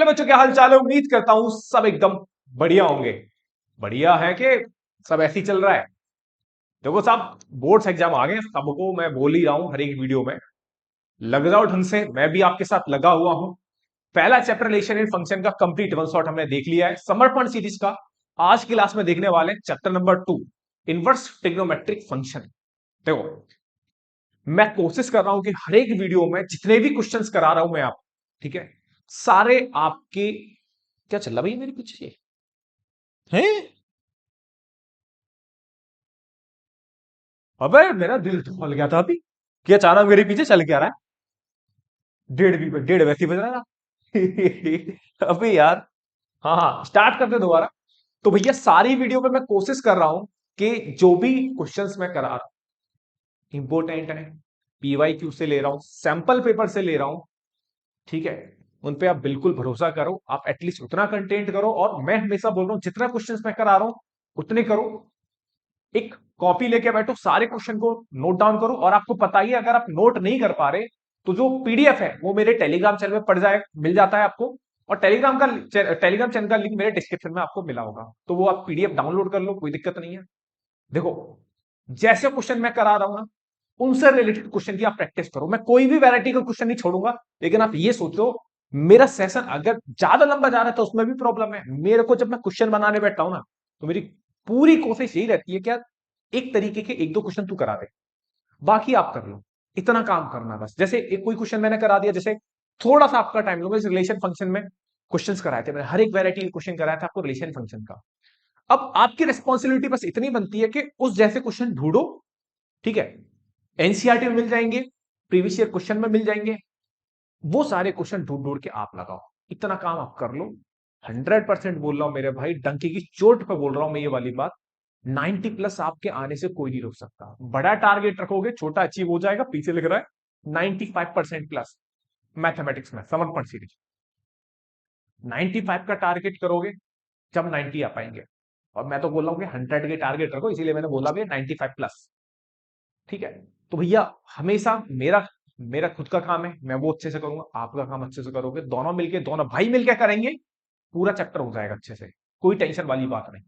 बच्चों, क्या हाल चाल है? उम्मीद करता हूं सब एकदम बढ़िया होंगे। बढ़िया है कि सब ऐसे ही चल रहा है। देखो साहब, बोर्ड्स एग्जाम आ गए, सबको मैं बोल ही रहा हूं हर एक वीडियो में, लग जाओ ढंग से। मैं भी आपके साथ लगा हुआ हूं। पहला चैप्टर रिलेशन इन फंक्शन का कंप्लीट वन शॉट हमने देख लिया है। समर्पण सीरीज का आज की क्लास में देखने वाले chapter number 2, inverse trigonometric function. देखो, मैं कोशिश कर रहा हूं कि हर एक वीडियो में जितने भी क्वेश्चंस करा रहा हूं मैं आप, ठीक है, सारे आपके। क्या चल रहा भैया मेरे पीछे है? अबे मेरा दिल तो खोल गया था अभी। क्या अचानक मेरे पीछे चल के आ रहा है? डेढ़ वैसे ही बज रहा था। अबे यार, हाँ हाँ, स्टार्ट करते दोबारा। तो भैया सारी वीडियो पे मैं कोशिश कर रहा हूं कि जो भी क्वेश्चंस मैं करा रहा हूं इंपॉर्टेंट है, पीवाई क्यू से ले रहा हूं, सैंपल पेपर से ले रहा हूं, ठीक है, उन पे आप बिल्कुल भरोसा करो। आप एटलीस्ट उतना कंटेंट करो, और मैं हमेशा बोल रहा हूं जितना क्वेश्चंस मैं करा रहा हूं उतने करो। एक कॉपी लेके बैठो, सारे क्वेश्चन को नोट डाउन करो। और आपको पता ही है, अगर आप नोट नहीं कर पा रहे तो जो पीडीएफ है वो मेरे टेलीग्राम चैनल में पड़ जाए, मिल जाता है आपको। और टेलीग्राम चैनल का लिंक मेरे डिस्क्रिप्शन में आपको मिला होगा, तो वो आप पीडीएफ डाउनलोड कर लो, कोई दिक्कत नहीं है। देखो, जैसे क्वेश्चन मैं करा रहा हूं ना, उनसे रिलेटेड क्वेश्चन की आप प्रैक्टिस करो। मैं कोई भी वैरायटी का क्वेश्चन नहीं छोड़ूंगा, लेकिन आप ये सोचो, मेरा सेशन अगर ज्यादा लंबा जा रहा है तो उसमें भी प्रॉब्लम है मेरे को। जब मैं क्वेश्चन बनाने बैठता हूं ना, तो मेरी पूरी कोशिश यही रहती है कि एक तरीके के एक दो क्वेश्चन तू करा दे, बाकी आप कर लो। इतना काम करना बस। जैसे एक कोई क्वेश्चन मैंने करा दिया, जैसे थोड़ा सा आपका टाइम लूंगा। रिलेशन फंक्शन में क्वेश्चंस कराए थे मैंने, हर एक वैरायटी के क्वेश्चन कराया था आपको रिलेशन फंक्शन का। अब आपकी रिस्पॉन्सिबिलिटी बस इतनी बनती है कि उस जैसे क्वेश्चन ढूंढो, ठीक है, एनसीईआरटी में मिल जाएंगे, प्रीवियस ईयर क्वेश्चन में मिल जाएंगे, वो सारे क्वेश्चन ढूंढ ढूंढ के आप लगाओ। इतना काम आप कर लो। 100% बोल रहा हूं मेरे भाई, डंकी की चोट पे बोल रहा हूं मैं ये वाली बात। 90 प्लस आपके आने से कोई नहीं रोक सकता। बड़ा टारगेट रखोगे, छोटा अचीव हो जाएगा। पीछे लिख रहा है 95% प्लस मैथमेटिक्स में समर्पण सीरीज। 95 का टारगेट करोगे जब 90 आ पाएंगे। और मैं तो बोल रहा हूँ कि 100 के टारगेट रखो, इसीलिए मैंने बोला भी 95 प्लस, ठीक है। तो भैया हमेशा मेरा मेरा खुद का काम है, मैं वो अच्छे से करूंगा, आपका काम अच्छे से करोगे, दोनों मिलके, दोनों भाई मिलके करेंगे, पूरा चैप्टर हो जाएगा अच्छे से। कोई टेंशन वाली बात नहीं,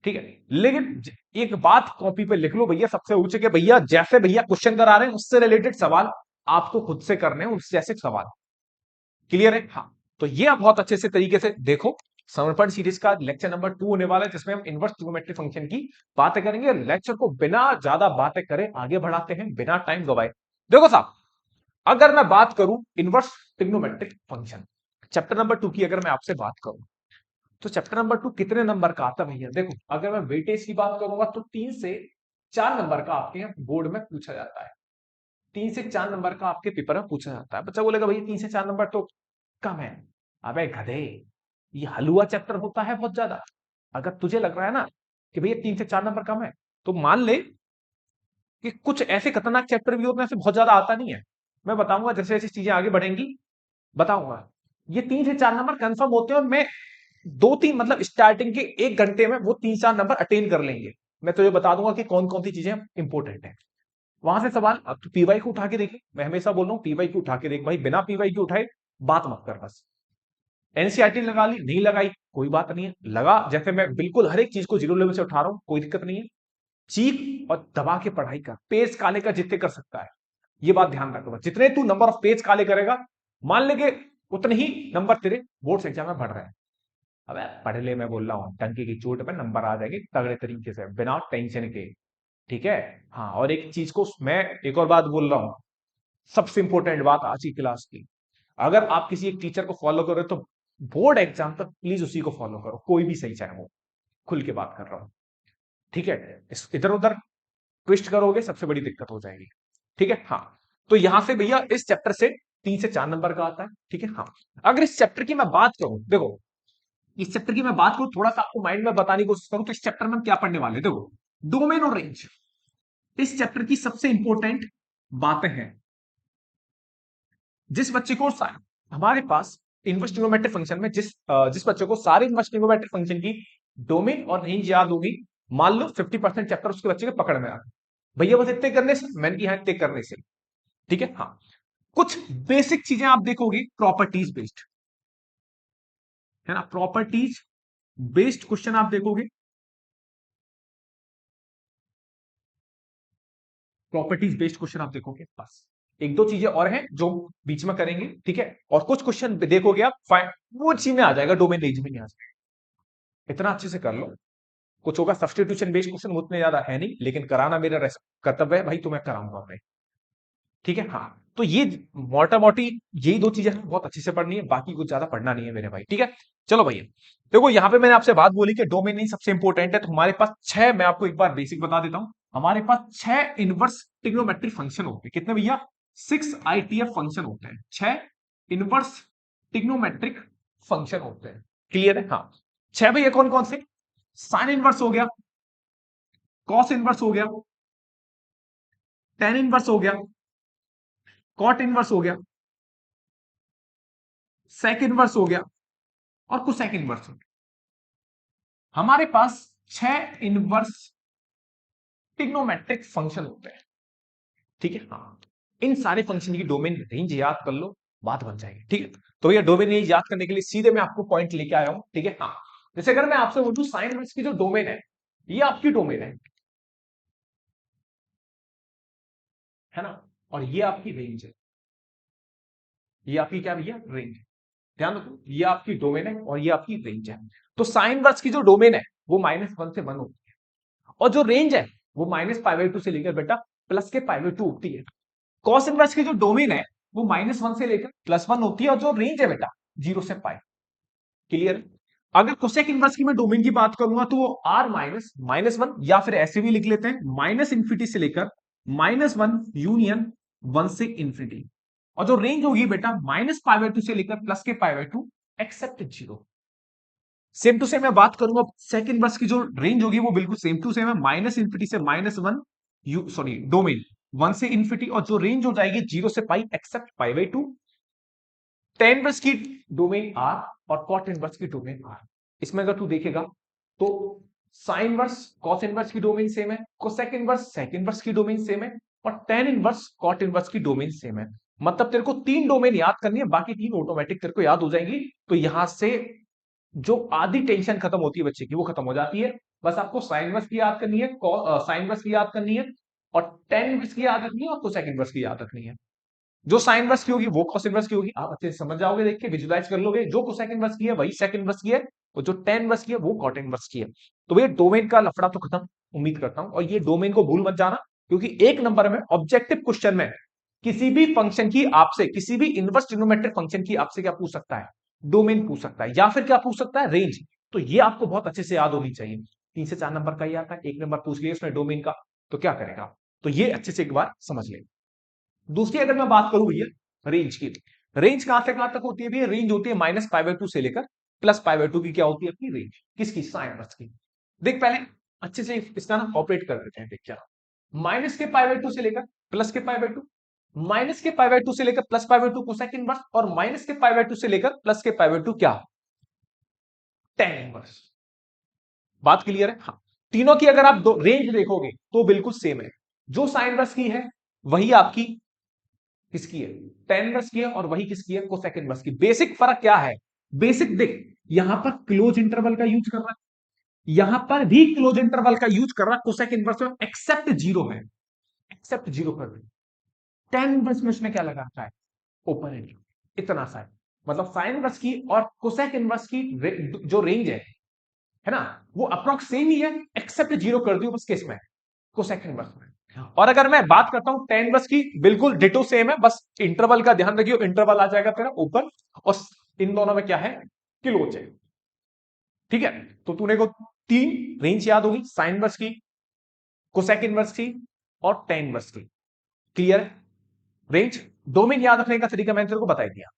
ठीक है। लेकिन एक बात कॉपी पे लिख लो भैया, सबसे ऊंचे के भैया, जैसे भैया क्वेश्चन करा रहे हैं उससे रिलेटेड सवाल आपको खुद से करने हैं, उससे जैसे सवाल। क्लियर है? हाँ। तो ये आप बहुत अच्छे से तरीके से देखो। समर्पण सीरीज का लेक्चर नंबर 2 होने वाला है, जिसमें हम इनवर्स ट्रिग्नोमेट्रिक फंक्शन की बातें करेंगे। लेक्चर को बिना ज्यादा बातें करे आगे बढ़ाते हैं, बिना टाइम गवाए। देखो साहब, अगर मैं बात करूं inverse trigonometric function chapter number 2 की, अगर मैं आपसे बात करूं, तो चैप्टर नंबर 2 कितने नंबर का आता है भैया? देखो, अगर मैं वेटेज की बात करूंगा तो 3 से 4 नंबर का आपके यहाँ बोर्ड में पूछा जाता है। 3 से 4 नंबर का आपके पेपर में पूछा जाता है। बच्चा बोलेगा भैया 3 से 4 नंबर तो कम है। अबे गधे, ये हलवा चैप्टर होता है बहुत ज्यादा। अगर तुझे लग रहा है ना कि भैया 3 से 4 नंबर कम है, तो मान ले कि कुछ ऐसे खतरनाक चैप्टर भी होते हैं, ऐसे बहुत ज्यादा आता नहीं है। मैं बताऊंगा जैसे जैसे चीजें आगे बढ़ेंगी, बताऊंगा। ये 3 से 4 नंबर कंफर्म होते हैं, और मैं 2-3 मतलब स्टार्टिंग के 1 घंटे में वो 3-4 नंबर अटेन कर लेंगे। मैं तो ये बता दूंगा कि कौन कौन सी चीजें इंपॉर्टेंट है। वहां से सवाल, अब तो पीवाई को उठा के देख। मैं हमेशा बोल रहा हूं पीवाई को उठा के देख भाई, बिना पीवाई को उठाए बात मत कर बस। एनसीईआरटी लगा ली, नहीं लगाई कोई बात नहीं है, लगा। जैसे मैं बिल्कुल हर एक चीज को जीरो लेवल से उठा रहा हूं, कोई दिक्कत नहीं है। चीख और दबा के पढ़ाई कर, पेज काले का जितने कर सकता है। ये बात ध्यान रखो, जितने तू नंबर ऑफ पेज काले करेगा, मान लेंगे उतने ही नंबर तेरे बोर्ड एग्जाम में बढ़ रहे हैं। अब पढ़ ले, मैं बोल रहा हूँ टंकी की चोट पे नंबर आ जाएंगे तगड़े तरीके से, बिना टेंशन के, ठीक है। हाँ, और एक चीज को मैं एक और बात बोल रहा हूं, सबसे इंपॉर्टेंट बात आज की क्लास की। अगर आप किसी एक टीचर को फॉलो करो तो बोर्ड एग्जाम तक प्लीज उसी को फॉलो करो, कोई भी सही चाहे वो। खुल के बात कर रहा हूं, ठीक है। इधर उधर ट्विस्ट करोगे सबसे बड़ी दिक्कत हो जाएगी, ठीक है। हाँ, तो यहां से भैया इस चैप्टर से 3 से 4 नंबर का आता है, ठीक है। हाँ, अगर इस चैप्टर की मैं बात करूं, देखो, इस चैप्टर की मैं बात करूं, थोड़ा सा आपको माइंड में बताने की कोशिश करूं, तो इस चैप्टर में हम क्या पढ़ने वाले हैं? देखो, डोमेन और रेंज इस चैप्टर की सबसे इंपॉर्टेंट बातें हैं। जिस बच्चे को हमारे पास इनवर्स ट्रिग्नोमेट्रिक फंक्शन में जिस बच्चे को सारे इनवर्स ट्रिग्नोमेट्रिक फंक्शन की डोमेन और रेंज याद होगी, मान लो 50% चैप्टर उसके बच्चे के पकड़ में आ गए भैया, बस इतने करने से, मैंने की इतने करने से, ठीक है। हाँ, कुछ बेसिक चीजें आप देखोगे प्रॉपर्टीज बेस्ड, है ना। प्रॉपर्टीज बेस्ड क्वेश्चन आप देखोगे, प्रॉपर्टीज बेस्ड क्वेश्चन आप देखोगे, बस एक दो चीजें और हैं जो बीच में करेंगे, ठीक है। और कुछ क्वेश्चन देखोगे आप, वो चीज में आ जाएगा, डोमेन रेंज में नहीं आ जाएगा। इतना अच्छे से कर लो। कुछ होगा सब्सटीट्यूशन बेस्ड क्वेश्चन, उतने ज्यादा है नहीं, लेकिन कराना मेरा कर्तव्य है भाई, तो मैं कराऊंगा भाई, ठीक है। हाँ, तो ये मोटा मोटी यही दो चीजें बहुत अच्छे से पढ़नी है, बाकी कुछ ज्यादा पढ़ना नहीं है मेरे भाई, ठीक है। चलो भैया, देखो यहाँ पे मैंने आपसे बात बोली कि डोमेन नहीं सबसे इंपॉर्टेंट है, तो हमारे पास छह, मैं आपको एक बार बेसिक बता देता हूं, हमारे पास छह इनवर्स ट्रिग्नोमेट्रिक फंक्शन होते हैं। कितने भैया? 6 ITF फंक्शन होते हैं, छह इनवर्स ट्रिग्नोमेट्रिक फंक्शन होते हैं। क्लियर है? हाँ, छह भैया कौन कौन से? साइन इनवर्स हो गया, कॉस इनवर्स हो गया, टेन इनवर्स हो गया, कॉट इनवर्स हो गया, सेक इनवर्स हो गया, और कोसेक इनवर्स हो गया। हमारे पास छह इनवर्स ट्रिग्नोमेट्रिक फंक्शन होते हैं, ठीक है। हाँ, इन सारे फंक्शन की डोमेन रेंज याद कर लो, बात बन जाएगी, ठीक है। तो ये डोमेन रेंज याद करने के लिए सीधे मैं आपको पॉइंट लेके आया हूं, ठीक है। हाँ, जैसे अगर मैं आपसे बोलूं साइन इनवर्स की जो डोमेन है, ये आपकी डोमेन है ना, और ये आपकी रेंज है, ये आपकी क्या भैया? रेंज। ध्यान रखो, ये आपकी डोमेन है और ये आपकी रेंज है। तो साइन इनवर्स की जो डोमेन है वो -1 से 1 होती है, और जो रेंज है वो -π/2 से लेकर बेटा प्लस के π/2 होती है। कॉस इनवर्स की जो डोमेन है वो -1 से लेकर +1 होती है, और जो रेंज है बेटा 0 से π। क्लियर? अगर कोसेक इनवर्स की मैं डोमेन की बात करूंगा तो वो r -1, या फिर ऐसे भी लिख लेते हैं -∞ से लेकर -1 यूनियन 1 से इंफिनिटी, और जो रेंज होगी बेटा -π/2 से लेकर प्लस के π/2 एक्सेप्ट 0। सेम टू सेम मैं बात करूंगा सेक इनवर्स की जो रेंज होगी वो बिल्कुल सेम टू सेम है, -∞ से -1, सॉरी डोमेन 1 से इंफिनिटी, और जो रेंज हो जाएगी 0 से पाई एक्सेप्ट π/2। टेन इनवर्स की डोमेन आर और कॉट इनवर्स की डोमेन आर। इसमें अगर तू देखेगा तो साइन इनवर्स कॉस इनवर्स की डोमेन सेम है, कोसेक इनवर्स सेक इनवर्स की डोमेन सेम है, और टेन इनवर्स कॉट इनवर्स की डोमेन सेम है। मतलब तेरे को तीन डोमेन याद करनी है, बाकी तीन ऑटोमेटिक तेरे को याद हो जाएंगी। तो यहां से जो आधी टेंशन खत्म होती है बच्चे की वो खत्म हो जाती है। बस आपको साइन इनवर्स की याद करनी है, साइन इनवर्स की याद करनी है, और टेन इनवर्स की याद रखनी है, और कोसेक इनवर्स की याद रखनी है। जो साइन इनवर्स की होगी वो कॉस इनवर्स की होगी, आप अच्छे से समझ जाओगे, देख के विजुलाइज कर लोगे। जो कोसेक इनवर्स की है वही सेक इनवर्स की है, और जो टेन इनवर्स की है वो कॉट इनवर्स की है। तो ये डोमेन का लफड़ा तो खत्म, उम्मीद करता हूं। और ये डोमेन को भूल मत जाना, क्योंकि एक नंबर में ऑब्जेक्टिव क्वेश्चन में किसी भी फंक्शन की आपसे, किसी भी इनवर्स ट्रिग्नोमेट्रिक फंक्शन की आपसे क्या पूछ सकता है? डोमेन पूछ सकता है, या फिर क्या पूछ सकता है? रेंज। तो ये आपको बहुत अच्छे से याद होनी चाहिए। 3 से 4 नंबर का ही आता है, एक नंबर पूछ लिया उसने डोमेन का, तो क्या करेगा? तो ये अच्छे से एक बार समझ ले। दूसरी अगर मैं बात करूं भैया रेंज की, रेंज कहां से कहां तक होती है भैया? रेंज होती है -π/2 से लेकर +π/2 की क्या होती है अपनी रेंज? किसकी? साइन इनवर्स की। देख पहले अच्छे से इसका ना ऑपरेट कर देते हैं, देख क्या, माइनस के π/2 से लेकर प्लस के π/2, माइनस के π/2 से लेकर प्लस π/2 कोसेक इनवर्स, और माइनस के π/2 से लेकर प्लस के π/2 क्या? Tan inverse. बात क्लियर है? हाँ, तीनों की अगर आप दो रेंज देखोगे तो बिल्कुल सेम है। जो साइन इनवर्स की है वही आपकी किसकी है? टेन इनवर्स की है, और वही किसकी है? कोसेक इनवर्स की। बेसिक फर्क क्या है? बेसिक देख, यहां पर क्लोज इंटरवल का यूज कर रहा है, यहां पर भी क्लोज इंटरवल का यूज कर रहा है कोसेक इनवर्स में, एक्सेप्ट जीरो है, एक्सेप्ट जीरो कर रहे। टेन इनवर्स में उसने क्या लगा रखा है? Open interval. इतना सा है, मतलब साइन इनवर्स की और कोसेक इनवर्स की जो रेंज है ना, वो अप्रोक्स सेम ही है, एक्सेप्ट जीरो कर दियो बस किस में? कोसेक इनवर्स में। और अगर मैं बात करता हूं टेन इनवर्स की, बिल्कुल डिटो सेम है, बस इंटरवल का ध्यान रखियो, इंटरवल आ जाएगा तेरा ओपन, और इन दोनों में क्या है? क्लोज है, ठीक है। तो तूने को तीन रेंज याद होगी, साइन इनवर्स की, कोसेक इनवर्स की, और टेन इनवर्स की। क्लियर? रेंज डोमेन याद रखने का तरीका मैंने तेरे को बता दिया।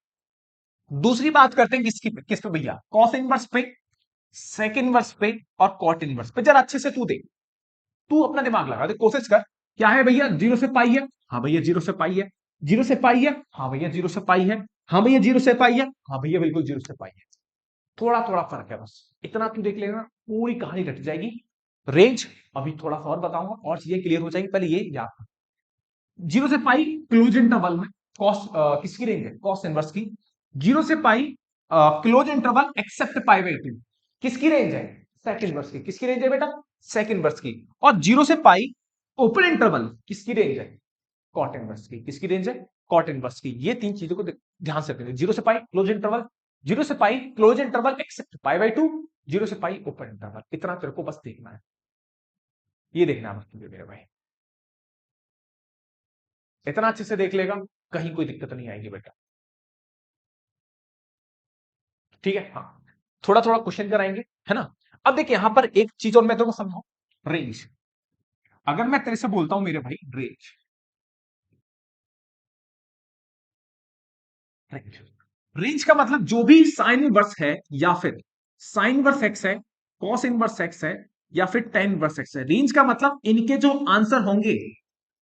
दूसरी बात करते हैं किसकी पे? किस पे भैया? कॉस इनवर्स पे, सेक इनवर्स पे, और कॉट इनवर्स पे। जरा अच्छे से तू देख, तू अपना दिमाग लगा दे, कोशिश कर। क्या है भैया? 0 से पाई है, हाँ भैया 0 से पाई है, 0 से पाई है, हाँ भैया 0 से पाई है, हाँ भैया 0 से पाई है, हाँ भैया बिल्कुल 0 से पाई है। थोड़ा थोड़ा फर्क है, बस इतना तू देख लेना, पूरी कहानी रट जाएगी। रेंज अभी थोड़ा सा और बताऊंगा, और चीजें क्लियर हो जाएगी, पहले ये याद कर। 0 से पाई क्लोज इंटरवल में कॉस किसकी रेंज है? कॉस इनवर्स की। 0 से pi close interval except pi by two, किसकी रेंज है? सेकंड वर्स की। किसकी रेंज है बेटा? सेकंड वर्स की। और जीरो से पाई ओपन इंटरवल किसकी रेंज है? कॉट इनवर्स की। किसकी रेंज है? कॉट इनवर्स की। ये तीन चीजों को ध्यान से रखना। जीरो से पाई क्लोज इंटरवल, जीरो से pi close interval except pi by two, zero से पाई ओपन इंटरवल। इतना तेरे को बस देखना है, ये देखना है मेरे भाई। इतना अच्छे से देख लेगा, कहीं कोई दिक्कत नहीं आएगी बेटा। ठीक है, हाँ। थोड़ा थोड़ा क्वेश्चन कराएंगे, है ना। अब देखिए यहां पर एक चीज और मैं तेरे को समझाऊं, रेंज। अगर मैं तेरे से बोलता हूं मेरे भाई रेंज, रेंज, रेंज का मतलब जो भी साइन इनवर्स है, या फिर साइन इनवर्स एक्स है, कॉस इनवर्स एक्स है, या फिर टेन इनवर्स एक्स है। रेंज का मतलब इनके जो आंसर होंगे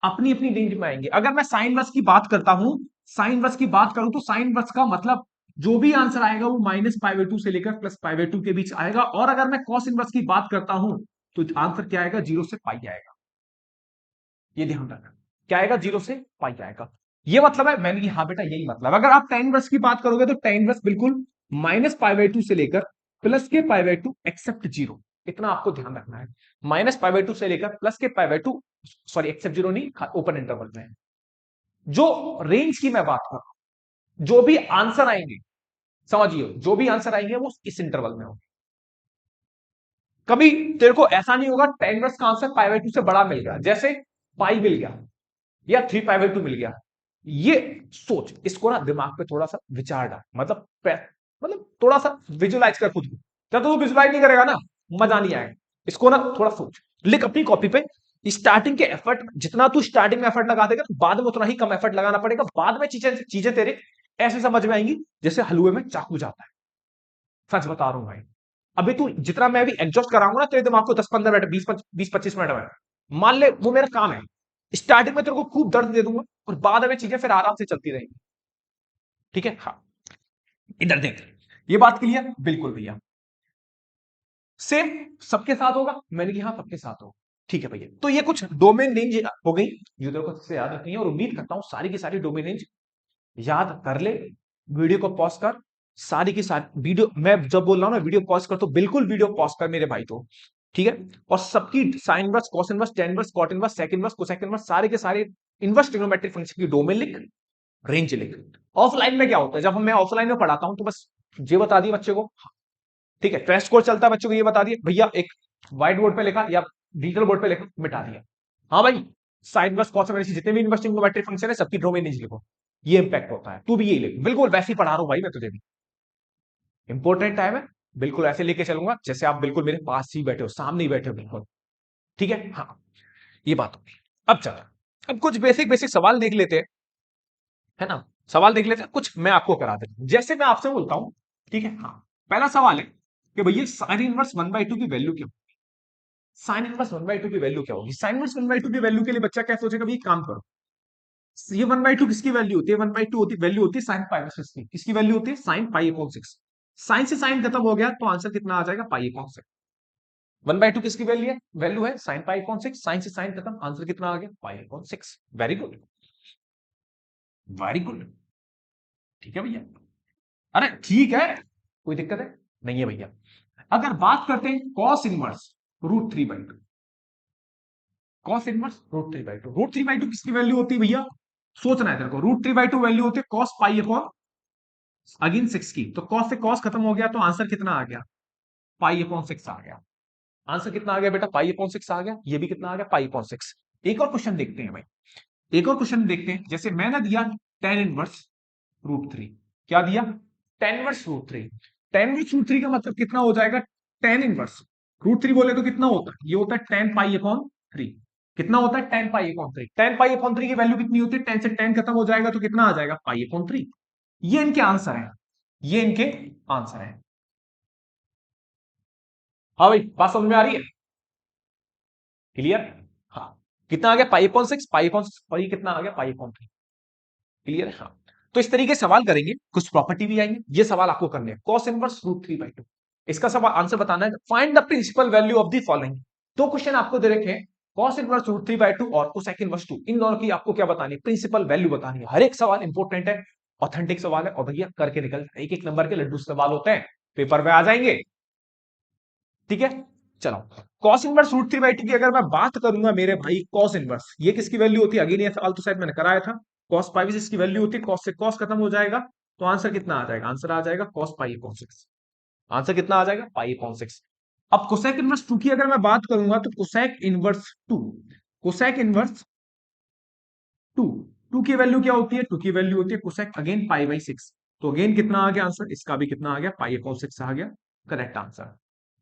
अपनी अपनी रेंज में आएंगे। अगर मैं साइन इनवर्स की बात करता हूं, साइन इनवर्स की बात करूं, तो साइन इनवर्स का मतलब जो भी आंसर आएगा वो माइनस पाई बाई टू से लेकर प्लस पाई बाई टू के बीच आएगा। और अगर मैं कॉस इनवर्स की बात करता हूं, तो आंसर क्या आएगा? जीरो से पाई आएगा। ये ध्यान रखना, क्या आएगा? जीरो से पाई आएगा। ये मतलब है, मैंने हाँ बेटा यही मतलब। अगर आप टेन वर्स की बात करोगे तो टेन वर्स बिल्कुल माइनस पाई बाई टू से लेकर प्लस के पाई बाई टू एक्सेप्ट जीरो, इतना आपको ध्यान रखना है। माइनस पाई बाई टू से लेकर प्लस के पाई by to, sorry except zero नहीं, ओपन इंटरवल में। जो रेंज की मैं बात कर रहा हूं, जो भी आंसर आएंगे, समझिए जो भी आंसर आएंगे वो इस इंटरवल में होंगे। कभी तेरे को ऐसा नहीं होगा टेन वर्स का आंसर पाई बाई टू से बड़ा मिल गया, जैसे पाई मिल गया या थ्री पाई बाई टू मिल गया। ये सोच, इसको ना दिमाग पे थोड़ा सा विचार डाल, मतलब मतलब थोड़ा सा विजुलाइज कर खुद को। जब तू विजुलाइज नहीं करेगा ना, मजा नहीं आएगा। इसको ना थोड़ा सोच, लिख अपनी कॉपी पे। स्टार्टिंग के एफर्ट, जितना तू स्टार्टिंग में एफर्ट लगा देगा, तो बाद में उतना ही कम एफर्ट लगाना पड़ेगा। बाद में चीजें चीजें तेरे ऐसे समझ में आएंगी जैसे हलवे में चाकू जाता है। सच बता रहा हूं भाई। अभी तू जितना मैं अभी एडजस्ट कराऊंगा ना तेरे दिमाग को, 10-15 मिनट, 20-25 मिनट में, मान ले वो मेरा काम है। स्टार्टिंग में तेरे को खूब दर्द दे दूंगा, और बाद में चीजें फिर आराम से चलती रहेंगी। ठीक है, हाँ। इधर देख, ये बात क्लियर? बिल्कुल भैया। सेम सबके साथ होगा, मैंने कहा सबके साथ होगा। ठीक है भैया, तो ये कुछ डोमेन रेंज हो गई जो तेरे को से याद रखनी है, और उम्मीद करता हूं सारी की सारी डोमेन रेंज याद कर ले। वीडियो को पॉज कर, सारी की सारी वीडियो, मैं जब बोल रहा हूं ना वीडियो पॉज कर, तो बिल्कुल वीडियो पॉज कर मेरे भाई। तो ठीक है, और सबकी sine inverse, cos inverse, tan inverse, cot inverse, sec inverse, cosec inverse, सारे के सारे इनवर्स ट्रिग्नोमेट्रिक फंक्शन की डोमेन लिख, रेंज लिख। ऑफलाइन में क्या होता है, जब मैं ऑफलाइन में पढ़ाता हूं तो बस ये बता दिया बच्चे को, ठीक है, टेस्ट कोड चलता है बच्चों को, ये बता दिया भैया, एक व्हाइट बोर्ड पे लिखा या डिजिटल बोर्ड पे लिखा, मिटा दिया। हाँ भाई, साइन इनवर्स, कॉस इनवर्स, जितने भी इनवर्स ट्रिग्नोमेट्रिक फंक्शन है सबकी डोमेन रेंज लिखो। ये इंपैक्ट होता है, तू भी यही लिख, बिल्कुल वैसे ही पढ़ा रहा हूं भाई मैं तुझे भी। इंपॉर्टेंट टाइम है, बिल्कुल ऐसे लेके चलूंगा जैसे आप बिल्कुल मेरे पास ही बैठे हो, सामने ही बैठे हो बिल्कुल। ठीक है, हाँ। ये बात होगी। अब चलो, अब कुछ बेसिक बेसिक सवाल देख लेते हैं, है ना। सवाल देख लेते हैं कुछ, मैं आपको करा देता हूं, जैसे मैं आपसे बोलता हूं। ठीक है, हाँ। पहला सवाल है कि भैया sine inverse one by two की वैल्यू क्या, sine inverse one by two की वैल्यू क्या होगी? Sine inverse one by two की वैल्यू के लिए बच्चा क्या सोचेगा? भाई काम करो, ये वन बाई टू किसकी वैल्यू होती है? वन बाई टू होती वैल्यू होती है साइन पाई सिक्स की। किसकी वैल्यू होती है? Sine pi upon six. Sine से साइन खत्म हो गया तो आंसर कितना आ जाएगा? Pi upon six. One by two किसकी वैल्यू है? वैल्यू है sine pi upon six. Sine से साइन खत्म, आंसर कितना आ गया? Pi upon six. Very good, very good. ठीक है भैया, अरे ठीक है, कोई दिक्कत है? नहीं है भैया। अगर बात करते हैं cos inverse root three by two, cos inverse root three by two, root three by two किसकी वैल्यू होती है भैया? सोचना है तेरे को। Root three by two value होती है cos pi upon again six की। तो कॉस से कॉस खत्म हो गया तो आंसर कितना आ गया? पाई अपॉन सिक्स आ गया। आंसर कितना आ गया बेटा? पाई अपॉन सिक्स आ गया। ये भी कितना आ गया? Pi upon six. एक और क्वेश्चन देखते हैं भाई, एक और क्वेश्चन देखते हैं। जैसे मैंने दिया टेन इनवर्स रूट थ्री, क्या दिया? Tan inverse root three. Tan inverse root three का मतलब कितना हो जाएगा? टेन इनवर्स रूट थ्री बोले तो कितना होता है? ये होता है टेन पाई अपॉन थ्री। कितना होता है? टेन पाई अपॉन थ्री। टेन पाई अपॉन थ्री की वैल्यू कितनी होती है? टेन से टेन खत्म हो जाएगा तो कितना आ जाएगा? Pi upon three. ये इनके आंसर है, ये इनके आंसर है। हाँ भाई, बात समझ में आ रही है? क्लियर? हाँ। कितना आ गया? पाई अपॉन सिक्स, पाई अपॉन सिक्स, और ये कितना आ गया? Pi upon three. क्लियर है? हाँ। तो इस तरीके से सवाल करेंगे, कुछ प्रॉपर्टी भी आएंगे। ये सवाल आपको करने हैं, cos inverse root three by two. इसका सवाल आंसर बताना है, find the principal value of the following. दो क्वेश्चन आपको दे रखे हैं, cos inverse root three by two और कोसेक इनवर्स टू। इन दोनों की आपको क्या बतानी है? प्रिंसिपल वैल्यू बतानी है। हर एक सवाल इंपॉर्टेंट है, ऑथेंटिक सवाल है और भैया करके निकल, एक एक नंबर के लड्डू सवाल होते हैं, पेपर पे आ जाएंगे। ठीक है, चलो cos inverse root three by two की अगर मैं बात करूंगा मेरे भाई, कॉस इनवर्स ये किसकी वैल्यू होती है, अगेन ये सवाल तो शायद मैंने कराया था, कॉस पाई इसकी वैल्यू होती है, कॉस से कॉस खत्म हो जाएगा, तो आंसर कितना आ जाएगा, आंसर आ जाएगा कॉस पाई अपॉन 6। आंसर कितना आ जाएगा, पाई अपॉन 6। अब कोसेक इनवर्स 2 की अगर मैं बात करूंगा तो कोसेक इनवर्स 2, कोसेक इनवर्स 2, 2 की वैल्यू क्या होती है, 2 की वैल्यू होती है कोसेक अगेन पाई बाई 6। तो अगेन कितना आ गया आंसर, इसका भी कितना आ गया, पाई अपॉन 6 आ गया करेक्ट आंसर।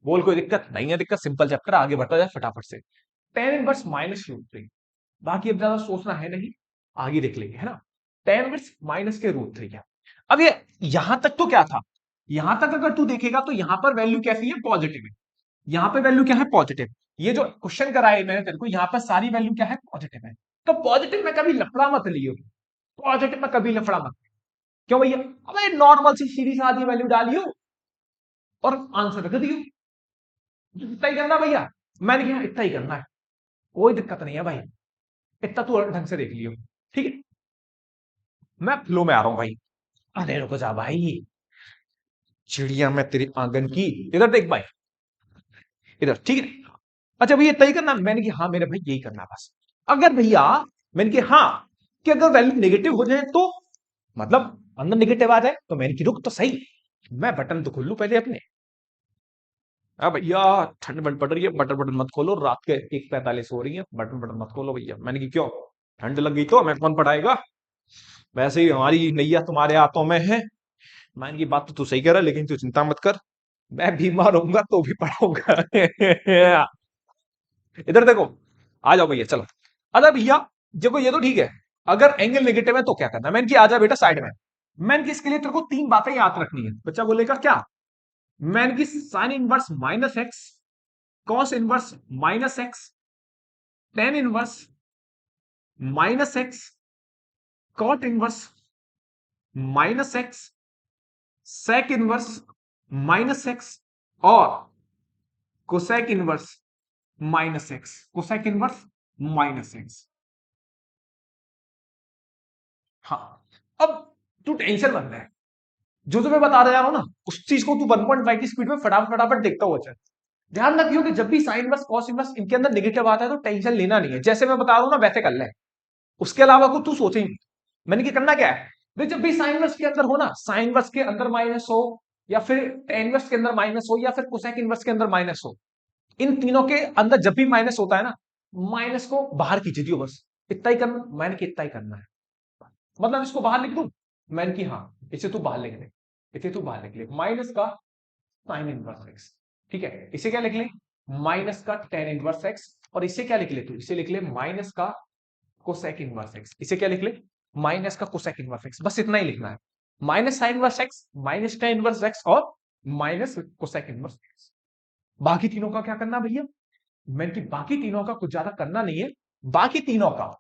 बोल कोई दिक्कत नहीं है, दिक्कत सिंपल चैप्टर, आगे बढ़ता जाए फटाफट से। Tan inverse minus root three, बाकी अब ज्यादा सोचना है नहीं, आगे देख लेंगे, है ना। टेन इनवर्स माइनस के रूट थ्री क्या, अब ये यहां तक तो क्या था, यहां तक अगर तू देखेगा तो यहां पर वैल्यू कैसी है, पॉजिटिव है, यहां पे वैल्यू क्या है, पॉजिटिव। ये जो क्वेश्चन कराए मैंने तेरे को, यहां पर सारी वैल्यू क्या है, पॉजिटिव है। तो पॉजिटिव में कभी लफड़ा मत लियो, पॉजिटिव में कभी लफड़ा मत, क्यों भैया, अबे नॉर्मल सी सीधी सादी वैल्यू डालियो और आंसर रख दियो, इतना ही करना भैया, मैंने कहा इतना ही करना है, कोई दिक्कत नहीं है भाई, इतना तू ढंग से देख लियो। ठीक है, मैं फ्लो में आ रहा हूं भाई, अरे रुको जा भाई, चिड़िया मैं तेरी आंगन की, इधर देख भाई, इधर, ठीक है। अच्छा भैया तय करना, मैंने कि हाँ मेरे भाई यही करना बस। अगर भैया मैंने कि हाँ, कि अगर वैल्यू नेगेटिव हो जाए तो मतलब अंदर नेगेटिव आ जाए, तो मैंने कि रुक तो सही, मैं बटन तो खोल लू पहले अपने। अब भैया ठंड बंद पड़ रही है, बटन बटन मत खोलो, रात के 1:45 हो रही है, बटन बटन मत खोलो भैया। मैंने कि क्यों, ठंड लग गई तो हमें कौन पढ़ाएगा, वैसे ही हमारी नैया तुम्हारे हाथों में है। मैंने की बात तो तू सही कह रहा है, लेकिन तू चिंता मत कर, मैं बीमार होऊंगा तो भी पढ़ाऊंगा। इधर देखो, आ जाओ भैया चलो। अरे भैया देखो ये तो ठीक है, अगर एंगल नेगेटिव है तो क्या करना है, मैंने कि आ जा बेटा साइड में। मैंने कि इसके लिए तेरे को तीन बातें याद रखनी है, बच्चा बोलेगा क्या, मैंने कि sine inverse minus x, cos inverse minus x, tan inverse minus x, cot inverse minus x, sec inverse minus x, और cosec inverse minus x, cosec inverse minus x. हाँ, अब तू टेंशन मत ले, जो मैं बता रहा हूं ना उस चीज को तू 1.5 की स्पीड में फटाफट फटाफट देखता हुआ चल। ध्यान रखियो कि जब भी साइन इनवर्स कॉस इनवर्स इनके अंदर नेगेटिव आता है तो टेंशन लेना नहीं है, जैसे मैं बता रहा हूं ना वैसे कर ले, उसके अलावा को तू सोचे ही नहीं। मैंने क्या करना क्या है भाई, जब भी साइन इनवर्स के अंदर हो ना, साइन इनवर्स के अंदर माइनस हो, या फिर टेन इनवर्स के अंदर माइनस हो, या फिर कोसेक इनवर्स के अंदर माइनस हो, इन तीनों के अंदर जब भी माइनस होता है ना, माइनस को बाहर खींच दियो बस, इतना ही करना। मैंने कि इतना ही करना है, मतलब इसको बाहर लिख दूं, मैंने कि हाँ इसे तू बाहर लिख ले, इसे तू बाहर लिख ले, माइनस का साइन इनवर्स एक्स। ठीक है, इसे क्या लिख ले, माइनस का टेन इनवर्स एक्स, और इसे क्या लिख ले तू, इसे लिख ले माइनस का कोसेक इनवर्स एक्स, इसे क्या लिख ले, माइनस का कोसेक इनवर्स एक्स, बस इतना ही लिखना है, minus sign inverse x, minus tan inverse x, और माइनस कोसेक इनवर्स एक्स। बाकी तीनों का क्या करना भैया, मैंने कि बाकी तीनों का कुछ ज्यादा करना नहीं है। बाकी तीनों का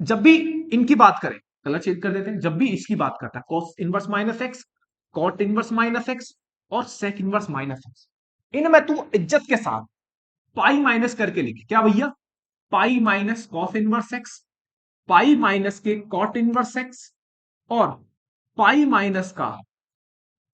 जब भी इनकी बात करें, कलर चेंज कर देते हैं, जब भी इसकी बात करता है cos inverse minus x, cot inverse minus x, और सेक इनवर्स माइनस एक्स, इनमें तू इज्जत के साथ पाई माइनस करके लिख, क्या भैया, पाई minus cos inverse x, pi minus के कॉट इनवर्स एक्स, और पाई माइनस का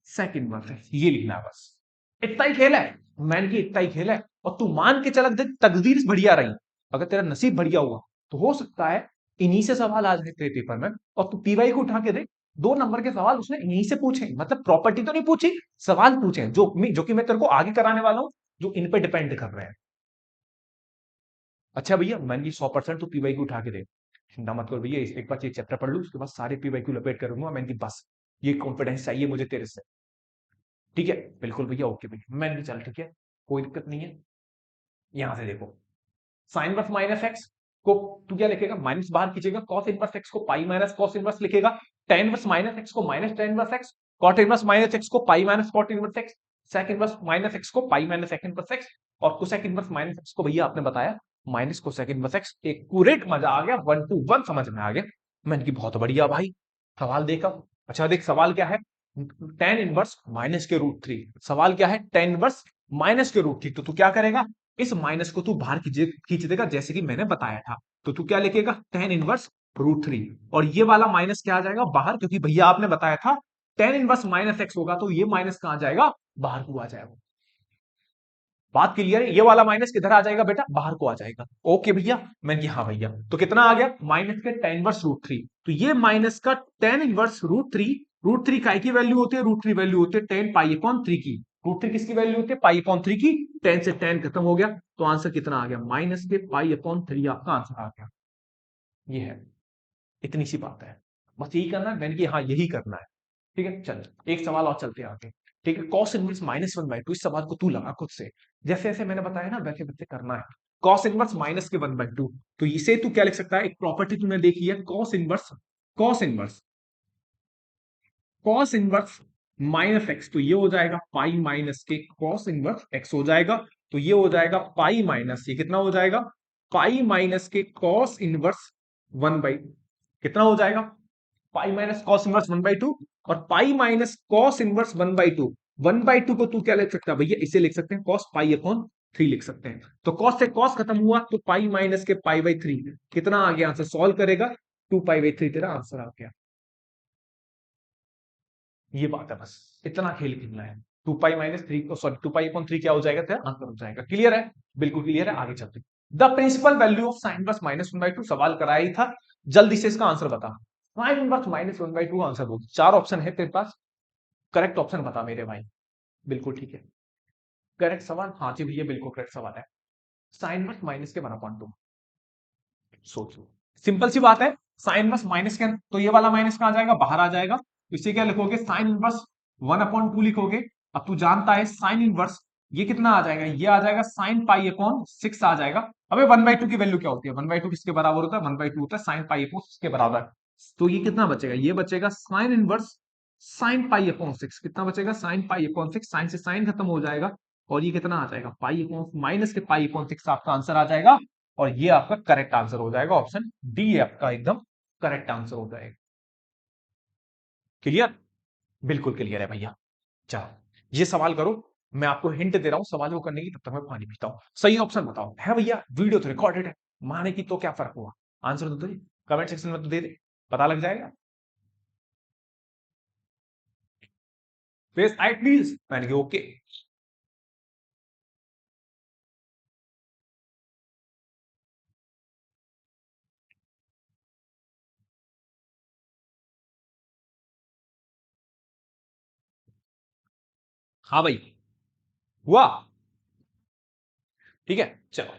सेक इनवर्स एक्स, ये लिखना है बस, इतना ही खेल है। मैंने की इतना ही खेल है, और तू मान के चल देख तकदीर बढ़िया रही, अगर तेरा नसीब बढ़िया हुआ तो हो सकता है इन्हीं से सवाल आ जाए तेरे पेपर में, और तू पीवाई को उठा के देख, 2 नंबर के सवाल उसने इन्हीं से पूछे, मतलब प्रॉपर्टी तो नहीं पूछी, सवाल पूछे जो कि मैं तेरे को आगे कराने वाला हूं, जो इन पे डिपेंड कर रहे हैं। अच्छा भैया मैंने की 100% तू पीवाई को उठा के दे, चिंता मत कर भैया, एक बार ये चैप्टर पढ़ लू उसके बाद सारे पीवाई को लपेट करूंगा, मैंने की बस ये कॉन्फिडेंस चाहिए मुझे तेरे से। ठीक है बिल्कुल भैया, ओके भैया, मैंने भी चल ठीक है, कोई दिक्कत नहीं है। यहां से देखो, साइन इनवर्स माइनस एक्स को तू क्या लिखेगा, माइनस बाहर खींचेगा, कॉस इनवर्स एक्स को पाई माइनस कॉस इनवर्स लिखेगा, टेन इनवर्स माइनस एक्स को minus tan inverse x, cot inverse minus x को pi minus cot inverse x, sec inverse minus x को pi minus sec inverse x, और cosec inverse minus x को भैया आपने बताया minus cosec inverse x. एक पूरेट मजा आ गया, 1 to 1 समझ में आ गया। मैंने की बहुत बढ़िया भाई, सवाल देखा। अच्छा देख सवाल क्या है, टेन इनवर्स माइनस के रूट थ्री, सवाल क्या है, टेन इनवर्स माइनस के रूट थ्री, तो तू क्या करेगा, इस माइनस को तू बाहर खींच देगा जैसे कि मैंने बताया था, तो तू क्या लिखेगा, टेन इनवर्स √3, और ये वाला माइनस क्या आ जाएगा बाहर, क्योंकि भैया आपने बताया था tan इनवर्स माइनस एक्स होगा, तो ये माइनस कहां जाएगा, बाहर को आ जाएगा। बात क्लियर है, ये वाला माइनस किधर आ जाएगा बेटा, बाहर को आ जाएगा। ओके भैया, मैंने कहा हाँ भैया, तो कितना आ गया, माइनस के tan इनवर्स √3, तो ये माइनस का tan इनवर्स √3, √3 काय की वैल्यू होती है, √3 वैल्यू होती है tan पाई अपॉन 3 की, √3 किसकी वैल्यू होती है, पाई अपॉन 3 की, tan से tan खत्म हो गया, तो आंसर कितना आ गया, माइनस के पाई अपॉन 3 आपका आंसर आ गया। ये है, इतनी सी बात है, बस यही करना है, मैंने कि हाँ यही करना है। ठीक है, चल एक सवाल और चलते हैं आगे। ठीक है, कॉस इनवर्स -1/2, इस सवाल को तू लगा खुद से, जैसे जैसे मैंने बताया ना वैसे वैसे करना है। कॉस इनवर्स माइनस के 1/2, तो इसे तू क्या लिख सकता है, एक प्रॉपर्टी तूने देखी है, कॉस इनवर्स माइनस एक्स, तो ये हो जाएगा पाई माइनस के कॉस इनवर्स एक्स हो जाएगा, तो ये हो जाएगा पाई माइनस, ये कितना हो जाएगा, पाई माइनस के कॉस इनवर्स 1/, कितना हो जाएगा, पाई माइनस कॉस इनवर्स 1/2, और पाई माइनस कॉस इनवर्स 1/2, 1/2 को तू क्या लिख सकता है भैया, इसे लिख सकते हैं कॉस पाई अपॉन 3 लिख सकते हैं। तो कॉस से कॉस खत्म हुआ, तो पाई माइनस के पाई/3 कितना आ गया, आंसर सॉल्व करेगा 2 पाई/3 तेरा आंसर आ गया। ये बात है, बस इतना खेल खेलना है। 2 पाई-3, सॉरी 2 पाई/3 क्या हो जाएगा तेरा आंसर हो जाएगा। क्लियर है, बिल्कुल क्लियर है, आगे चलते। The principal value of sine inverse -1/2, सवाल कराया ही था, जल्दी से इसका आंसर बता। साइन इनवर्स -1/2 आंसर बोल, 4 ऑप्शन है तेरे पास, करेक्ट ऑप्शन बता मेरे भाई। बिल्कुल ठीक है, करेक्ट सवाल, हाँ जी भैया बिल्कुल करेक्ट सवाल है। साइन इनवर्स माइनस के 1/2, सोचो सिंपल सी बात है, साइन इनवर्स माइनस के, तो ये वाला माइनस कहां जाएगा, बाहर आ जाएगा, तो इसे क्या लिखोगे, साइन इनवर्स 1/2 लिखोगे। अब तू जानता है साइन इनवर्स ये कितना आ जाएगा, ये आ जाएगा साइन पाई अपॉन 6 आ जाएगा। अबे 1/2 की वैल्यू क्या होती है, 1/2 किसके बराबर होता है, 1/2 होता है साइन पाई अपॉन 6 के बराबर। तो ये कितना बचेगा, ये बचेगा sign inverse sign pi upon 6, कितना बचेगा, साइन पाई अपॉन 6, साइन से साइन खत्म हो जाएगा, और ये कितना आ जाएगा, पाई अपॉन माइनस के पाई अपॉन 6 आपका आंसर आ जाएगा, और ये आपका करेक्ट आंसर हो जाएगा, ऑप्शन डी आपका एकदम करेक्ट आंसर हो जाएगा। क्लियर, बिल्कुल क्लियर है भैया। चलो ये सवाल करो, मैं आपको हिंट दे रहा हूं सवाल को करने की, तब तक मैं पानी पीता हूं। सही ऑप्शन बताओ, है भैया, वीडियो तो रिकॉर्डेड है, माने की तो क्या फर्क हुआ, आंसर तो दे, कमेंट सेक्शन में तो दे दे, पता लग जाएगा। फेस आई प्लीज, मैंने कहा ओके। हाँ भाई, हुआ, ठीक है, चलो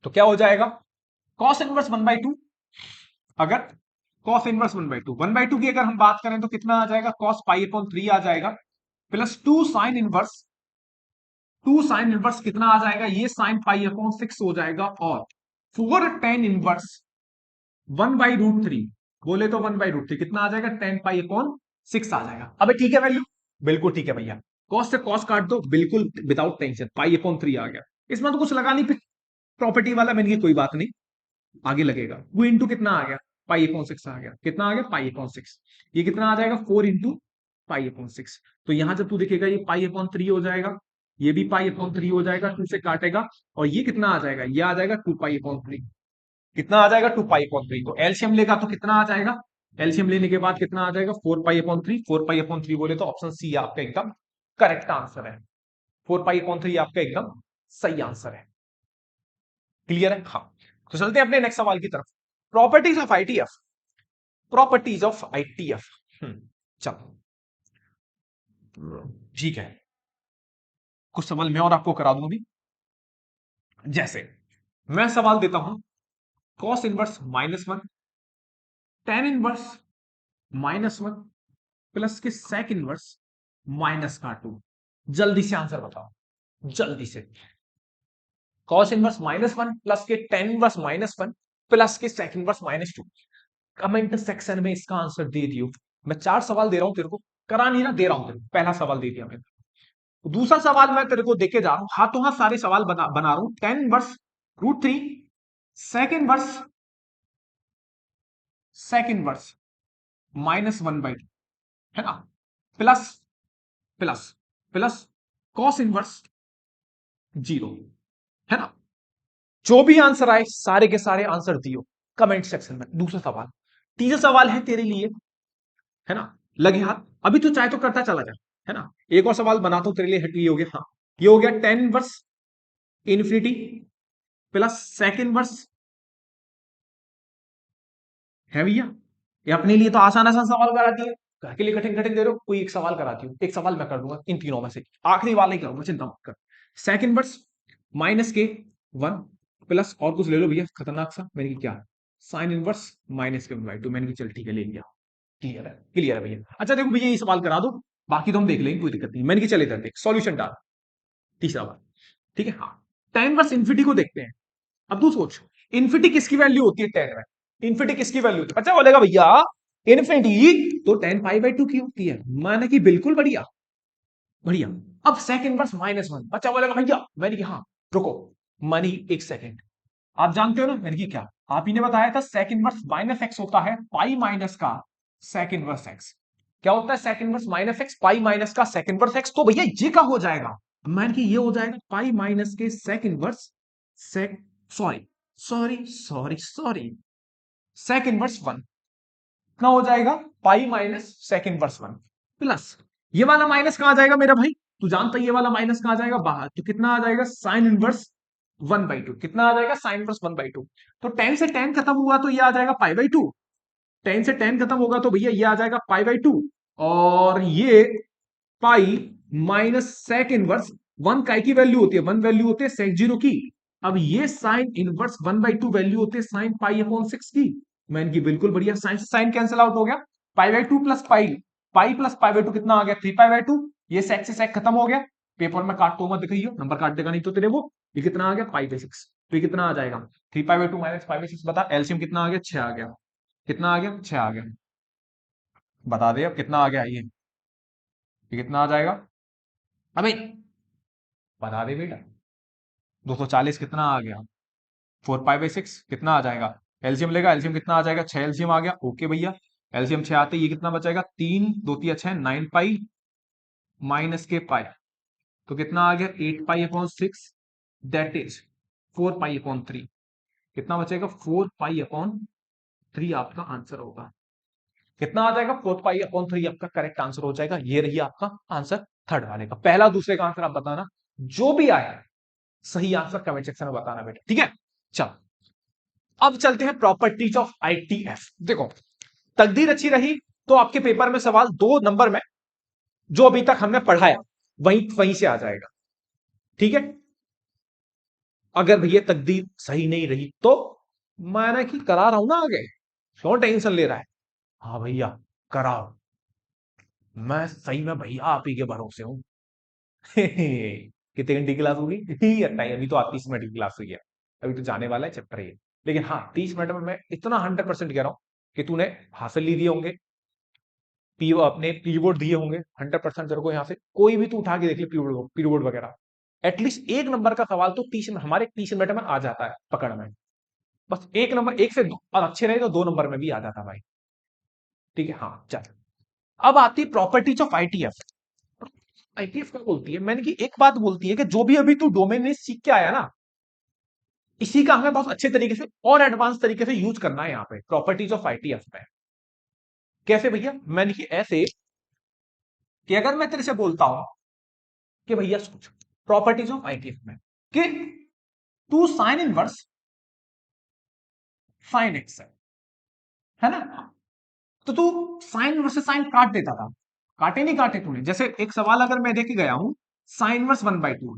तो क्या हो जाएगा, कॉस इनवर्स 1/2, अगर कॉस इनवर्स 1/2 की अगर हम बात करें तो कितना आ जाएगा, कॉस पाई अपॉन 3 आ जाएगा, प्लस 2 साइन इनवर्स कितना आ जाएगा, ये साइन पाई अपॉन 6 हो जाएगा, और 4 tan इनवर्स 1/√3, बोले तो 1/√3 कितना आ जाएगा, 10 पाई अपॉन 6 आ जाएगा। अबे ठीक है वैल्यू, बिल्कुल ठीक है भैया, कॉस से कॉस काट दो, बिल्कुल विदाउट टेंशन, पाई अपॉन 3 आ गया, इसमें तो कुछ लगा नहीं, प्रॉपर्टी वाला, मैंने कोई बात नहीं, आगे लगेगा। 2 इंटू कितना आ गया, पाई अपॉन 6 आ गया, कितना आ गया, पाई अपॉन 6, ये कितना आ जाएगा, 4 इंटू पाई अपॉन 6, तो यहां जब तू देखेगा ये पाई अपॉन 3 हो जाएगा, ये भी पाई अपॉन 3 हो जाएगा, 2 से काटेगा, और ये कितना आ जाएगा, ये आ जाएगा 2 पाई अपॉन 3, कितना आ जाएगा, 2 पाई अपॉन 3, तो एलसीएम लेगा तो कितना आ जाएगा, एलसीएम लेने के बाद कितना आ जाएगा, 4 पाई अपॉन 3, 4 पाई अपॉन 3 बोले तो ऑप्शन सी आपका एकदम करेक्ट आंसर है, 4 पाई अपॉन 3 आपका एकदम सही आंसर है। क्लियर है, हाँ, तो चलते हैं अपने नेक्स्ट सवाल की तरफ। Properties of ITF, properties of ITF, चलो ठीक है, कुछ सवाल मैं और आपको करा दूं अभी। जैसे मैं सवाल देता हूं, cos inverse -1, tan inverse -1, plus के सेक इनवर्स -2, जल्दी से आंसर बताओ, जल्दी से। कॉस इनवर्स -1 प्लस के tan इनवर्स -1 प्लस के सेक इनवर्स -2, कमेंट सेक्शन में इसका आंसर दे दियो। मैं 4 सवाल दे रहा हूं तेरे को, करा नहीं ना, दे रहा हूं तेरे को, पहला सवाल दे दिया मैंने, दूसरा सवाल मैं तेरे को देके जा रहा हूं, हाथों हाथ सारे सवाल बना रहा हूं, tan इनवर्स √3, सेक इनवर्स -1/2, है ना, plus plus plus cos inverse 0, है ना, जो भी आंसर आए सारे के सारे आंसर दियो, कमेंट सेक्शन में। दूसरा सवाल, तीसरा सवाल है तेरे लिए, है ना, लगे हाथ। अभी तू चाहे तो करता चला जा, है ना। एक और सवाल बनाता हूं तेरे लिए, ये हो गया, हाँ, ये हो गया tan verse infinity plus second verse, है भैया। ये अपने लिए तो आसान आसान सवाल कराती है, घर के लिए कठिन कठिन दे रहे हो, कोई एक सवाल कराती हूँ, एक सवाल मैं कर दूंगा इन तीनों में से, आखिरी वाला ही करूंगा, चिंता मत कर। सेकंड वर्स माइनस के वन प्लस और कुछ ले लो भैया खतरनाक सा, मैंने की क्या, साइन इनवर्स माइनस के वन बाई टू, मैंने की चल ठीक है ले लिया, क्लियर है भैया। अच्छा देखो भैया, ये सवाल करा दो, बाकी तो हम देख लेंगे, कोई दिक्कत नहीं। मैंने की चले इधर देख सॉल्यूशन डाल, तीसरा बार, ठीक है, हाँ। टेन वर्स इन्फिनिटी को देखते हैं। अब तू सोच, इन्फिनिटी किसकी वैल्यू होती है टेन में, इन्फिनिटी किसकी वैल्यू होती है, अच्छा बोलेगा भैया इन्फिनिटी तो टेन पाई बाई टू की होती है, माना कि बिल्कुल बढ़िया बढ़िया। अब सेकंड वर्स माइनस वन, बच्चा बोलेगा भैया, मैंने कि हाँ, रुको, मानी एक सेकंड, आप जानते हो ना मैंने कि क्या, आप ही ने बताया था सेकंड वर्स माइनस एक्स होता है पाई माइनस का सेकंड वर्स एक्स, क्या होता है second verse minus x pi minus का सेकंड वर्स एक्स, तो भैया ये क्या हो जाएगा, मान कि ये हो जाएगा पाई माइनस के sec inverse sec sorry sorry sorry sorry sec inverse one, कितना हो जाएगा pi minus sec inverse one plus ये वाला माइनस कहां जाएगा मेरा भाई, तू जानता है ये वाला माइनस कहां जाएगा बाहर, तो कितना आ जाएगा sine inverse one by to, कितना आ जाएगा sine inverse one by to, तो टेन से टेन खत्म हुआ तो ये आ जाएगा पाई बाई टू, टेन से टेन खत्म होगा तो भैया ये आ जाएगा पाई बाई टू, और ये pi minus sec inverse one काय की वैल्यू होती है, वन वैल्यू होती है सेक जीरो की, अब ये sine inverse one by two value होती है साइन पाई अपॉन सिक्स की, मैं इनकी बिल्कुल बढ़िया, साइन से साइन कैंसिल आउट हो गया, पाई by two plus pi, pi plus pi by to कितना आ गया थ्री पाई बाई टू, ये सेक से सेक खत्म हो गया, पेपर में काट तो मत दिखाइयो, नंबर काट देगा नहीं तो तेरे वो, ये कितना आ गया पाई बाई सिक्स, तो ये कितना आ जाएगा three pi by to minus pi by six, बता एलसीएम कितना आ गया छह आ गया, कितना आ गया छह आ गया, बता दे अब कितना आ गया ये कितना आ जाएगा, अबे बता दे बेटा, 240 कितना आ गया, फोर पाई बाई सिक्स कितना आ जाएगा, एलसीएम लेगा, एलसीएम कितना आ जाएगा छह, एलसीएम आ गया, ओके भैया, एलसीएम छह आते ये कितना बचेगा तीन दो तीन छह, नाइन पाई माइनस के पाई, तो कितना आ गया eight pi upon six, that is four pi upon three, कितना बचेगा फोर पाई अपॉन थ्री आपका आंसर होगा, कितना आ जाएगा फोर पाई अपॉन थ्री आपका करेक्ट आंसर हो जाएगा, ये रही आपका आंसर थर्ड वाले का, पहला दूसरे का आंसर आप बताना, जो भी आया सही आंसर कमेंट सेक्शन में बताना बेटा, ठीक है। चलो अब चलते हैं प्रॉपर्टीज ऑफ आईटीएफ, देखो तकदीर अच्छी रही तो आपके पेपर में सवाल दो नंबर में जो अभी तक हमने पढ़ाया वहीं वहीं से आ जाएगा, ठीक है। अगर भैया तकदीर सही नहीं रही तो मैंने कि करा रहा हूं ना आगे, क्यों टेंशन ले रहा है, हाँ भैया कराओ, मैं सही में भैया आप ही के भरोसे हूं। कितने घंटे की क्लास होगी, नहीं अभी तो 30 मिनट की क्लास हुई है, अभी तो जाने वाला है चैप्टर ये, लेकिन हाँ 30 मिनट में मैं इतना 100% कह रहा हूं कि तूने हासिल नहीं दिए होंगे, पी अपने पीबोर्ड दिए होंगे 100% तेरे को, यहाँ से कोई भी तू उठा के देख ले पीबोर्ड पीबोर्ड वगैरह, एटलीस्ट एक नंबर का सवाल तो 30 हमारे 30 मिनट में आ जाता है पकड़ में, बस एक नंबर एक से दो, और अच्छे रहे तो दो नंबर में भी आ जाता भाई, ठीक है, हाँ चल। अब आती प्रॉपर्टीज ऑफ आईटीएफ, आईटीएफ क्या बोलती है, मैंने कि एक बात बोलती है कि जो भी अभी तू डोमेन में सीख के आया ना, इसी का हमें बहुत अच्छे तरीके से और एडवांस तरीके से यूज करना है यहाँ पे प्रॉपर्टीज ऑफ आईटीएफ में, कैसे भैया, मैंने कि ऐसे कि अगर मैं तेरे से बोलता हूं कि भैया सोच प्रॉपर्टीज ऑफ आईटीएफ में कि two sine inverse sine x है ना, तो तू साइन इनवर्स से साइन काट देता था, काटे नहीं काटे तूने, जैसे एक सवाल अगर मैं देके गया हूं sine inverse one by to,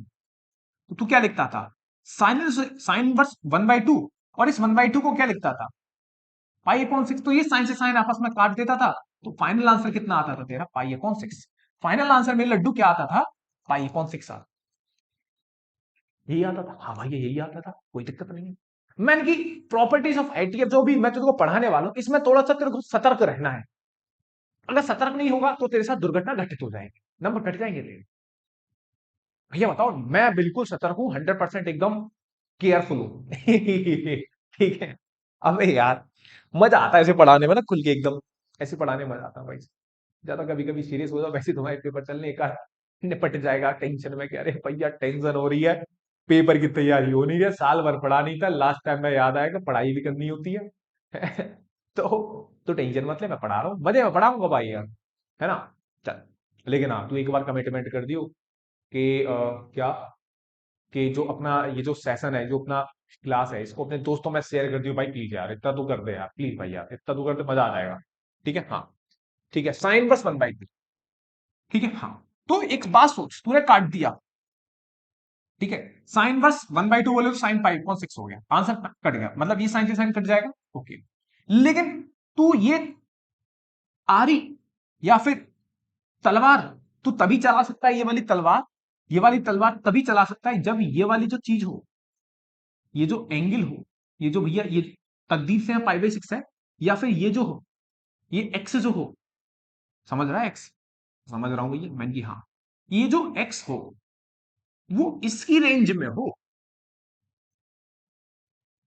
तो तू क्या लिखता था sine inverse one by two, और इस वन बाई टू को क्या लिखता था पाई अपॉन सिक्स, तो ये साइन से साइन आपस में काट देता था, तो फाइनल आंसर कितना आता था तेरा पाई अपॉन सिक्स, फाइनल आंसर मेरे लड्डू क्या आता था पाई अपॉन सिक्स आता, यही आता था, हाँ भाई यही आता था, कोई दिक्कत नहीं है। मैंने की प्रॉपर्टीज ऑफ आईटीएफ जो भी मैं तेरे को पढ़ाने वाला हूं इसमें थोड़ा सा तेरे को सतर्क रहना है, अगर सतर्क नहीं होगा तो तेरे साथ दुर्घटना घटित हो जाएगी, नंबर कट जाएंगे तेरे, भैया बताओ मैं बिल्कुल सतर्क हूं 100% एकदम केयरफुल हूं। ठीक है, अबे यार मजा आता है ऐसे पढ़ाने में ना, खुल के एकदम ऐसे पढ़ाने में मजा आता है भाई, ज्यादा कभी कभी सीरियस हो जाओ वैसे तुम्हारे पेपर चलने का निपट जाएगा, टेंशन में क्या, अरे भैया टेंशन हो रही है, पेपर की तैयारी हो नहीं है, साल भर पढ़ा नहीं था, लास्ट टाइम में याद आएगा पढ़ाई भी करनी होती है, तो टेंशन मत ले, मैं पढ़ा रहा हूँ, मजे में पढ़ाऊंगा भाई यार, है ना। चल, लेकिन हाँ तू एक बार कमिटमेंट कर दियो कि क्या, कि जो अपना ये जो सेशन है, जो अपना क्लास है, इसको अपने दोस्तों में शेयर कर दियो भाई, प्लीज यार इतना तू कर दे यार, प्लीज भाई यार इतना तू कर दे, मजा आ जाएगा। ठीक है हाँ, ठीक है, साइन वर्स 1/2। ठीक है हाँ, तो एक बात सोच, तूने काट दिया, ठीक है, साइन वर्स 1/2 बोले तो साइन 5.6 हो गया, आंसर कट गया, मतलब ये साइन से साइन कट जाएगा, ओके। लेकिन तू ये आरी या फिर तलवार तू तभी चला सकता है, ये वाली तलवार, ये वाली तलवार तभी चला सकता है जब ये वाली जो चीज हो, ये जो एंगल हो, ये जो भैया ये तकदीर से π/6 है, या फिर ये जो हो, ये एक्स जो हो, समझ रहा है, एक्स, समझ रहा हूं भैया मैंने कि हाँ, ये जो एक्स हो वो इसकी रेंज में हो,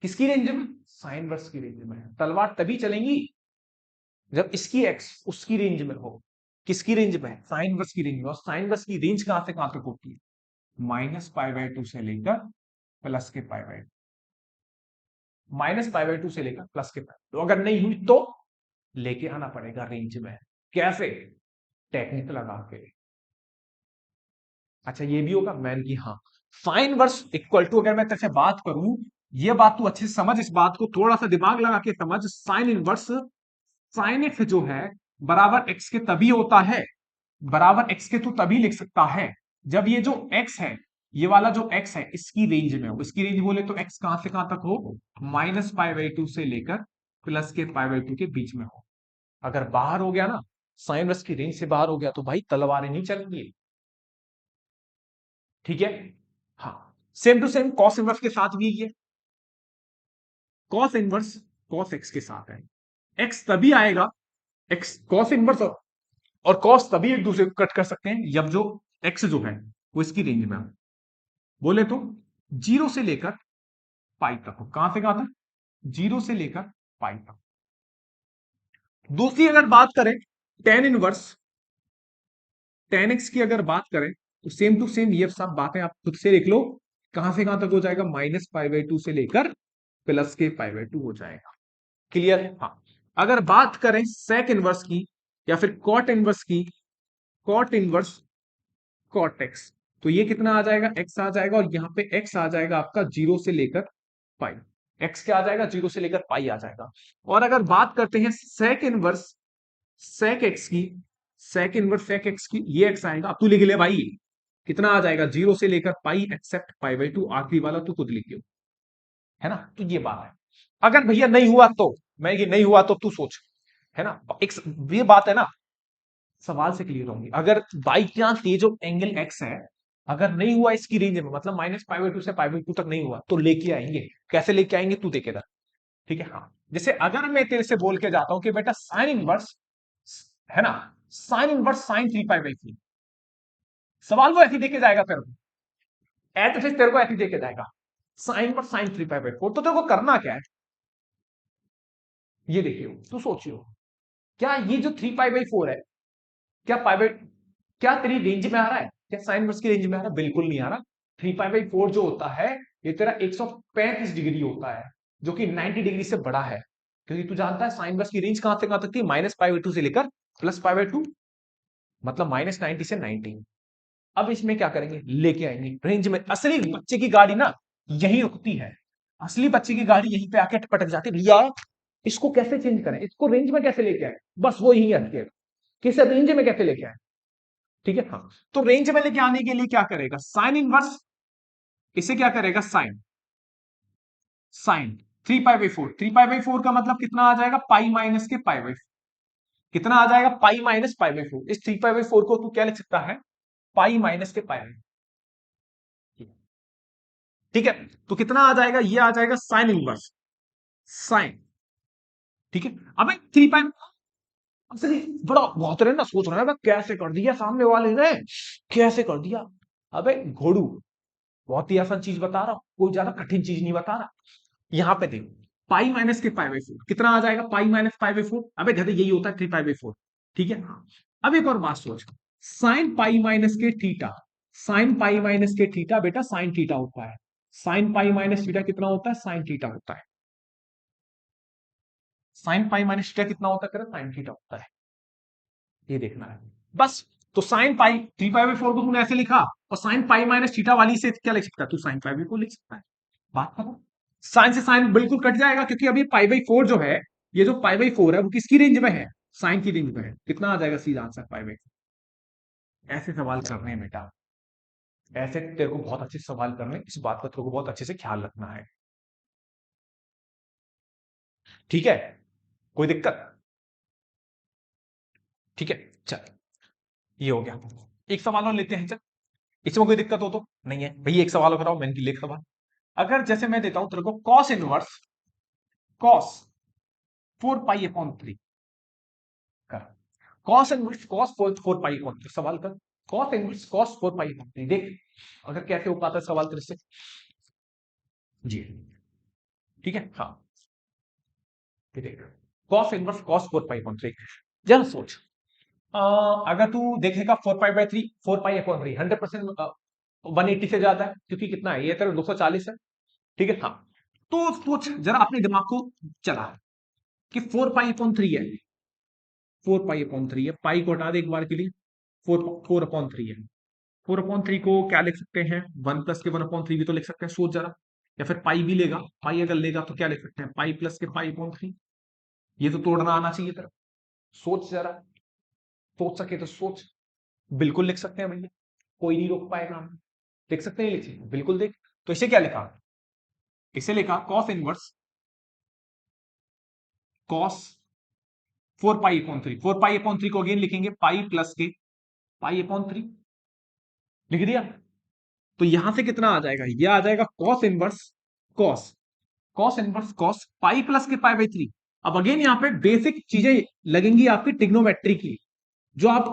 किसकी रेंज में, साइन वर्स की रेंज में। तलवार तभी चलेंगी जब इसकी एक्स उसकी रेंज में हो, किसकी रेंज में, साइन वर्स की रेंज में। और साइन वर्स की रेंज कहां से कहां तक होती है, -π/2 से लेकर प्लस के π/2, -π/2 से लेकर प्लस के पाई, तो अगर नहीं हुई तो लेके आना पड़ेगा रेंज में, कैसे, टेक्निक लगा के। अच्छा ये भी होगा मैन की हाँ, साइन वर्स इक्वल टू, अगर मैं तेरे से बात करूं, ये बात तू अच्छे से समझ, इस बात को थोड़ा सा दिमाग लगा के समझ, साइन इनवर्स, साइन एक्स जो है बराबर एक्स के तभी होता है, बराबर एक्स के तू तभी लिख सकता है जब ये जो एक्स है, ये वाला जो एक्स है इसकी रेंज में हो, इसकी रेंज बोले तो एक्स कहां से कहां तक हो, -π/2 से लेकर प्लस के π/2 के बीच में हो। अगर बाहर हो गया ना, साइन वर्स की रेंज से बाहर हो गया तो भाई तलवारें नहीं चलेंगी, ठीक है हाँ। Same to same cos inverse के साथ भी ये, कॉस इनवर्स कॉस एक्स के साथ है, एक्स तभी आएगा, एक्स कॉस इनवर्स और कॉस तभी एक दूसरे को कट कर सकते हैं जब जो एक्स जो है वो इसकी रेंज में हो, बोले तो 0 से लेकर पाई तक हो, कहां से कहां तक, 0 से लेकर पाई तक। दूसरी अगर बात करें टेन इनवर्स टेन एक्स की अगर बात करें, तो सेम टू सेम ये सब बातें आप खुद से लिख लो, कहां से कहां तक हो जाएगा, -π/2 से लेकर प्लस के π/2 हो जाएगा, क्लियर है हाँ। अगर बात करें सेक इनवर्स की या फिर कॉट इनवर्स की, कॉट इनवर्स कॉट एक्स, तो ये कितना आ जाएगा, एक्स आ जाएगा, और यहाँ पे एक्स आ जाएगा आपका 0 से लेकर पाई, एक्स क्या आ जाएगा, 0 से लेकर पाई आ जाएगा। और अगर बात करते हैं सेक इनवर्स सेक एक्स की, सेक इनवर्स सेक एक्स की, ये एक्स आएगा, अब तू लिख ले भाई, कितना आ जाएगा, 0 से लेकर पाई एक्सेप्ट π/2, आखिरी वाला तू खुद लिख, है ना। तो ये बात है, अगर भैया नहीं हुआ तो, मैं ये नहीं हुआ तो तू सोच, है ना, एक ये बात है ना, सवाल से क्लियर होंगी। अगर बाई चांस ये जो एंगल एक्स है अगर नहीं हुआ इसकी रेंज में, मतलब -π/2 से π/2 तक नहीं हुआ, तो लेके आएंगे, कैसे लेके आएंगे तू देखेगा, ठीक है हाँ। जैसे अगर मैं तेरे से बोल के जाता हूं कि बेटा साइन इनवर्स, है ना, साइन इनवर्स साइन 3π/3, सवाल वो ऐसे देके जाएगा तेरे को, एट तेरे को ऐसे देके जाएगा, साइन इनवर्स साइन 3π/4, तो तेरे को करना क्या है, ये देखियो तू सोचियो, क्या ये जो 3π/4 है, क्या पाई क्या तेरी रेंज में आ रहा है, क्या साइन वर्स की रेंज में आ रहा है, बिल्कुल नहीं आ रहा। 3π/4 जो होता है ये तेरा 135 डिग्री होता है, जो कि 90 डिग्री से बड़ा है, क्योंकि तू जानता है साइन वर्स की रेंज कहां से कहां तक थी, -π/2 से लेकर +π/2, मतलब -90 से 90। अब इसमें क्या करेंगे, लेके आएंगे रेंज में, असली बच्चे की गाड़ी ना यही रुकती है, असली बच्चे की गाड़ी यहीं पे आके पटक जाती है, भैया इसको कैसे चेंज करें, इसको रेंज में कैसे लेके आए, बस वो यही अटके, किस रेंज में कैसे लेके आए, ठीक है हाँ। तो रेंज में लेके आने के लिए क्या करेगा, साइन इनवर्स, इसे क्या करेगा, साइन साइन 3π/4 का मतलब कितना आ जाएगा, पाई माइनस के π/4, कितना आ जाएगा, पाई माइनस π/4, इस 3π/4 को तू क्या लिख सकता है, पाई माइनस के π/4, ठीक है। तो कितना आ जाएगा, ये आ जाएगा साइन इनवर्स साइन, ठीक है। अब 3π असली बड़ा बहुत रहे ना, सोच रहे हैं कैसे कर दिया सामने वाले ने, कैसे कर दिया, अबे घोड़ू बहुत ही आसान चीज बता रहा हूं, कोई ज्यादा कठिन चीज नहीं बता रहा। यहां पे देखो, पाई माइनस के π/4 कितना आ जाएगा, पाई माइनस π/4, अबे गधे यही होता है 3π/4, ठीक है हाँ। अब एक और बात सोच, साइन पाई माइनस के थीटा, साइन पाई माइनस के थीटा बेटा साइन थीटा होता है, साइन पाई माइनस थीटा कितना होता है, साइन थीटा होता है, साइन पाई माइनस थीटा कितना होता है, साइन थीटा होता है, ये देखना है बस। तो साइन पाई 3 पाई/4 को तूने ऐसे लिखा, और साइन पाई माइनस थीटा वाली से क्या लिख सकता है, तू साइन पाई को लिख सकता है। बात करो, साइन से साइन बिल्कुल कट जाएगा, क्योंकि अभी पाई/4 जो है, ये जो पाई/4 है वो किसकी रेंज में है, साइन की रेंज में है। कितना आ जाएगा सीधा आंसर पाई/4। ऐसे सवाल करने हैं बेटा, ऐसे तेरे को बहुत अच्छे सवाल करने, इस बात का तेरे को बहुत अच्छे से ख्याल रखना है, ठीक है। कोई दिक्कत, ठीक है। चल, ये हो गया। एक सवाल और लेते हैं, चल। इसमें कोई दिक्कत हो तो नहीं है भैया, एक सवाल और कराओ, मैंने लिख सवाल। अगर जैसे मैं देता हूं तेरे को कॉस इनवर्स कॉस 4 पाई/3 कर, कॉस इनवर्स कॉस 4 पाई/3 सवाल कर, कॉस इनवर्स कॉस 4 पाई/3 देख, अगर कैसे हो पाता है सवाल तेरे से। जी, ठीक है, हाँ, ये देख, कॉस इनवर्स कॉस 4 पाई/3, जरा सोच। अगर तू देखेगा 4 पाई/3, 4 पाई/3 100% 180 से ज्यादा है, क्योंकि कितना है ये तेरा 240 है, ठीक है, हाँ। तो सोच जरा अपने दिमाग को चला, कि 4 पाई/3 है, 4 पाई/3 है, पाई को हटा दे एक बार के लिए, 4 4/3 है। 4/3 को क्या लिख सकते हैं, 1 + के 1/3 भी तो लिख सकते हैं, सोच जरा। या फिर पाई भी लेगा, पाई अगर लेगा तो क्या लिख सकते हैं, पाई+के पाई/3। ये तो तोड़ना आना चाहिए तेरा, सोच जरा, सोच सके तो सोच। बिल्कुल लिख सकते हैं भैया, कोई नहीं रोक पाएगा हमें, लिख सकते हैं, लिख सकते हैं बिल्कुल। देख, तो इसे क्या लिखा, इसे लिखा कॉस इनवर्स कॉस 4 पाई/3, 4 पाई/3 को अगेन लिखेंगे पाई+के पाई/3, लिख दिया। तो यहां से कितना आ जाएगा, ये आ जाएगा cos inverse cos cos inverse cos पाई+के पाई/3। अब अगेन यहां पे बेसिक चीजें लगेंगी आपकी ट्रिग्नोमेट्री की, जो आप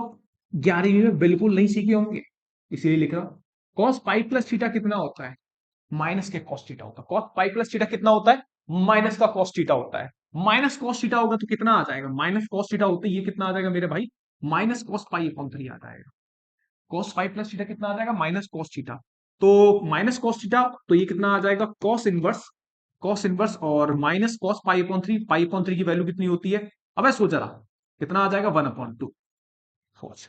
11वीं में बिल्कुल नहीं सीखे होंगे, इसीलिए लिख रहा हूं। कॉस पाई+थीटा कितना होता है, माइनस के कॉस थीटा होता है। कॉस पाई+थीटा कितना होता है, माइनस का कॉस थीटा होता है। माइनस कॉस थीटा होगा तो कितना आ जाएगा, माइनस कॉस थीटा होते ये कितना आ जाएगा मेरे भाई, माइनस कॉस पाई/3 आ जाएगा। कॉस पाई+थीटा कितना आ जाएगा, माइनस कॉस थीटा। तो माइनस कॉस थीटा, तो ये कितना आ जाएगा, कॉस इनवर्स और माइनस कॉस पाई/3, पाई/3 की वैल्यू कितनी होती है, अब सोच जरा, कितना आ जाएगा, 1/2। सोच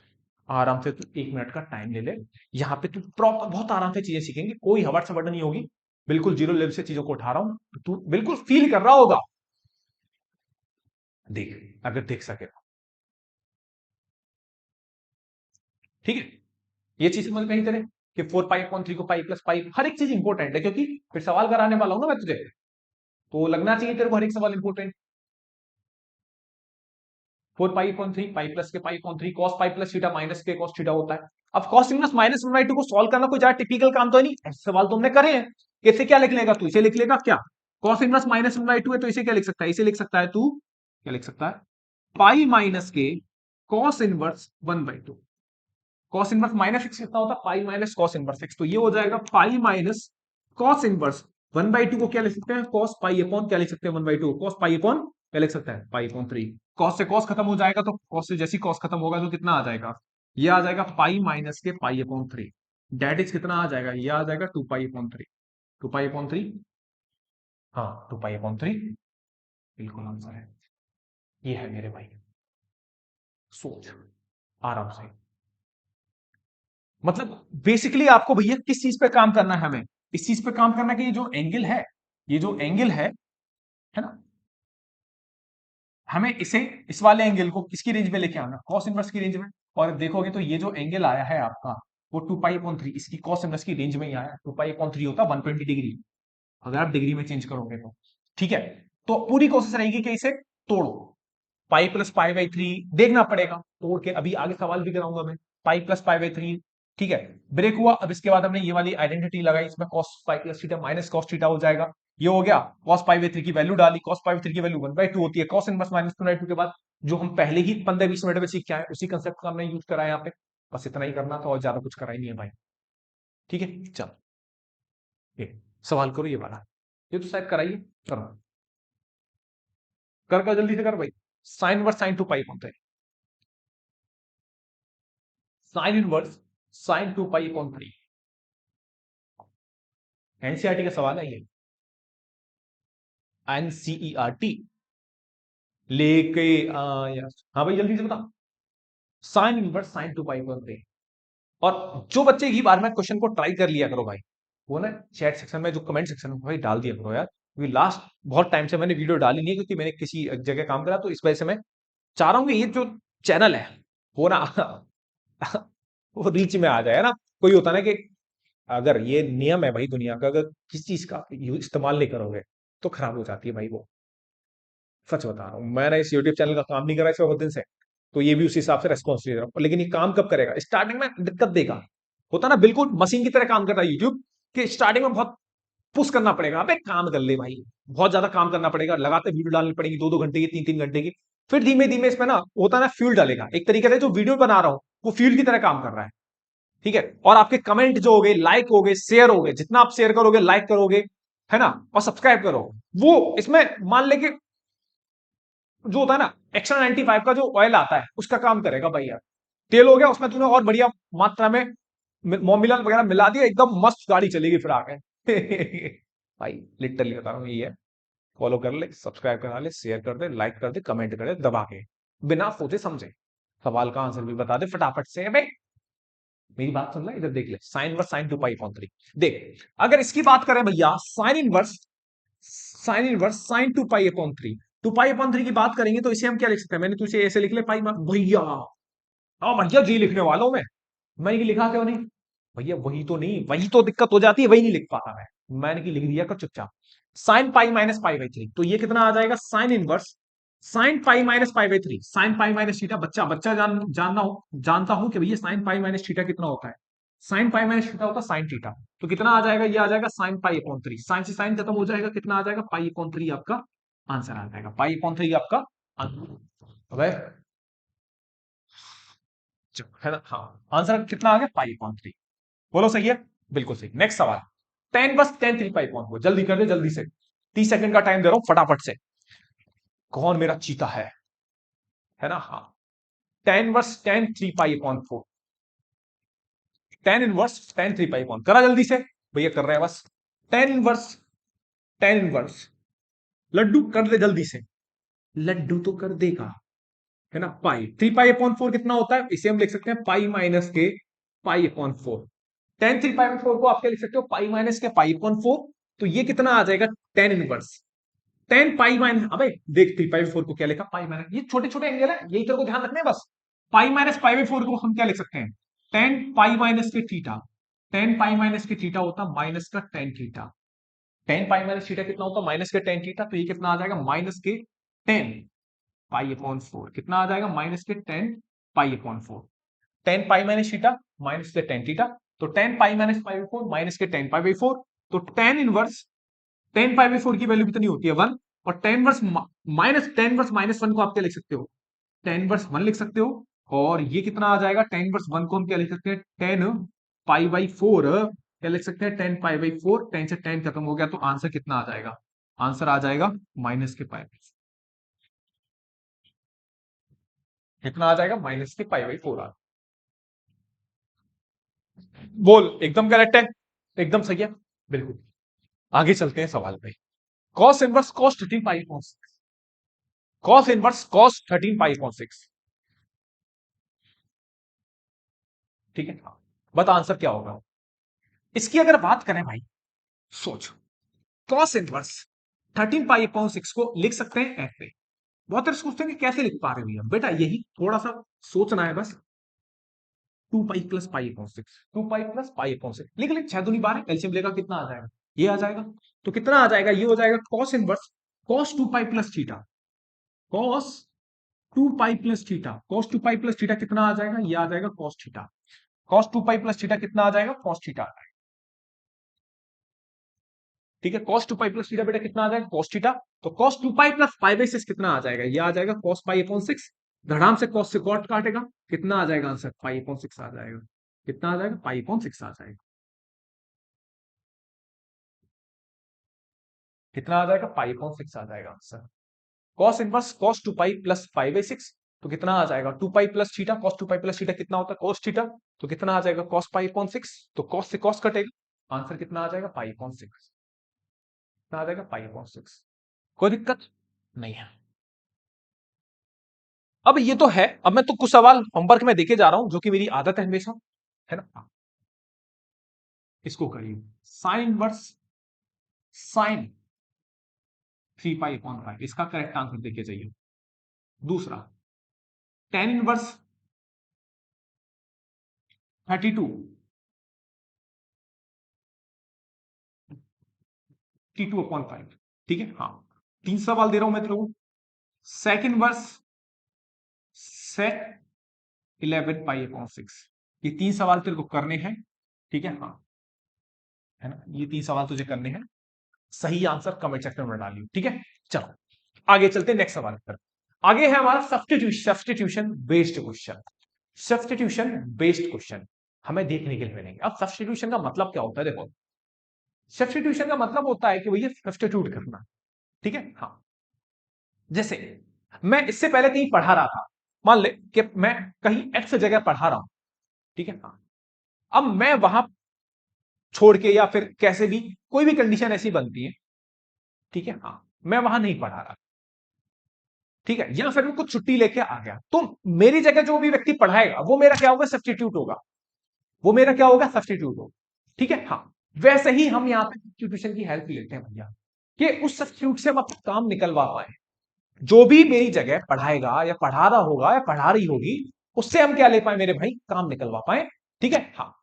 आराम से, तू 1 मिनट का टाइम ले ले, यहाँ पे तू प्रॉपर बहुत आराम से चीजें सीखेंगे, कोई हवा सवड़ नहीं होगी, बिल्कुल जीरो लेवल से चीजों को उठा रहा हूं, तू बिल्कुल फील कर रहा होगा। देख, अगर देख सके तो, ठीक है। ये चीज समझ में आई तेरे, कि 4 पाई/3 को पाई+पाई, हर एक चीज इंपॉर्टेंट है, क्योंकि फिर सवाल कराने वाला हूं ना मैं तुझे, तो लगना चाहिए तेरे को हर एक सवाल इंपॉर्टेंट। 4 पाई/3 पाई+के पाई/3 कॉस पाई+थीटा माइनस के कॉस थीटा होता है। अब कॉस इनवर्स -1/2 को सॉल्व करना कोई ज्यादा टिपिकल काम तो नहीं, ऐसे सवाल तो हमने करे हैं। इसे क्या लिख लेगा तू, इसे लिख लेगा क्या, कॉस इनवर्स -1/2 है, तो इसे क्या लिख सकता है, इसे लिख सकता है तू, क्या लिख सकता है, पाई माइनस के cos inverse 1/2। Cos inverse -x कितना होता है, pi minus cos inverse x, तो ये हो जाएगा पाई माइनस कॉस इनवर्स 1/2 को क्या लिख सकते हैं, कॉस पाई अपॉन क्या लिख सकते हैं, 1/2 कॉस पाई अपॉन क्या लिख सकते हैं, पाई/3। कॉस से कॉस खत्म हो जाएगा, तो कॉस से जैसी कॉस खत्म होगा तो कितना आ जाएगा, ये आ जाएगा पाई-के पाई/3। डेट इज कितना आ जाएगा, ये आ जाएगा 2 पाई/3। 2 पाई/3, हाँ 2 पाई/3 बिल्कुल आंसर है, ये है मेरे भाई। सोच आराम से, मतलब बेसिकली आपको भैया किस चीज पे काम करना है, हमें इस चीज पे काम करना है कि ये जो एंगल है, ये जो एंगल है ना, हमें इसे, इस वाले एंगल को किसकी रेंज में लेके आना, कॉस इनवर्स की रेंज में। और देखोगे तो ये जो एंगल आया है आपका, वो 2 पाई/3 इसकी कॉस इनवर्स की रेंज में ही आया। 2 पाई/3 होता है 120 डिग्री, अगर आप डिग्री में चेंज करोगे तो, ठीक है। तो पूरी कोशिश रहेगी कि इसे तोड़ो, पाई+पाई/3 देखना पड़ेगा तोड़ के, अभी आगे सवाल भी कराऊंगा मैं। पाई+पाई/3, ठीक है, ब्रेक हुआ। अब इसके बाद हमने ये वाली आइडेंटिटी लगाई, इसमें कॉस पाई+थीटा माइनस कॉस थीटा हो जाएगा, ये हो गया। कॉस पाई/3 की वैल्यू डाली, कॉस पाई/3 की वैल्यू 1/2 होती है, कॉस इनवर्स -2/2 के बाद जो हम पहले ही 15-20 मिनट में सीख के आए, उसी कंसेप्ट का हमने यूज करा है यहाँ पे। बस इतना ही करना था, और ज्यादा कुछ करा ही नहीं है भाई, ठीक है। चल, ये सवाल करो, ये वाला, ये तो शायद कराइए, करो, कर जल्दी से कर भाई। साइन इनवर्स साइन 2 पाई कौन है, साइन इनवर्स साइन 2 पाई/3, एनसीईआरटी का सवाल है ये, एनसीईआरटी, लेके आया। हाँ भाई जल्दी से बता। साइन इनवर्स साइन टू पाई पर थ्री। और जो बच्चे एक ही बार में क्वेश्चन को ट्राई कर लिया करो भाई, वो ना चैट सेक्शन में, जो कमेंट सेक्शन में भाई डाल दिया करो यार, क्योंकि लास्ट बहुत टाइम से मैंने वीडियो डाली नहीं है, क्योंकि मैंने किसी जगह काम करा, तो इस वजह से मैं चाह रहा हूँ कि ये जो चैनल है वो ना वो रीच में आ जाए ना। कोई होता ना कि अगर ये नियम है भाई दुनिया का, अगर किसी चीज का इस्तेमाल नहीं करोगे तो खराब हो जाती है भाई वो। सच बता रहा हूँ, मैंने इस यूट्यूब चैनल का काम नहीं करा इसमें बहुत दिन से, तो ये भी उसी हिसाब से रेस्पॉन्स दे रहा हूँ। लेकिन ये काम कब करेगा? स्टार्टिंग में दिक्कत देगा, होता ना बिल्कुल मशीन की तरह काम करता है यूट्यूब, कि स्टार्टिंग में बहुत पुश करना पड़ेगा, अबे काम कर ले भाई, बहुत ज्यादा काम करना पड़ेगा, लगातार वीडियो डालनी पड़ेगी, 2-2 घंटे की, 3-3 घंटे की। फिर धीमे धीमे इसमें ना होता है ना फ्यूल डालेगा, एक तरीके से जो वीडियो बना रहा हूं वो फ्यूल की तरह काम कर रहा है। ठीक है, और आपके कमेंट जो हो गए, लाइक हो गए, शेयर हो गए, जितना आप शेयर करोगे, लाइक करोगे, है ना, और सब्सक्राइब करो, वो इसमें मान ले कि जो होता है ना एक्स्ट्रा 95 का जो ऑयल आता है उसका काम करेगा भाई यार। तेल हो गया, उसमें तूने और बढ़िया मात्रा में मोबिलन वगैरह मिला दिया, एकदम मस्त गाड़ी चलेगी फिर आगे। भाई लिटरली बता रहा हूँ ये है। फॉलो कर ले, सब्सक्राइब करा ले, शेयर कर दे, लाइक कर दे, कमेंट कर दे दबा के, बिना सोचे समझे सवाल का आंसर भी बता दे फटाफट से। भाई मेरी बात सुन ले, इधर देख ले, sine verse sine two pi upon three. देख, अगर इसकी बात करें भैया, sine inverse sine two pi upon three, two pi upon three की बात करेंगे तो इसे हम क्या लिख सकते हैं? मैंने तुझे ऐसे लिख ले पाई भैया। हाँ भैया जी लिखने वालों में, मैंने की लिखा क्यों नहीं? भैया वही तो नहीं, वही तो दिक्कत हो जाती है, वही नहीं लिख पाता मैं। मैंने की लिख दिया कर चुपचाप, sine pi minus pi by three, तो ये कितना आ जाएगा? Sign inverse sine pi minus pi by three, sine pi minus theta, बच्चा बच्चा जानना हो, जानता हूं कि भैया साइन पाई माइनस थीटा कितना होता है। साइन पाई माइनस थीटा होता है साइन थीटा। तो कितना आ जाएगा? ये आ जाएगा sine pi upon three, sine से साइन खत्म हो जाएगा, कितना आ जाएगा? पाई अपॉन थ्री आपका आंसर आ जाएगा, पाई अपॉन थ्री आपका आंसर है ना। हाँ, आंसर कितना आ गया? Pi upon three. बोलो सही है? बिल्कुल सही। नेक्स्ट सवाल, टेन बस tan three pi upon four, जल्दी कर दे जल्दी से, 30 सेकंड का टाइम दे रहा हूं फटाफट से। कौन मेरा चीता है ना? हाँ, tan verse tan three pi upon four, tan inverse tan three pi upon, करा जल्दी से भैया, कर रहे हैं बस। टेन इनवर्स टेन इनवर्स, लड्डू कर दे जल्दी से, लड्डू तो कर देगा, है ना। Pi three pi upon four कितना होता है? इसे हम लिख सकते हैं पाई माइनस के पाई upon four. Ten three pi four को आप क्या लिख सकते हो? पाई माइनस के पाई अपॉन फोर। तो ये कितना आ जाएगा? Ten inverse ten pi minus, अबे देख थ्री पाई फोर को क्या लिखा? पाई माइनस, ये छोटे छोटे एंगल है, यही तेरे को ध्यान रखना है बस। Pi minus pi by four को हम क्या लिख सकते हैं? टेन पाई माइनस के थीटा, टेन पाई माइनस के थीटा होता माइनस का tan theta, ten pi minus theta कितना होता? माइनस के टेन थीटा, तो ये कितना आ जाएगा? माइनस के टेन पाई अपॉन फोर, कितना आ जाएगा? माइनस के टेन पाई upon four, ten pi minus theta minus के टेन थीटा, तो ten pi minus pi by four minus के टेन पाई बाई फोर, तो tan inverse ten pi by four की value कितनी होती है? वन। और टेन वर्स माइनस वन को आप क्या लिख सकते हो? टेन वर्स वन लिख सकते हो। और ये कितना आ जाएगा? टेन वर्स वन को हम क्या लिख सकते हैं? टेन पाई बाई फोर, क्या लिख सकते हैं? Ten pi by four, ten से टेन खत्म हो गया, तो आंसर कितना आ जाएगा? आंसर आ जाएगा माइनस के पाई, कितना आ जाएगा? माइनस के पाई बाई फोर आ। बोल, एकदम करेक्ट है, एकदम सही है, बिल्कुल। आगे चलते हैं सवाल पे। कॉस इनवर्स कॉस 13 पाई, कॉस इनवर्स कॉस 13 पाई 6। ठीक है, बता आंसर क्या होगा इसकी अगर बात करें भाई। सोच, कॉस इनवर्स 13 पाई 6 को लिख सकते हैं ऐसे। बहुत तरह सोचते हैं कि कैसे लिख पा रहे भैया, बेटा यही थोड़ा सा सोचना है बस। Two pi plus pi upon six, two pi plus pi upon six लिख ले, 6 दूनी 12, एलसीएम लेगा कितना आ जाएगा? ये आ जाएगा। तो कितना आ जाएगा? ये हो जाएगा cos inverse cos two pi plus theta, cos two pi plus theta, cos two pi plus theta कितना आ जाएगा? ये आ जाएगा cos theta, cos two pi plus theta कितना आ जाएगा? Cos theta. ठीक है, cos two pi plus theta बेटा कितना आ जाएगा? Cos theta. तो cos two pi plus pi by six कितना आ जाएगा? ये आ जाएगा कॉस पाई अपॉन सिक्स, धड़ाम से कॉस से कॉट काटेगा, कितना आ जाएगा आंसर? पाई अपॉन सिक्स आ जाएगा, कितना आ जाएगा? पाई अपॉन सिक्स आ जाएगा, कितना आ जाएगा? पाई अपॉन सिक्स आ जाएगा answer. Cos inverse cos two pi plus pi by six, तो कितना आ जाएगा? Two pi plus theta, cos two pi plus theta कितना होता है? Cos theta. तो कितना आ जाएगा? कॉस पाई अपॉन सिक्स, तो कॉस से कॉस कटेगा, आंसर कितना आ जाएगा? पाई अपॉन सिक्स, कितना आ जाएगा? Pi upon six. कोई दिक्कत नहीं है। अब ये तो है, अब मैं तो कुछ सवाल होमवर्क में देके जा रहा हूं जो कि मेरी आदत है हमेशा, है ना। इसको करिए, साइन इनवर्स साइन 3 पाई/5, इसका करेक्ट आंसर देके जाइए। दूसरा, टेन इनवर्स 32 T2/5, ठीक है। हाँ, 3 सवाल दे रहा हूं मैं तेरे को। सेकंड वर्स सेक 11 पाई/6, ये 3 सवाल तेरे को करने हैं, ठीक है। हाँ, है ना, ये 3 सवाल तुझे करने हैं। सही आंसर कमेंट सेक्शन में डालियो, ठीक है। चलो आगे चलते हैं नेक्स्ट सवाल पर। आगे है हमारा substitution based question. Substitution based question हमें देखने के लिए मिलेंगे। अब सब्स्टिट्यूशन का मतलब क्या होता है, देखो, सब्स्टिट्यूशन का मतलब होता है कि भैया सब्स्टिट्यूट करना, ठीक है। हाँ, जैसे मैं इससे पहले कहीं पढ़ा रहा था, मान ले कि मैं कहीं एक्स जगह पढ़ा रहा हूं, ठीक है। हाँ, अब मैं वहां छोड़ के या फिर कैसे भी कोई भी कंडीशन ऐसी बनती है, ठीक है। हाँ, मैं वहां नहीं पढ़ा रहा, ठीक है, या फिर मैं कुछ छुट्टी लेके आ गया, तो मेरी जगह जो भी व्यक्ति पढ़ाएगा वो मेरा क्या होगा, सब्स्टिट्यूट होगा। वो मेरा क्या होगा, सब्स्टिट्यूट होगा, ठीक है। हाँ, वैसे ही हम यहाँ पे सब्स्टिट्यूशन की हेल्प लेते हैं भैया, कि उस सब्स्टिट्यूट से हम अपना काम निकलवा पाए। जो भी मेरी जगह पढ़ाएगा या पढ़ा रहा होगा या पढ़ा रही होगी, उससे हम क्या ले पाए मेरे भाई, काम निकलवा पाए, ठीक है। हाँ,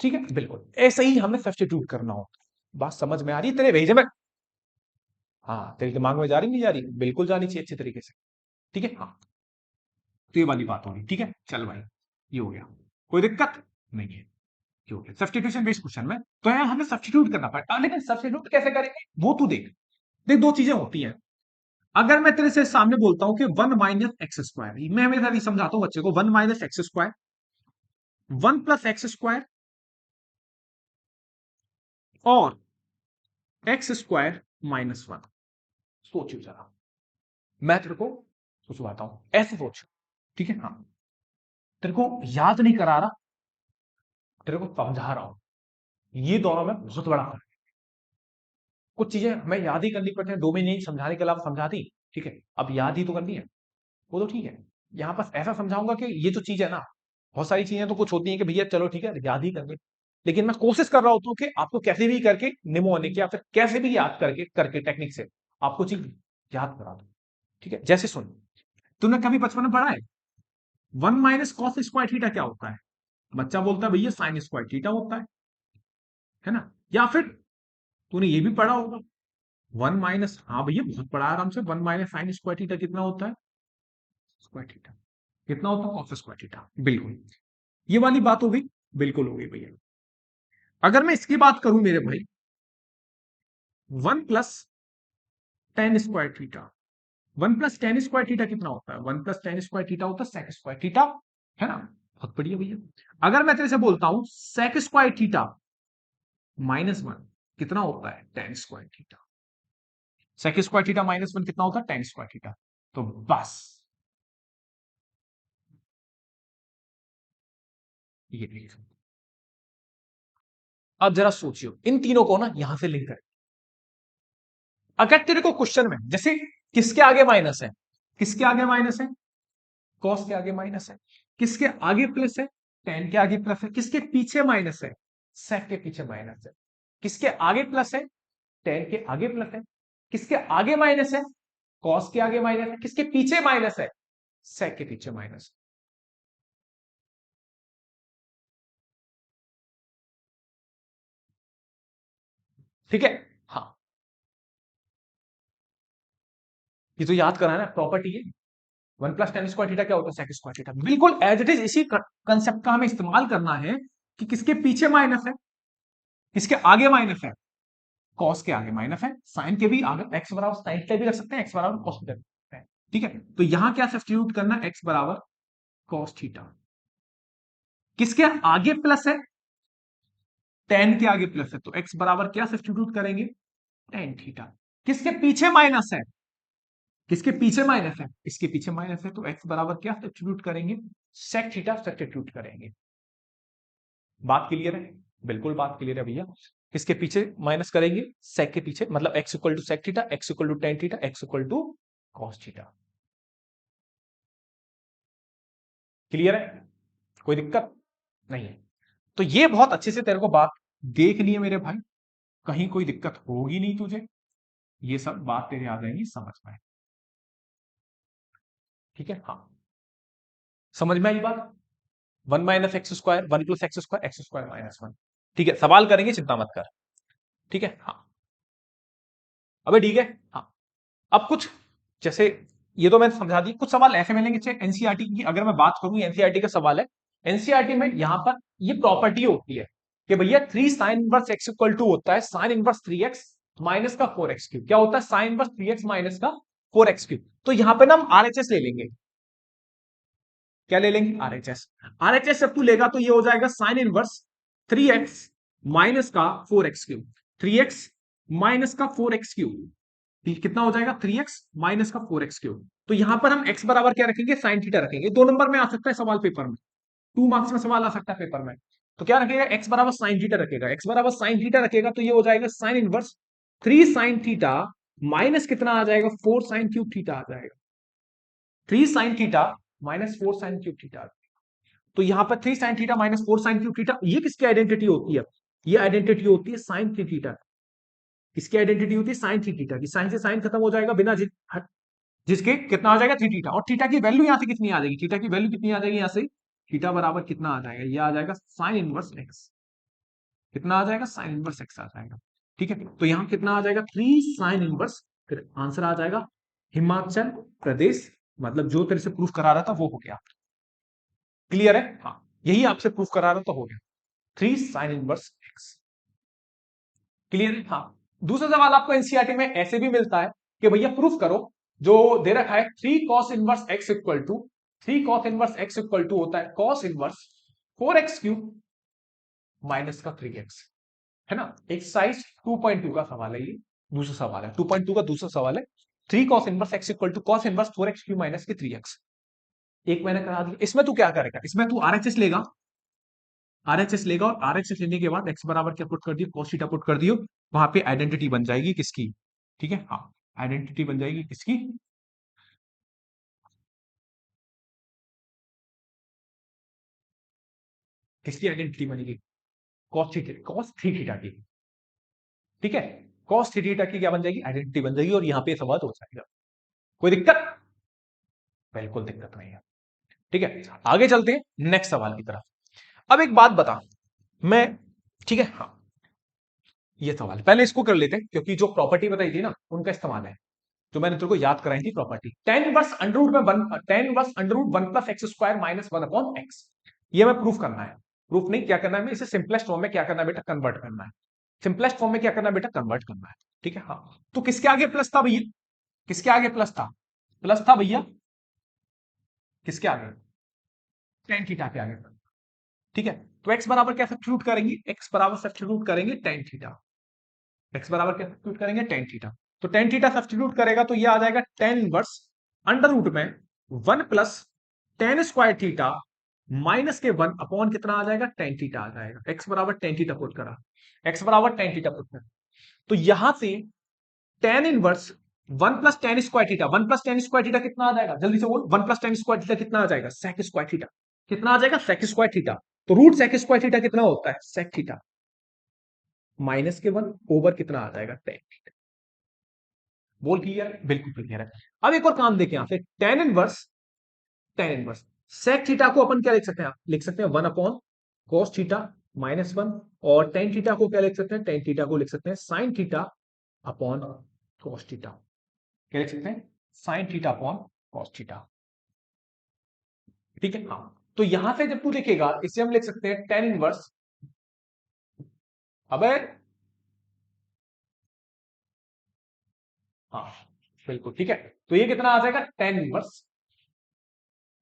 ठीक है, बिल्कुल ऐसे ही हमें सब्स्टिट्यूट करना होता है। बात समझ में आ रही है तेरे भेजे में? हाँ, तेरे दिमाग में जा रही नहीं जा रही, बिल्कुल जानी चाहिए अच्छे तरीके से, ठीक है। हाँ, तो ये वाली बात होगी, ठीक है। चल भाई, ये हो गया, कोई दिक्कत नहीं है, ये हो गया सब्स्टिट्यूशन बेस्ड क्वेश्चन में। तो यहाँ हमें सब्स्टिट्यूट करना पड़ता, लेकिन सब्स्टिट्यूट कैसे करेंगे वो तू देख। देख, दो चीजें होती हैं। अगर मैं तेरे से सामने बोलता हूं कि 1 - x², मैं हमेशा भी समझाता हूं बच्चे को, 1 - x², 1 + x² और x² - 1, सोचो जरा, मैं तेरे को सोचवाता हूं, ऐसे सोच, ठीक है। हाँ, तेरे को याद नहीं करा रहा, तेरे को समझा रहा हूं, ये दोनों में बहुत बड़ा फर्क है। कुछ चीजें हमें याद ही करनी पड़ती है, 2 महीने समझाने के अलावा समझा दी, ठीक है, अब याद ही तो करनी है, वो तो ठीक है। यहां पर ऐसा समझाऊंगा कि ये जो चीज है ना, बहुत सारी चीजें तो कुछ होती हैं कि भैया चलो ठीक है याद ही करनी, लेकिन मैं कोशिश कर रहा होता हूँ कि आपको कैसे भी करके निमोनिक या फिर कैसे भी याद करके करके टेक्निक से आपको चीज याद करा दो, ठीक है। जैसे सुन, तूने कभी बचपन में पढ़ा है 1 - cos² क्या होता है? बच्चा बोलता है भैया sin² होता है ना। या फिर तूने ये भी पढ़ा होगा, वन माइनस, हाँ भैया बहुत पढ़ा आराम से, 1 - sin² कितना होता है, स्क्वायर थीटा, कितना होता है, cos²। बिल्कुल, ये वाली बात हो गई, बिल्कुल हो गई भैया। अगर मैं इसकी बात करूं मेरे भाई, 1 + tan², 1 + tan² कितना होता है, 1 + tan² होता है sec², है ना। बहुत बढ़िया भैया। अगर मैं तेरे से बोलता हूं sec², कितना होता है, tan²। sec², -1 कितना होता है, tan²। तो बस ये नहीं। अब जरा सोचियो इन तीनों को ना यहां से लिंक कर, अगर तेरे को क्वेश्चन में जैसे किसके आगे माइनस है, किसके आगे माइनस है, कॉस के आगे माइनस है, किसके आगे प्लस है, टेन के आगे प्लस है, किसके पीछे माइनस है, सेक के पीछे माइनस है, किसके आगे प्लस है, टेन के आगे प्लस है, किसके आगे माइनस है, कॉस के आगे माइनस है, किसके पीछे माइनस है, सेक के पीछे माइनस। ठीक है। हाँ, ये तो याद कराना है, प्रॉपर्टी है। 1 + tan² क्या होता है, sec²। बिल्कुल एज इट इज इसी कंसेप्ट का हमें इस्तेमाल करना है कि किसके पीछे माइनस है, किसके आगे माइनस है, कॉस के आगे माइनस है, साइन के भी आगे, एक्स बराबर साइन के भी रख सकते हैं, एक्स बराबर कॉस भी रख सकते हैं, ठीक है। तो यहां क्या सब्स्टिट्यूट करना, एक्स बराबर cos²। किसके आगे प्लस है, टेन के आगे प्लस है, तो एक्स बराबर क्या सब्स्टिट्यूट करेंगे, tan²। किसके पीछे माइनस है, किसके पीछे माइनस है, इसके पीछे माइनस है, तो एक्स बराबर क्या सब्स्टिट्यूट करेंगे, sec² सब्स्टिट्यूट करेंगे। बात क्लियर है, बिल्कुल बात क्लियर है भैया। किसके पीछे माइनस करेंगे, सेक के पीछे, मतलब x = sec², x = tan², x = cos²। Clear है, कोई दिक्कत नहीं है। तो ये बहुत अच्छे से तेरे को बात देख लिए मेरे भाई, कहीं कोई दिक्कत होगी नहीं तुझे, ये सब बात तेरे आ जाएंगी समझ में। ठीक है, हाँ, समझ में आई बात। 1 - x², 1 + x², x² - 1। ठीक है, सवाल करेंगे, चिंता मत कर। ठीक है, हाँ, अबे ठीक है, हाँ। अब कुछ जैसे, ये तो मैंने समझा दी, कुछ सवाल ऐसे मिलेंगे एनसीईआरटी की, अगर मैं बात करूं एनसीईआरटी का सवाल है। एनसीईआरटी में यहां पर ये प्रॉपर्टी होती है कि भैया 3 sin−1 x होता है sin−3x माइनस का 4x3। क्या होता है? sin−3x माइनस का 4x3। तो यहां पर ना हम आरएचएस ले लेंगे। क्या ले लेंगे? आरएचएस। आरएचएस जब तू लेगा तो ये हो जाएगा sin−3x माइनस का 4x3। 3x माइनस का 4x3 कितना हो जाएगा? 3x माइनस का 4x3। तो यहां पर हम x बराबर क्या रखेंगे? साइन थीटा रखेंगे। 2 नंबर में आ सकता है सवाल पेपर में, 2 मार्क्स में सवाल आ सकता है पेपर में। तो क्या रखेगा? x बराबर साइन थीटा रखेगा। x बराबर साइन थीटा रखेगा तो ये हो जाएगा sine inverse 3 sin theta minus कितना आ जाएगा? 4 sin³ थीटा आ जाएगा। 3 sin theta minus 4 sin³ theta. तो यहां पर 3 sin theta minus 4 sin³ theta, ये किसकी आइडेंटिटी होती है? ये आइडेंटिटी होती है sin 3 थीटा। किसकी आइडेंटिटी होती है? sin 3 थीटा की। साइन से साइन खत्म हो जाएगा बिना जिसके कितना आ जाएगा? 3 थीटा। और थीटा की वैल्यू यहां से कितनी आ जाएगी? थीटा की वैल्यू कितनी आ जाएगी यहां से? थीटा बराबर कितना आ जाएगा? ये आ जाएगा साइन इनवर्स एक्स। कितना आ जाएगा? साइन इनवर्स एक्स आ जाएगा। ठीक है, तो यहां कितना आ जाएगा? 3 sin इनवर्स। फिर आंसर आ जाएगा हिमाचल प्रदेश। मतलब जो तेरे से प्रूफ करा रहा था वो हो गया। क्लियर है? हाँ, यही आपसे प्रूफ करा रहा था, हो गया 3 sin−1 x। क्लियर है? हाँ। दूसरा सवाल आपको एनसीईआरटी में ऐसे भी मिलता है कि भैया प्रूफ करो, जो दे रखा है 3 cos−1 x होता है cos−1 4x³ माइनस का 3x। है ना? एक्सरसाइज 2.2 का सवाल है ये। दूसरा सवाल है 2.2 का, दूसरा सवाल है 3 cos−1 x = cos−1 के 3x। एक मैंने करा दिया। इसमें तू क्या करेगा? इसमें तू आरएचएस लेगा। आरएचएस लेगा और आरएचएस लेने के बाद एक्स बराबर क्या पुट कर दियो? cos थीटा पुट कर दियो। वहां पे आइडेंटिटी बन जाएगी किसकी? ठीक है, हाँ, आइडेंटिटी बन जाएगी किसकी? किसकी आइडेंटिटी बनेगी? cos 3 थीटा की। ठीक है, cos 3 थीटा की क्या बन जाएगी? आइडेंटिटी बन जाएगी, और यहां पे सवाल हो जाएगा। कोई दिक्कत? बिल्कुल दिक्कत नहीं है। ठीक है, आगे चलते हैं नेक्स्ट सवाल की तरफ। अब एक बात बता, मैं, ठीक है, हाँ, ये सवाल पहले इसको कर लेते हैं, क्योंकि जो प्रॉपर्टी बताई थी ना उनका इस्तेमाल है, जो मैंने तेरे को याद कराई थी प्रॉपर्टी। tan−1 √1 ये मैं प्रूफ करना है। प्रूफ नहीं, क्या करना है? मैं इसे सिंपलेस्ट फॉर्म में क्या करना है बेटा? कन्वर्ट करना है। सिंपलेस्ट फॉर्म में क्या करना है बेटा? कन्वर्ट करना है। ठीक है, हाँ। तो किसके आगे प्लस था भैया? किसके आगे प्लस था? प्लस था भैया किसके आगे? टेन थीटा के आगे। ठीक है, तो एक्स बराबर क्या सब्स्टिट्यूट करेंगे? एक्स बराबर सब्स्टिट्यूट करेंगे टेन थीटा। एक्स बराबर क्या सब्स्टिट्यूट करेंगे? Tan theta. तो टेन थीटा सब्स्टिट्यूट करेगा तो ये आ जाएगा टेन इनवर्स अंडर रूट में 1 + tan² थीटा माइनस के 1 अपॉन कितना आ जाएगा? टेन थीटा आ जाएगा। एक्स बराबर टेन थीटा पुट करा, एक्स बराबर टेन थीटा पुट करा। तो यहां से tan inverse 1 + tan² theta, 1 + tan² theta कितना आ जाएगा? जल्दी से बोल, 1 + tan² थीटा कितना आ जाएगा? sec² theta. कितना आ जाएगा? sec² theta. तो रूट sec² थीटा कितना होता है? sec थीटा माइनस के 1 ओवर कितना आ जाएगा? टेन। बोल क्लियर? बिल्कुल क्लियर है। अब एक और काम देखें यहां से, टेन इनवर्स सेक थीटा को अपन क्या लिख सकते हैं? लिख सकते हैं 1/cos थीटा -1। और टेन थीटा को क्या लिख सकते हैं? टेन थीटा को लिख सकते हैं sign theta upon cos theta. क्या लिख सकते हैं? Sign theta upon cos theta. ठीक है, हाँ। तो यहां से जब तू देखेगा, इसे हम लिख सकते हैं टेन इनवर्स। अब हाँ, बिल्कुल ठीक है। तो ये कितना आ जाएगा? Tan inverse.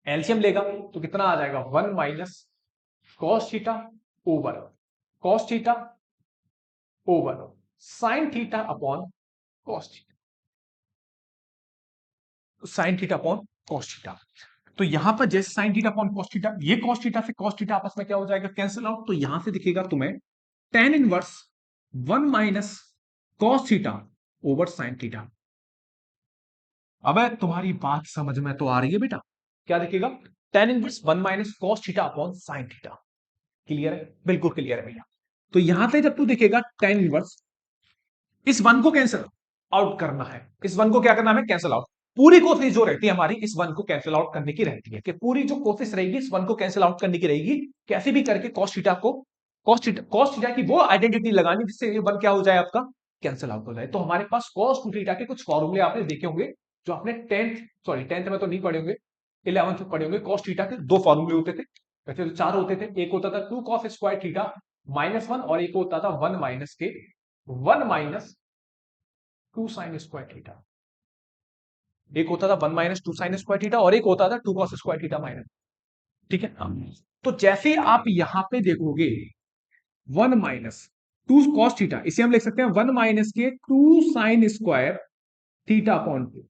एलसीएम लेगा तो कितना आ जाएगा? 1 - cos theta over cos theta over sign theta upon cos theta. Sign theta upon cos theta. तो यहां पर जैसे sign theta upon cos theta, ये कॉस थीटा से कॉस थीटा आपस में क्या हो जाएगा? Cancel out. तो यहां से दिखेगा तुम्हें tan inverse 1 - cos theta over sine theta. अब तुम्हारी बात समझ में तो आ रही है बेटा? क्या दिखेगा? Tan inverse 1 minus cos theta upon sine theta. Clear है? बिल्कुल क्लियर है भैया। तो यहां पे जब तू देखेगा टेन इनवर्स, इस वन को कैंसिल आउट करना है, इस वन को क्या करना है, कैंसिल आउट। पूरी कोशिश जो रहती है हमारी इस वन को कैंसिल आउट करने की रहती है, कि पूरी जो कोशिश रहेगी इस वन को कैंसिल आउट करने की रहेगी, कैसे भी करके कॉस थीटा को, कॉस थीटा की वो आइडेंटिटी लगानी जिससे ये वन क्या हो जाए, आपका कैंसिल आउट हो जाए। तो हमारे पास कॉस टू थीटा के कुछ फॉर्मूले आपने देखे होंगे, जो आपने टेंथ में तो नहीं पढ़े होंगे, 11th में पढ़े होंगे। कॉस थीटा के दो फॉर्मूले होते थे, वैसे तो चार होते थे। एक होता था 2 कॉस स्क्वायर थीटा माइनस 1, और एक होता था 1 माइनस के 1 माइनस 2 साइन स्क्वायर थीटा। एक होता था 1 माइनस 2 साइन स्क्वायर थीटा, और एक होता था 2 कॉस स्क्वायर थीटा माइनस। ठीक है, तो जैसे आप यहां पे देखोगे 1 माइनस 2 कॉस थीटा, इसे हम लिख सकते हैं 1 माइनस के 2 sign square theta upon 2,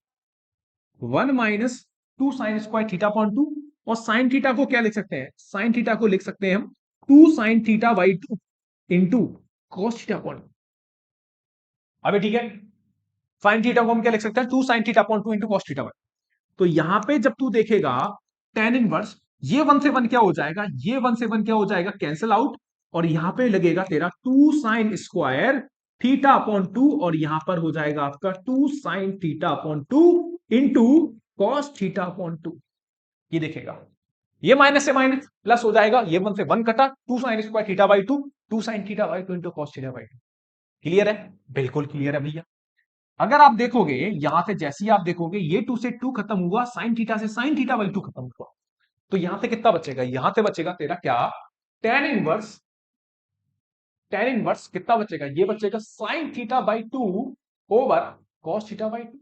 1 minus 2 sign square theta upon 2। और साइन थीटा को क्या लिख सकते हैं, साइन थीटा को लिख सकते हैं हम 2 sine theta by 2 into cos theta upon 2। अबे ठीक है, साइन थीटा को हम क्या लिख सकते हैं, 2 sign theta upon 2 into cos theta. तो यहां पे जब तू देखेगा टेन इनवर्स, ये वन से वन क्या हो जाएगा, ये वन से वन क्या हो जाएगा, कैंसिल आउट। और यहां पे लगेगा तेरा 2 साइन स्क्वायर थीटा अपॉन 2, और यहां पर हो जाएगा आपका 2 sign theta upon 2 into cos theta upon 2। ये देखेगा, ये माइनस से माइनस प्लस हो जाएगा, ये वन से वन कटा, 2 sign square theta by 2, 2 sine theta by 2 into cos theta by 2। Clear है? बिल्कुल क्लियर है भैया। अगर आप देखोगे यहां से, जैसे ही आप देखोगे ये 2 से 2 खत्म हुआ, साइन थीटा से साइन थीटा बाई 2 खत्म हुआ, तो यहां से कितना बचेगा, यहां से बचेगा तेरा क्या, टेन इनवर्स, टेन इनवर्स कितना बचेगा, ये बचेगा sine theta by 2 over cos theta by 2।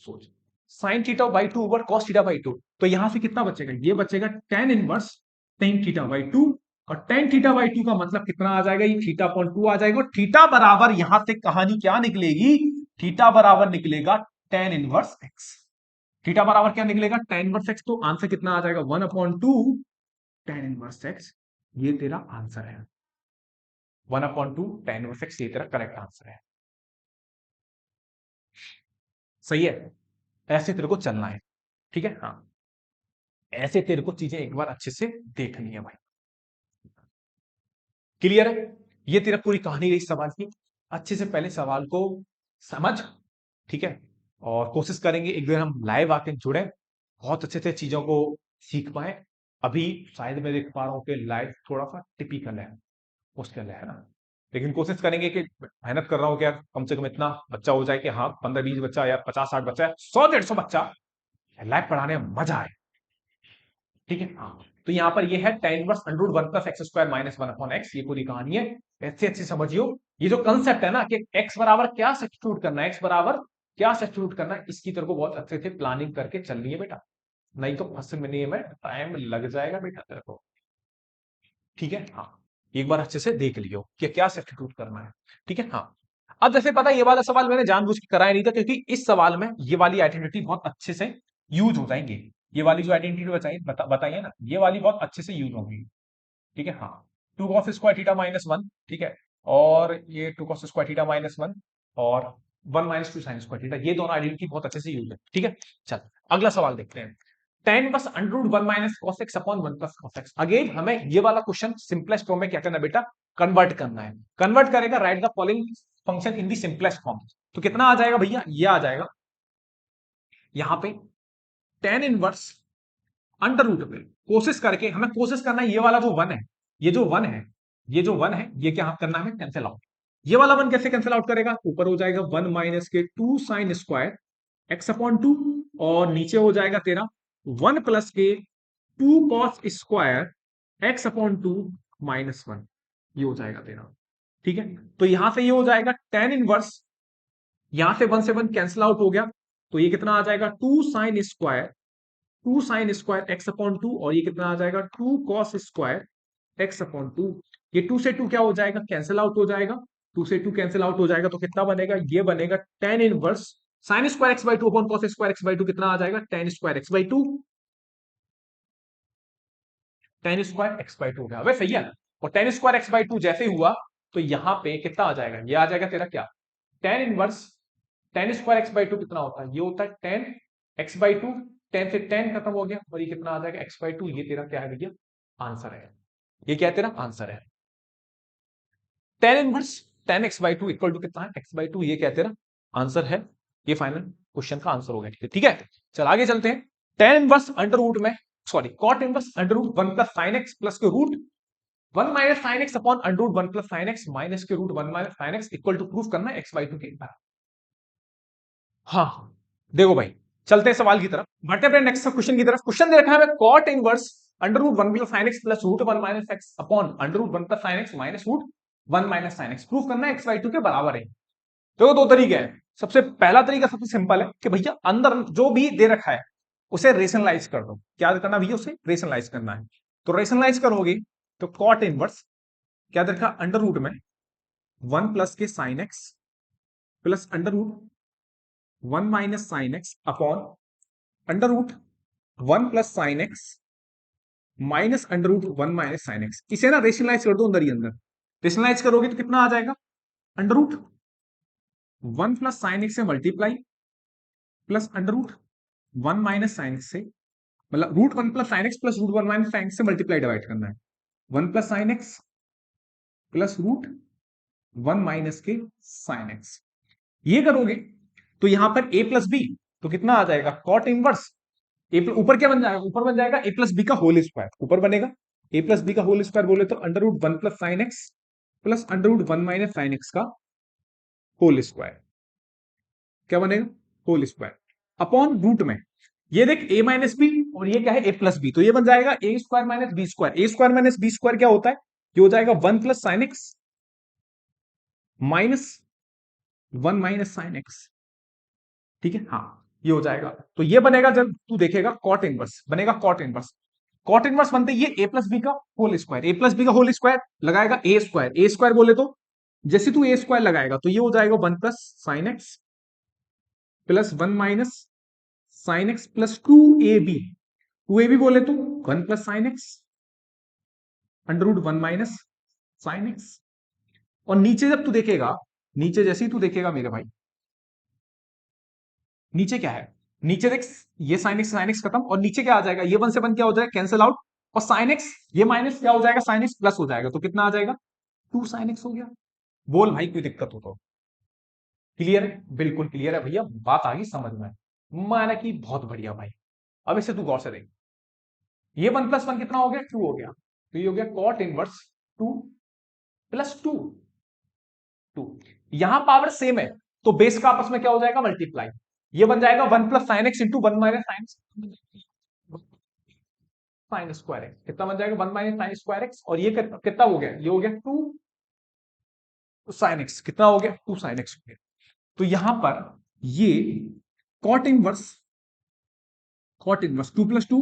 सोच, sine theta by 2 over cos theta by 2, तो यहां से कितना बचेगा, ये बचेगा ten inverse tan theta by 2। और टेन थीटा बाई 2 का मतलब कितना आ जाएगा, ये थीटा अपॉन 2 आ जाएगा। और थीटा बराबर यहां से कहानी क्या निकलेगी, थीटा बराबर निकलेगा टेन इनवर्स एक्स। थीटा बराबर क्या निकलेगा, टेन इनवर्स एक्स। तो आंसर कितना आ जाएगा, 1/2 टेन इनवर्स एक्स। ये तेरा आंसर है, 1/2 टेन इनवर्स एक्स, ये तेरा करेक्ट आंसर है। सही है, ऐसे तेरे को चलना है। ठीक है, हाँ, ऐसे तेरे को चीजें एक बार अच्छे से देखनी है भाई। क्लियर है? ये तेरा पूरी कहानी रही सवाल की। अच्छे से पहले सवाल को समझ, ठीक है, और कोशिश करेंगे एक दिन हम लाइव आके जुड़े, बहुत अच्छे से चीजों को सीख पाए। अभी शायद मैं देख पा रहा हूँ कि लाइव थोड़ा सा टिपिकल है, मुश्किल है ना, लेकिन कोशिश करेंगे कि मेहनत कर रहा हूँ कि यार कम से कम इतना बच्चा हो जाए कि हाँ 15-20 बच्चा या 50-60 बच्चा, 100-150 बच्चा लाइव पढ़ाने में मजा आए। ठीक है, हाँ, तो यहां पर ये है tan inverse under root 1 plus x square minus 1 upon x. ये पूरी कहानी है, ऐसे अच्छे समझियो। ये जो कंसेप्ट है ना कि x बराबर क्या सब्स्टिट्यूट करना है, x बराबर क्या सब्स्टिट्यूट करना है, इसकी तेरे को बहुत अच्छे से प्लानिंग करके चलनी है बेटा, नहीं तो फंसने में टाइम लग जाएगा बेटा तेरे को। ठीक है, हाँ, एक बार अच्छे से देख लियो कि क्या सब्स्टिट्यूट करना है। ठीक है, हाँ। अब जैसे पता है ये वाला सवाल मैंने जानबूझ के कराया नहीं था, क्योंकि इस सवाल में ये वाली आइडेंटिटी बहुत अच्छे से यूज हो जाएंगे। ये वाली जो आइडेंटिटी बताइए ना, ये वाली बहुत अच्छे से यूज होंगी। ठीक है, हाँ, 2 कॉस स्क्वायर थीटा माइनस 1, ठीक है, और ये 2 कॉस स्क्वायर थीटा माइनस 1, और 1 माइनस 2 साइन स्क्वायर थीटा, ये दोनों आइडेंटिटी बहुत अच्छे से यूज है। ठीक है, चल अगला सवाल देखते हैं। tan बस under root 1 minus cos x upon 1 plus cos x. Again हमें ये वाला क्वेश्चन सिंपलेस्ट फॉर्म में क्या करना है बेटा, कन्वर्ट करना है। कन्वर्ट करेगा, right the following function in the simplest form. तो कितना आ जाएगा भैया, ये आ जाएगा यहां पे tan इनवर्स अंडर रूट पे, कोशिश करके हमें कोशिश करना है ये वाला जो वन है, ये जो वन है, ये जो वन है, ये क्या करना है, कैंसिल आउट। ये वाला वन कैसे कैंसिल आउट करेगा, ऊपर हो जाएगा 1 माइनस के 2 साइन स्क्वायर एक्स अपॉन 2, और नीचे हो जाएगा तेरा 1 प्लस के 2 cos square x upon 2 minus 1। ये हो जाएगा तेरा। ठीक है, तो यहां से ये हो जाएगा tan इनवर्स, यहां से 1 से 1 कैंसिल आउट हो गया, तो ये कितना आ जाएगा 2 साइन स्क्वायर एक्स अपॉन 2, और ये कितना आ जाएगा 2 कॉस स्क्वायर एक्स अपॉन 2। ये 2 से 2 क्या हो जाएगा, कैंसिल आउट हो जाएगा, 2 से 2 कैंसिल आउट हो जाएगा, तो कितना बनेगा, ये बनेगा tan inverse sine square x by 2 upon cos square x by 2, कितना आ जाएगा tan square x by 2, tan square x by 2 हो गया। वैसे सही है, और tan स्क्वायर एक्स बाई 2 जैसे हुआ, तो यहां पे कितना आ जाएगा, ये आ जाएगा तेरा क्या, tan inverse tan square x by 2 कितना होता है, ये होता है tan एक्स बाई 2 10 से 10 खत्म हो गया और ये कितना आ जाएगा x/2। ये तेरा क्या है भैया, आंसर है। ये क्या है तेरा आंसर है। tan inverse 10x/2 equal to कितना है x/2। ये क्या है तेरा आंसर है। ये फाइनल क्वेश्चन का आंसर हो गया। ठीक है चल आगे चलते हैं। tan इनवर्स अंडर रूट में sorry cot inverse under root 1 plus sine x plus के root 1 minus sine x upon under root 1 plus sine x minus के root 1 minus sine x equal to proof करना है x/2 के बराबर। हाँ देखो भाई चलते हैं सवाल की तरफ, बढ़ते हैं नेक्स्ट क्वेश्चन की तरफ। क्वेश्चन दे रखा है cot inverse under root 1 plus sine x plus root 1 minus x upon under root 1 plus sine x minus root 1 minus sine x proof करना है x/2 के बराबर है। देखो दो तरीके हैं। सबसे पहला तरीका सबसे सिंपल है कि भैया अंदर जो भी दे रखा है उसे रेशनलाइज कर दो। क्या करना भैया, उसे रेशनलाइज करना है। तो रेशनलाइज करोगे तो कॉट इनवर्स क्या दे रखा अंडर रूट में 1 प्लस के sine x plus under root 1 minus sine x upon under root 1 plus sine x minus under root 1 minus sine x. इसे ना रेशनलाइज कर दो अंदर ही अंदर। रेशनलाइज करोगे तो कितना आ जाएगा, under root 1 plus sine x से multiply plus under root 1 minus sine x से, मतलब root 1 plus sine x plus root 1 minus sine x से मल्टीप्लाई डिवाइड करना है। 1 plus sine x plus root 1 minus के साइन एक्स। ये करोगे तो यहां पर a प्लस बी, तो कितना आ जाएगा कॉट इनवर्स ऊपर क्या बन जाएगा, ऊपर बन जाएगा a प्लस बी का होल स्क्वायर। ऊपर बनेगा a प्लस बी का होल स्क्वायर बोले तो under root 1 plus sine x plus under root 1 minus sine x का होल स्क्वायर। क्या बनेगा, होल स्क्वायर अपॉन रूट में ये देख a माइनस बी और ये क्या है a प्लस बी, तो ये बन जाएगा a square minus B square. a square minus B square क्या होता है, ये हो जाएगा 1 plus sine x minus 1 minus sine x. ठीक है हाँ ये हो जाएगा। तो ये बनेगा जब तू देखेगा कॉट इनवर्स बनेगा, कॉट इनवर्स कॉट इनवर्स बनते ये a प्लस बी का whole square. a plus B का होल स्क्वायर लगाएगा a स्क्वायर बोले तो जैसे तू a स्क्वायर लगाएगा तो ये हो जाएगा 1 plus sine x plus 1 minus sine x plus 2ab बोले तो 1 plus sine x under root 1 minus sine x. और नीचे जब तू देखेगा, नीचे जैसे ही तू देखेगा मेरे भाई, नीचे क्या है, नीचे देख ये साइन एक्स खत्म और नीचे क्या आ जाएगा, ये 1 से 1 क्या हो जाएगा कैंसिल आउट और साइन एक्स ये माइनस क्या हो जाएगा साइन एक्स प्लस हो जाएगा। तो कितना आ जाएगा 2 साइन एक्स हो गया। बोल भाई कोई दिक्कत हो तो। क्लियर है, बिल्कुल क्लियर है भैया, बात आ गई समझ में, माना कि बहुत बढ़िया भाई। अब इसे तू गौर से देख, ये 1 प्लस 1 कितना हो गया 2 हो गया, तो ये हो गया कॉट इनवर्स 2 प्लस 2 2। यहां पावर सेम है तो बेस का आपस में क्या हो जाएगा मल्टीप्लाई। ये बन जाएगा 1 plus sine x into 1 minus sine sine square x. कितना बन जाएगा 1 माइनस साइन स्क्वायर एक्स और ये कितना हो गया, ये हो गया 2 साइन एक्स। कितना हो गया 2 साइन एक्स हो गया। तो यहां पर ये cot inverse 2 plus 2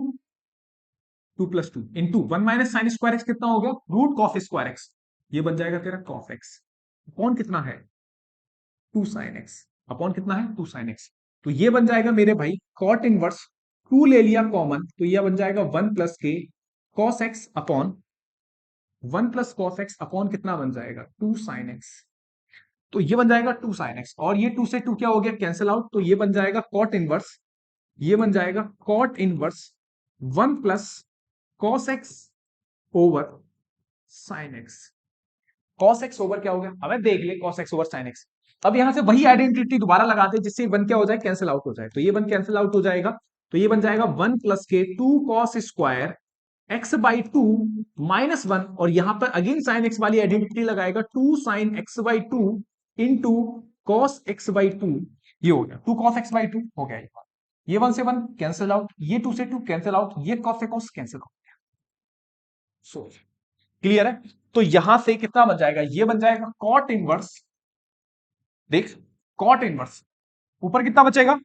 2 plus 2 into 1 minus sine square x कितना हो गया रूट कॉफ स्क्वायर एक्स। ये बन जाएगा तेरा कॉफ एक्स अपॉन कितना है 2 साइन एक्स अपॉन कितना है 2 साइन एक्स। तो ये बन जाएगा मेरे भाई कॉट इनवर्स 2 ले लिया कॉमन तो ये बन जाएगा 1 प्लस के cos x upon 1 plus cos x upon कितना बन जाएगा 2 साइन एक्स। तो ये बन जाएगा 2 साइन एक्स और ये 2 से 2 क्या हो गया कैंसिल आउट, तो ये बन जाएगा कॉट इनवर्स, ये बन जाएगा cot inverse 1 plus cos x over sine x. Cos x over क्या हो गया, अब देख ले cos x over sine x. अब यहां से वही आइडेंटिटी दोबारा लगा दे जिससे वन क्या हो जाए कैंसिल आउट हो जाए। तो ये वन कैंसिल आउट हो जाएगा तो ये बन जाएगा 1 प्लस के 2 cos square x by 2 minus 1 और यहां पर अगेन साइन एक्स वाली आइडेंटिटी लगाएगा 2 sine x by 2 into cos x by 2। ये हो गया 2 कॉस एक्स बाई 2 हो गया। ये 1 से 1 कैंसिल आउट, ये 2 से 2 कैंसिल आउट, ये कॉस से cos cancel out. So clear है। तो यहां से कितना बन जाएगा, ये बन जाएगा कॉट इनवर्स, देख कॉट इनवर्स ऊपर कितना बचेगा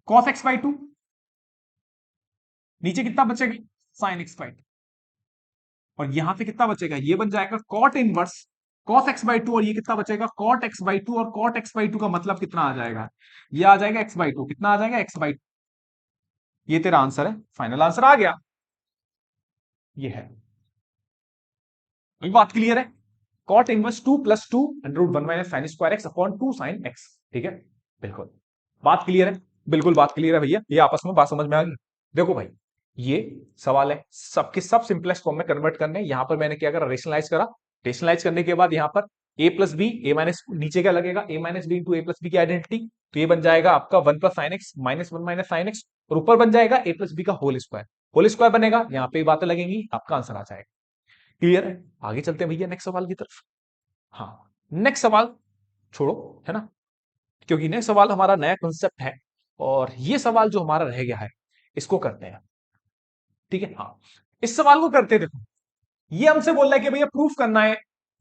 कॉस एक्स बाई 2, नीचे कितना बचेगा साइन एक्स बाई 2 और यहां पे कितना बचेगा, ये बन जाएगा cot inverse cos x by 2 और ये कितना बचेगा कॉट एक्स बाई 2 और कॉट एक्स बाई 2 का मतलब कितना आ जाएगा, ये आ जाएगा एक्स बाई 2। कितना आ जाएगा एक्स बाई 2। ये तेरा आंसर है, फाइनल आंसर आ गया। ये है बात क्लियर है। Cot inverse 2 plus 2 under root 1 minus sine square x upon 2 sine x. ठीक है बिल्कुल बात क्लियर है, बिल्कुल बात क्लियर है भैया, ये आपस में बात समझ में आ गई। देखो भाई, ये सवाल है, सबके सब सिंपलेस्ट फॉर्म में कन्वर्ट करने। यहां पर मैंने क्या करा, रेशनलाइज करा। रेशनलाइज करने के बाद यहां पर ए प्लस बी, ए माइनस, नीचे क्या लगेगा, ए माइनस बी इंटू ए प्लस बी की आइडेंटिटी। तो ये बन जाएगा आपका one plus sine x minus one minus sine x, और ऊपर बन जाएगा ए प्लस बी का होल स्क्वायर। होल स्क्वायर बनेगा, यहाँ पे बातें लगेंगी, आपका आंसर आ जाएगा। क्लियर है? आगे चलते हैं भैया नेक्स्ट सवाल की तरफ। हाँ, नेक्स्ट सवाल छोड़ो, है ना, क्योंकि नेक्स्ट सवाल हमारा नया कंसेप्ट है, और ये सवाल जो हमारा रह गया है इसको करते हैं। ठीक है, हाँ, इस सवाल को करते देखो। ये हमसे बोल रहा है कि भैया प्रूफ करना है,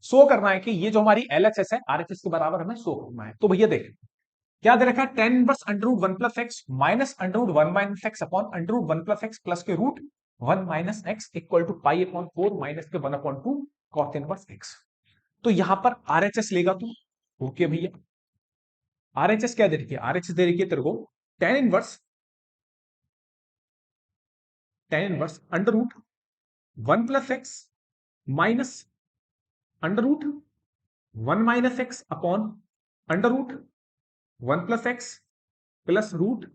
शो करना है कि ये जो हमारी एलएचएस है आरएचएस के बराबर हमें शो करना है। तो भैया देख, क्या दे रखा है, tan inverse under root one plus x minus under root one minus x upon under root one plus x plus के root one minus x equal to pi upon four minus के one upon two cot inverse x. तो यहां पर RHS लेगा तू। Okay भैया, RHS क्या दे रखी है, आरएचएस दे रखी है तेरे को tan inverse under root one plus x minus under root one minus x upon under root one plus x plus root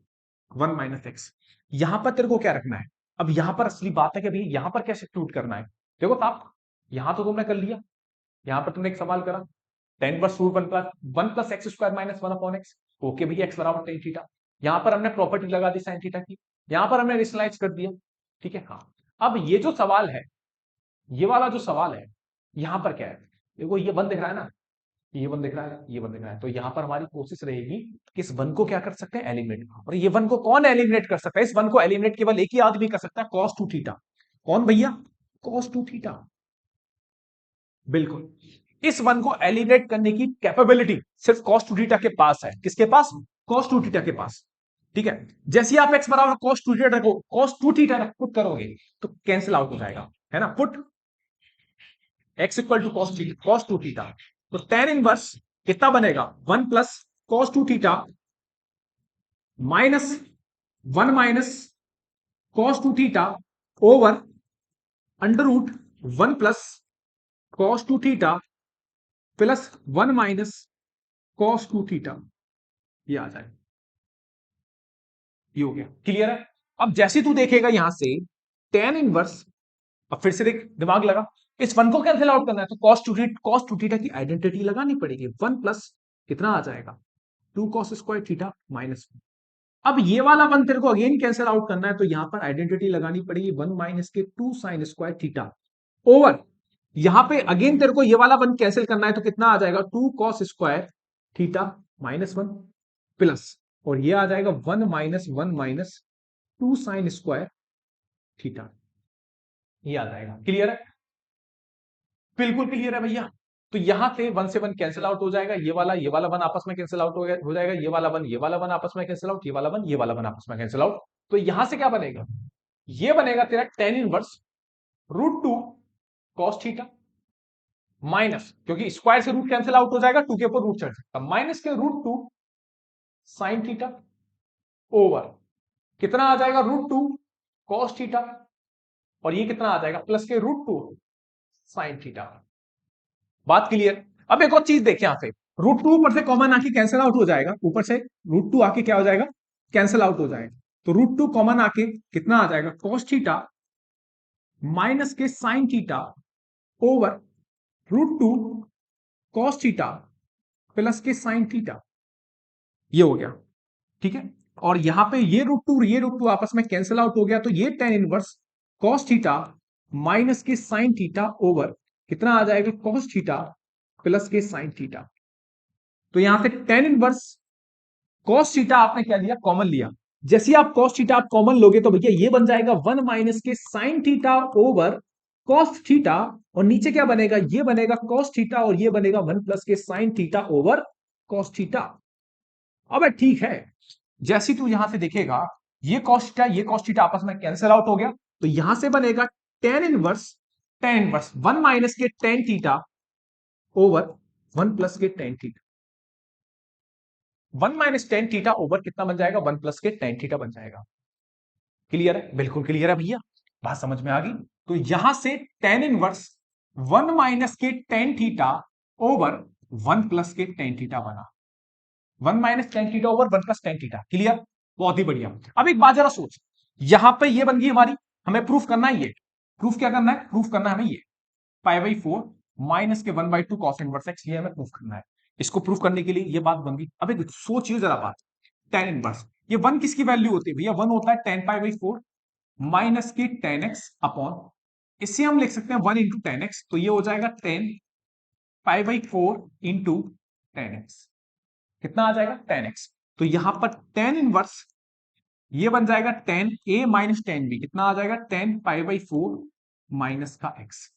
one minus x. यहां पर तेरे को क्या रखना है, अब यहां पर असली बात है कि भाई यहां पर क्या सब्स्टिट्यूट करना है। देखो साहब, यहां तो तुमने कर लिया, यहां पर तुमने एक सवाल करा, tan plus root one plus x square minus one upon x. Okay भैया, एक्स बराबर टेन थीटा। यहां पर हमने प्रॉपर्टी लगा दी साइन थीटा की, यहां पर हमने रेशनलाइज कर दिया। ठीक है, हाँ। अब ये जो सवाल है, ये वाला जो सवाल है, यहां पर क्या है, देखो ये वन दिख रहा है ना, ये वन दिख रहा है, ये वन दिख रहा है। तो यहां पर हमारी कोशिश रहेगी कि इस वन को क्या कर सकते हैं, एलिमिनेट। और ये वन को कौन एलिमिनेट कर सकता है, इस वन को एलिमिनेट केवल एक ही आदमी कर सकता है, कॉस टू थीटा। कौन भैया, कॉस टू थीटा। बिल्कुल, इस वन को एलिमिनेट करने की कैपेबिलिटी सिर्फ कॉस टू थीटा के पास है। किसके पास, कॉस टू थीटा के पास। ठीक है, जैसे आप एक्स बराबर कॉस टू थीटा रखो, कॉस टू थीटा पुट करोगे तो कैंसिल आउट हो जाएगा, है ना। Put x equal to cos two theta, तो टेन इनवर्स कितना बनेगा, one plus cos two theta minus one minus cos two theta over under root one plus cos two theta plus one minus cos two theta. ये आ जाए, ये हो गया। Clear है? अब जैसे तू देखेगा यहां से टेन इनवर्स, अब फिर से देख, दिमाग लगा, इस वन को कैंसिल आउट करना है तो कॉस टू थीटा की आइडेंटिटी लगानी पड़ेगी। वन प्लस कितना आ जाएगा, two cos square theta minus. अब ये वाला वन तेरे को अगेन कैंसिल आउट करना है तो यहां पर आइडेंटिटी लगानी पड़ेगी, वन माइनस के two sine square theta over, यहां पे अगेन तेरे को ये वाला वन कैंसिल करना है तो कितना आ जाएगा, two cos square theta minus one plus, और ये आ जाएगा one minus two sine square theta. ये आ जाएगा। क्लियर है? बिल्कुल क्लियर है भैया। तो यहां से वन कैंसिल आउट हो जाएगा, ये वाला वन आपस में कैंसिल आउट हो जाएगा, ये वाला वन आपस में कैंसिल आउट, ये वाला वन आपस में कैंसिल आउट। तो यहां से क्या बनेगा, ये बनेगा तेरा tan inverse root two cos theta minus, क्योंकि स्क्वायर से रूट कैंसिल आउट हो जाएगा, टू के ऊपर रूट चढ़ सकता, माइनस के root two sine theta over कितना आ जाएगा, रूट टू कॉस थीटा, और ये कितना आ जाएगा, प्लस के रूट टू साइन थीटा। बात क्लियर? अब एक और चीज देखिए, यहां से रूट टू ऊपर से कॉमन आके कैंसिल आउट हो जाएगा, ऊपर से रूट टू आके क्या हो जाएगा, कैंसिल आउट हो जाएगा। तो रूट टू कॉमन आके कितना आ जाएगा, कॉस थीटा माइनस के sine theta over root two cos theta plus के साइन थीटा। ये हो गया। ठीक है, और यहां पे ये रूट टू आपस में कैंसिल आउट हो गया, तो ये tan inverse cos theta minus के साइन थीटा ओवर कितना आ जाएगा, कॉस थीटा प्लस के साइन थीटा। तो यहां से टेन इनवर्स कॉस थीटा आपने क्या लिया, कॉमन लिया। जैसे आप कॉस थीटा आप कॉमन लोगे तो भैया ये बन जाएगा वन माइनस के sine theta over cos theta, और नीचे क्या बनेगा, ये बनेगा कॉस थीटा, और ये बनेगा वन प्लस के sine theta over cos theta. अब ठीक है, जैसी तू यहां से देखेगा ये कॉस थीटा आपस में कैंसिल आउट हो गया, तो यहां से बनेगा टेन इनवर्स वन माइनस के tan theta over one plus के tan theta. One minus tan theta over कितना बन जाएगा, वन प्लस के टेन थीटा बन जाएगा। क्लियर है? बिल्कुल क्लियर है भैया, बात समझ में आ गई। तो यहां से टेन इनवर्स वन माइनस के tan theta over one plus के टेन थीटा बना, one minus tan theta over one plus tan theta. Clear? बहुत ही बढ़िया। अब एक बात जरा सोच, यहां पे ये बन गई हमारी, हमें प्रूफ करना है ये, प्रूफ क्या करना है, प्रूफ करना है हमें ये पाई बाई फोर माइनस के 1/2 कॉस इनवर्स एक्स, ये हमें प्रूफ करना है। इसको प्रूफ करने के लिए ये बात बन गई। अब एक सोचिए जरा बात, टेन इनवर्स, ये वन किसकी वैल्यू होती है भैया, वन होता है ten pi by four minus की टेन एक्स अपॉन, इससे हम लिख सकते हैं वन इंटू टेन एक्स, तो ये हो जाएगा tan pi by four into ten x, कितना आ जाएगा टेन एक्स। तो यहां पर टेन इनवर्स ये बन जाएगा tan A minus tan B, कितना आ जाएगा tan pi by four minus का x,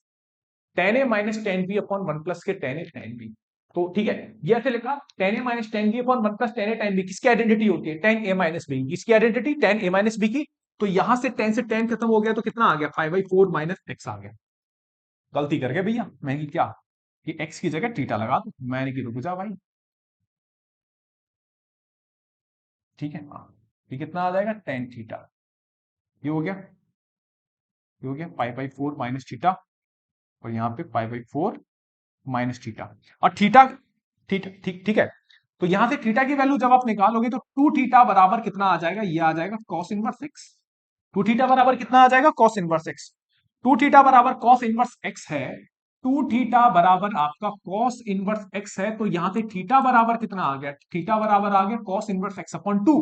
tan A minus tan B upon one plus के टेन ए टेन बी। तो ठीक है, ये ऐसे लिखा tan A minus tan B upon one plus tan A tan B, किसकी आइडेंटिटी होती है, टेन ए माइनस बी, किसकी identity, tan A minus B की। तो यहां से टेन खत्म हो गया, तो कितना आ गया five by four minus x आ गया। गलती कर गया भैया, मैंने क्या कि एक्स की जगह थीटा लगा दो, मैंने की रुक जा भाई, ठीक है हाँ, ये कितना आ जाएगा टेन थीटा, ये हो गया, ये हो गया पाई बाई फोर माइनस थीटा, और यहाँ पे पाई बाई फोर माइनस थीटा, और थीटा, ठीक ठीक ठीक है। तो यहां से थीटा की वैल्यू जब आप निकालोगे तो टू थीटा बराबर कितना आ जाएगा, ये आ जाएगा cos inverse x, two theta बराबर कितना आ जाएगा cos inverse x, two theta बराबर कॉस इनवर्स एक्स है, टू थीटा बराबर आपका कॉस इनवर्स एक्स है, तो यहां से थीटा बराबर कितना आ गया, थीटा बराबर आ गया cos inverse x upon two.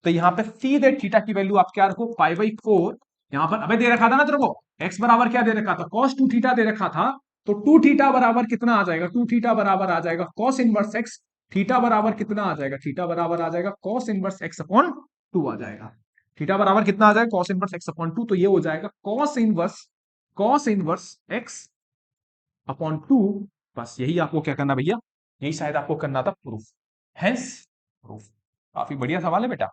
तो यहां पे सीधे थीटा की वैल्यू आप क्या रखो पाई बाई फोर, यहां पर अबे दे रखा था ना तेरे को, एक्स बराबर क्या दे रखा था कॉस टू थीटा दे रखा था, तो टू थीटा बराबर कितना आ जाएगा, टू थीटा बराबर आ जाएगा कॉस इनवर्स एक्स, थीटा बराबर कितना आ जाएगा, थीटा बराबर आ जाएगा cos inverse x upon two आ जाएगा, थीटा बराबर कितना आ जाएगा cos inverse x upon two, तो ये हो जाएगा cos inverse x upon two. बस यही आपको क्या करना भैया, यही शायद आपको करना था प्रूफ, हेंस प्रूफ। काफी बढ़िया सवाल है बेटा।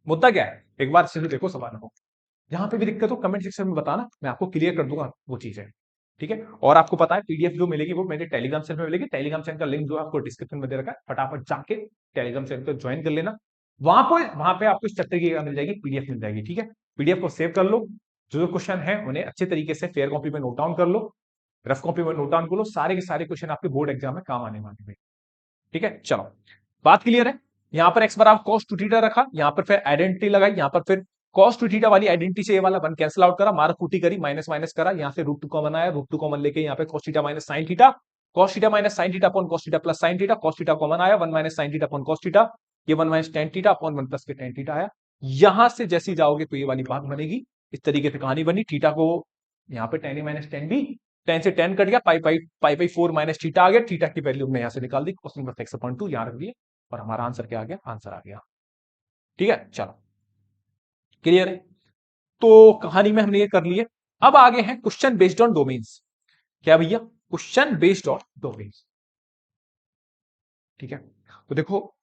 मुद्दा क्या है, एक बार सिर्फ देखो सवाल को, जहां पे भी दिक्कत हो कमेंट सेक्शन में बताना, मैं आपको क्लियर कर दूंगा वो चीजें, ठीक है। और आपको पता है पीडीएफ जो मिलेगी वो मेरे टेलीग्राम चैनल में मिलेगी, टेलीग्राम चैनल का लिंक जो है आपको डिस्क्रिप्शन में दे रखा है, फटाफट जाके टेलीग्राम चैनल को ज्वाइन कर लेना, वहां पे आपको इस चैप्टर की मिल जाएगी पीडीएफ मिल जाएगी, ठीक है। पीडीएफ को सेव कर लो, जो जो क्वेश्चन है उन्हें अच्छे तरीके से फेयर कॉपी में नोट डाउन कर लो, रफ कॉपी में नोट डाउन कर लो, सारे के सारे क्वेश्चन आपके बोर्ड एग्जाम में काम आने वाले हैं, ठीक है। चलो बात क्लियर है, यहां पर एक्स बराबर cos 2 थीटा रखा, यहां पर फिर आइडेंटिटी लगाई, यहां पर फिर cos 2 थीटा वाली आइडेंटिटी से ये वाला वन कैंसिल आउट करा, मार फूटी करी, माइनस माइनस करा, यहां से रूट टू कॉमन आया, रूट टू कॉमन लेके यहां पे cos theta minus sine theta, cos theta minus sine theta upon cos theta plus sine theta, cos theta common आया, one minus sine theta upon cos theta, ये one minus tan theta upon one plus के tan theta आया। यहां से जैसे जाओगे तो ये वाली बात बनेगी, इस तरीके से कहानी बनी, थीटा को यहाँ पे tan minus tan B, tan से टेन कट गया, pi pi pi by four minus theta आ गया, थीटा की वैल्यू हमने यहां से निकाल दी, cos inverse x upon two यहां रख दिया, और हमारा आंसर क्या आ गया, आंसर आ गया, ठीक है। चलो क्लियर है, तो कहानी में हमने ये कर लिए। अब आगे है क्वेश्चन बेस्ड ऑन डोमेन्स, क्या भैया, क्वेश्चन बेस्ड ऑन डोमेन्स, ठीक है। तो देखो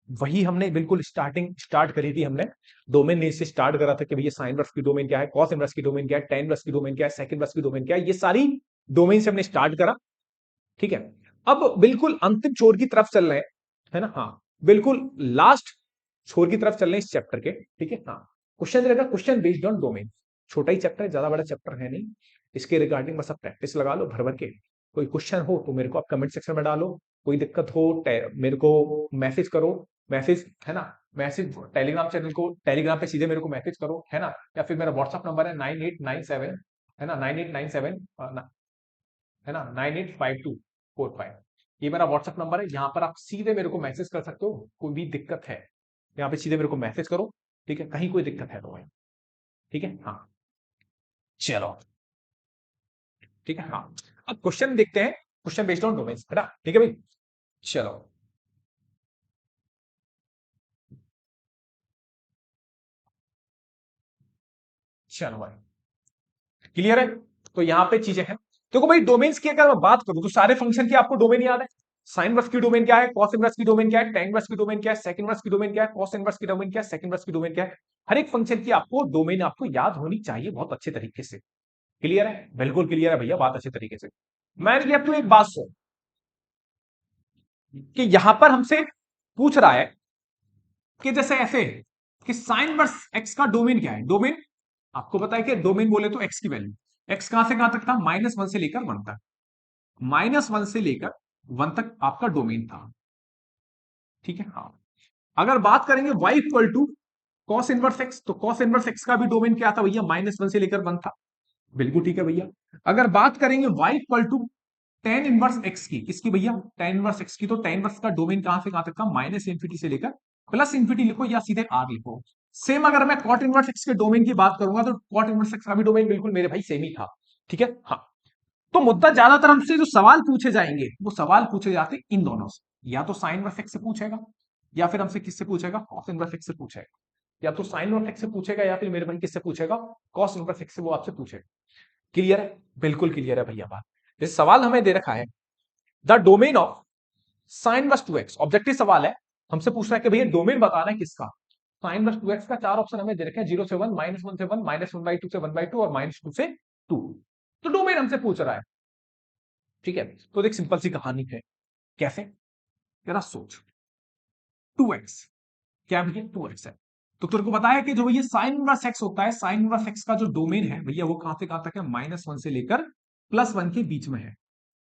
वही हमने बिल्कुल स्टार्ट करी थी हमने, डोमेन से स्टार्ट करा था कि भैया साइन इनवर्स की डोमेन क्या है, कॉस इनवर्स की डोमेन क्या है, टेन इनवर्स की डोमेन क्या है, सेकंड इनवर्स की डोमेन क्या है, ये सारी डोमेन से हमने स्टार्ट करा, ठीक है। अब बिल्कुल अंतिम छोर की तरफ चल रहे हैं, है ना, हाँ बिल्कुल लास्ट छोर की तरफ चल रहे हैं इस चैप्टर के, ठीक है हाँ। क्वेश्चन रहेगा क्वेश्चन बेस्ड ऑन डोमेन, छोटा ही चैप्टर है, ज्यादा बड़ा चैप्टर है नहीं, इसके रिगार्डिंग बस आप प्रैक्टिस लगा लो भर भर के, कोई क्वेश्चन हो तो मेरे को आप कमेंट सेक्शन में डालो, कोई दिक्कत हो मेरे को मैसेज करो, मैसेज है ना, मैसेज टेलीग्राम चैनल को, टेलीग्राम पे सीधे मेरे को मैसेज करो, है ना, या फिर मेरा व्हाट्सअप नंबर है 9897, है ना 9897, है ना 985245, ये मेरा व्हाट्सएप नंबर है, यहाँ पर आप सीधे मेरे को मैसेज कर सकते हो, कोई भी दिक्कत है यहाँ पे सीधे मेरे को मैसेज करो, ठीक है, कहीं कोई दिक्कत है तो भाई, ठीक है हाँ। चलो ठीक है हाँ, अब क्वेश्चन देखते हैं, क्वेश्चन बेस्ड ऑन डोमेन्स, है ना, ठीक है भाई। चलो चलो भाई क्लियर है, तो यहाँ पे चीजें हैं, देखो भाई डोमेन्स की अगर मैं बात करूं तो सारे फंक्शन की आपको डोमेन याद है, साइन इनवर्स की डोमेन क्या है, कॉस इनवर्स की डोमेन क्या है, टेन इनवर्स की डोमेन क्या है, सेकंड इनवर्स की डोमेन क्या है, कॉस इनवर्स की डोमेन क्या है, सेकंड इनवर्स की डोमेन क्या है, हर एक फंक्शन की आपको डोमेन आपको याद होनी चाहिए बहुत अच्छे तरीके से, क्लियर है, बिल्कुल क्लियर है भैया, बात अच्छे तरीके से। मैंने आपको एक बात सुन कि यहां पर हमसे पूछ रहा है कि जैसे ऐसे कि साइन इनवर्स एक्स का डोमेन क्या है, डोमेन आपको पता है कि डोमेन बोले तो एक्स की वैल्यू, एक्स कहां से कहां तक था, माइनस वन से लेकर वन तक, माइनस वन से लेकर वन तक आपका डोमेन था, ठीक है हाँ। अगर बात करेंगे y equal to cos inverse x, तो कॉस इनवर्स एक्स का भी डोमेन क्या था भैया, -1 से लेकर 1 था। बिल्कुल ठीक है भैया। अगर बात करेंगे y equal to tan inverse x की, किसकी भैया, टेन इनवर्स एक्स की, तो टेन इनवर्स का डोमेन कहां से कहां तक का, -∞ से लेकर +∞ लिखो या सीधे r लिखो। सेम अगर मैं कॉट इनवर्स एक्स के डोमेन की बात करूंगा तो कॉट इनवर्स एक्स का भी डोमेन बिल्कुल मेरे भाई सेम ही था। ठीक है, हाँ। तो मुद्दा ज्यादातर हमसे जो सवाल पूछे जाएंगे वो सवाल पूछे जाते इन दोनों से, या तो साइन इनवर्स एक्स से पूछेगा या फिर हमसे किससे पूछेगा, कॉस इनवर्स एक्स से पूछेगा, या तो साइन इनवर्स एक्स से पूछेगा या फिर मेरे भाई किससे पूछेगा, कॉस इनवर्स एक्स से वो आपसे पूछेगा। क्लियर है, बिल्कुल क्लियर है भैया बात। ये सवाल हमें दे रखा है the domain of sine inverse 2x, objective सवाल है, हमसे पूछ रहा है कि भैया डोमेन बताना है किसका, साइन इनवर्स 2x का 4 ऑप्शन हमें दे रखे हैं, 0 से 1, -1 से 1, -1/2 से 1/2 और -2 से 2। तो डोमेन हमसे पूछ रहा है। ठीक है, तो एक सिंपल सी कहानी है, कैसे, जरा सोच। 2x क्या भैया, 2x है, तो तेरे को बताया कि जो ये साइन इनवर्स x होता है, साइन इनवर्स x का जो डोमेन है भैया वो कहां से कहां तक है, -1 से लेकर +1 के बीच में है,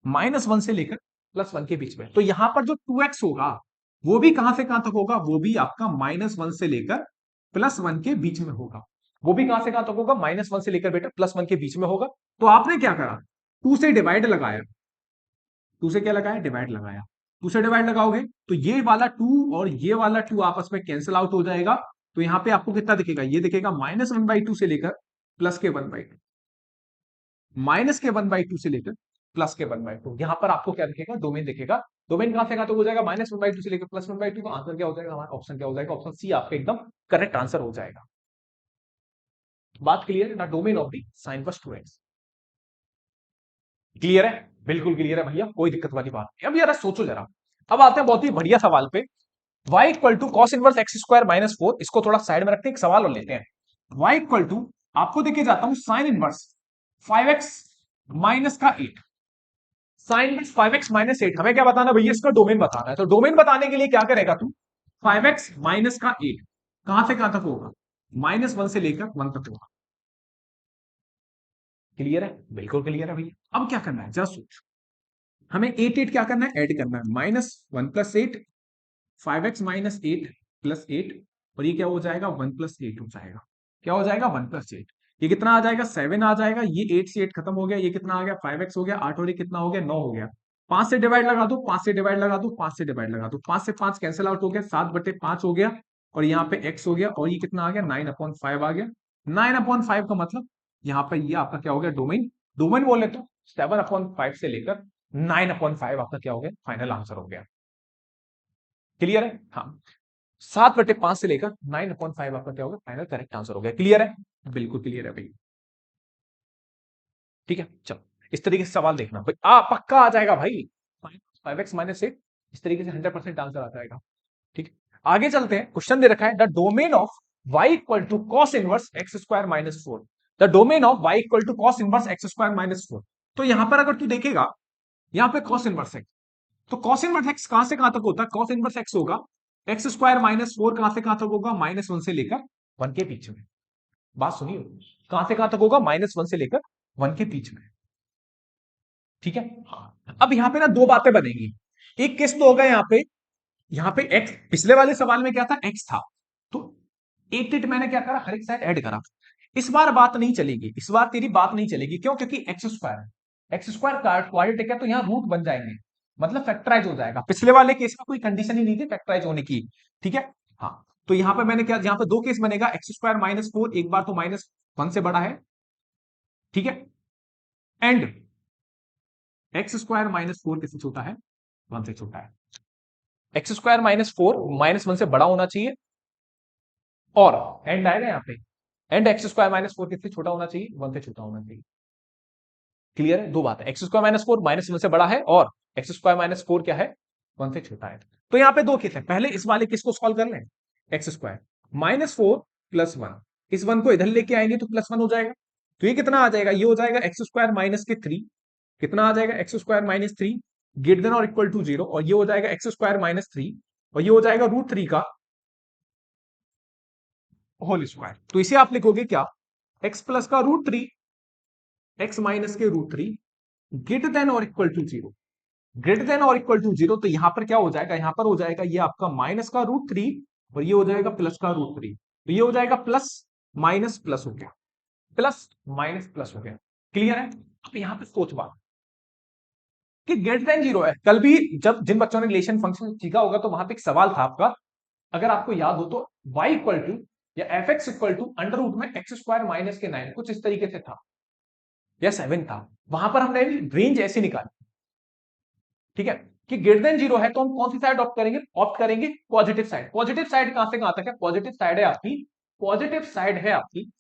-1 से लेकर +1 के बीच में। तो यहां पर जो 2x होगा वो भी कहां से कहां तक होगा, वो भी आपका -1 से लेकर +1 के बीच में होगा। वो भी कहां से कहां तक होगा, -1 से लेकर बेटा +1 के बीच में होगा। तो आपने क्या करा, 2 से डिवाइड लगाया, 2 से क्या लगाया, डिवाइड लगाया। 2 से डिवाइड लगाओगे तो ये वाला 2 और ये वाला 2 आपस में कैंसिल आउट हो जाएगा। तो यहां पे आपको कितना दिखेगा, ये दिखेगा -1/2 से लेकर प्लस के 1/2, माइनस के 1/2 से लेकर प्लस के 1/2। यहां पर आपको क्या दिखेगा, डोमेन दिखेगा। डोमेन कहां से कहां तक हो जाएगा, -1/2 से लेकर +1/2। तो आंसर क्या हो जाएगा हमारा, ऑप्शन क्या हो जाएगा, ऑप्शन सी आपका एकदम करेक्ट आंसर हो जाएगा। बात क्लियर है ना, domain of the sine inverse 2x। Clear है, बिल्कुल क्लियर है भैया, कोई दिक्कत वाली बात नहीं। अब यार सोचो जरा, अब आते हैं बहुत ही बढ़िया सवाल पे, y equal to cos inverse x square -4। इसको थोड़ा साइड में रखते हैं, एक सवाल और लेते हैं। y इक्वल टू, आपको देखे जाता हूं साइन इनवर्स 5x माइनस का 8, साइन इनवर्स 5x माइनस 8, हमें क्या बताना भैया, इसका डोमेन बताना है। तो डोमेन बताने के लिए क्या करेगा तू, 5x माइनस का 8 कहां से कहां तक होगा, -1 से लेकर 1 तक होगा। क्लियर है, बिल्कुल क्लियर है भैया। अब क्या करना है जरा सोच, हमें 8 क्या करना है, ऐड करना है, -1 + 8, 5x माइनस 8 प्लस 8, और ये क्या हो जाएगा, 1 + 8 हो जाएगा। क्या हो जाएगा, 1 + 8। ये कितना आ जाएगा, 7 आ जाएगा। ये 8 से 8 खत्म हो गया, ये कितना आ गया, 5x हो गया, 8 और ये कितना हो गया, 9 हो गया। 5 से डिवाइड लगा दो, 5 से डिवाइड लगा दो, 5 से डिवाइड लगा दो, 5 से 5 कैंसिल आउट हो गया, 7/5 हो गया, और यहाँ पे x हो गया, और ये कितना आ गया, 9/5 आ गया। 9/5 का मतलब यहाँ पे ये आपका क्या हो गया, डोमेन। डोमेन बोले तो 7/5 से लेकर 9/5 आपका क्या हो गया, फाइनल आंसर हो गया। क्लियर है, हाँ। 7/5 से लेकर 9/5 आपका क्या होगा, फाइनल करेक्ट आंसर हो गया। क्लियर है, बिल्कुल क्लियर है भाई। ठीक है, चलो इस तरीके से सवाल देखना भाई, पक्का आ जाएगा भाई, 5x माइनस 8, इस तरीके से 100% आंसर आ जाएगा। ठीक है, आगे चलते हैं। क्वेश्चन दे रखा है the domain of y equal to cos inverse x square -4, the domain of y equal to cos inverse x square -4। तो यहां पर अगर तू देखेगा, यहां पे कॉस इनवर्स एक्स, तो कॉस इनवर्स एक्स कहां से कहां तक होता है, कॉस इनवर्स एक्स होगा एक्स स्क्वायर -4, कहां से कहां तक होगा, -1 से लेकर 1 के बीच में। बात सुनिए, कहां से कहां तक होगा, -1 से लेकर 1 के बीच में। ठीक है, हाँ। अब यहां पे ना दो बातें बनेंगी। एक केस तो होगा यहाँ पे x, पिछले वाले सवाल में क्या था, x था, तो 8 मैंने क्या करा, हर एक साइड ऐड करा। इस बार बात नहीं चलेगी, इस बार तेरी बात नहीं चलेगी, क्यों, क्योंकि एक्स स्क्वायर क्वाड्रेटिक है, तो यहाँ रूट बन जाएंगे, मतलब फैक्टराइज हो जाएगा। पिछले वाले केस में कोई कंडीशन ही नहीं थी फैक्टराइज होने की। ठीक है, हाँ। तो यहाँ पे मैंने क्या, यहाँ पे दो केस बनेगा, एक्स स्क्वायर -4, एक बार तो -1 से बड़ा है, ठीक है, एंड एक्स स्क्वायर -4 किससे छोटा है, 1 से छोटा है। एक्स स्क्वायर -4 -1 से बड़ा होना चाहिए, और एंड आएगा यहाँ पे, एंड एक्स स्क्वायर -4 किससे छोटा होना चाहिए, 1 से छोटा होना चाहिए। क्लियर है, दो बात है, एक्स स्क्वायर -4 -1 से बड़ा है, और एक्स स्क्वायर -4 क्या है, 1 से छोटा है। तो यहाँ पे दो केस है, पहले इस वाले केस को सॉल्व कर लें, एक्स स्क्वायर -4 + 1, इस 1 को इधर लेके आएंगे तो +1 हो जाएगा। तो ये कितना आ जाएगा, ये हो जाएगा एक्स स्क्वायर -3, कितना आ जाएगा, एक्स स्क्वायर -3 ग्रेटर देन और इक्वल टू 0, और ये हो जाएगा एक्स स्क्वायर -3, और ये हो जाएगा √3 का होल स्क्वायर। तो इसे आप लिखोगे क्या, x प्लस का √3, x माइनस के √3 ग्रेटर देन और इक्वल टू 0, ग्रेटर देन और इक्वल टू 0। तो यहां पर क्या हो जाएगा, यहां पर हो जाएगा ये आपका माइनस का √3, और ये हो जाएगा प्लस का √3। तो ये हो जाएगा प्लस माइनस प्लस हो गया, प्लस माइनस प्लस हो गया। क्लियर है? अब यहां पे सोच बात कि ग्रेटर देन जीरो है। कल भी जब जिन बच्चों ने रिलेशन फंक्शन सीखा होगा तो वहां पे एक सवाल था आपका, अगर आपको याद हो तो, y इक्वल टू या f x equal to under root में एक्स स्क्वायर माइनस के 9, कुछ इस तरीके से था या 7 था। वहां पर हमने रेंज ऐसे निकाली, ठीक है, कि ग्रेटर देन जीरो है तो हम कौन सी साइड ऑप्ट करेंगे? ऑप्ट करेंगे पॉजिटिव साइड। पॉजिटिव साइड कहां से कहां तक है? पॉजिटिव साइड है आपकी, पॉजिटिव साइड है आपकी,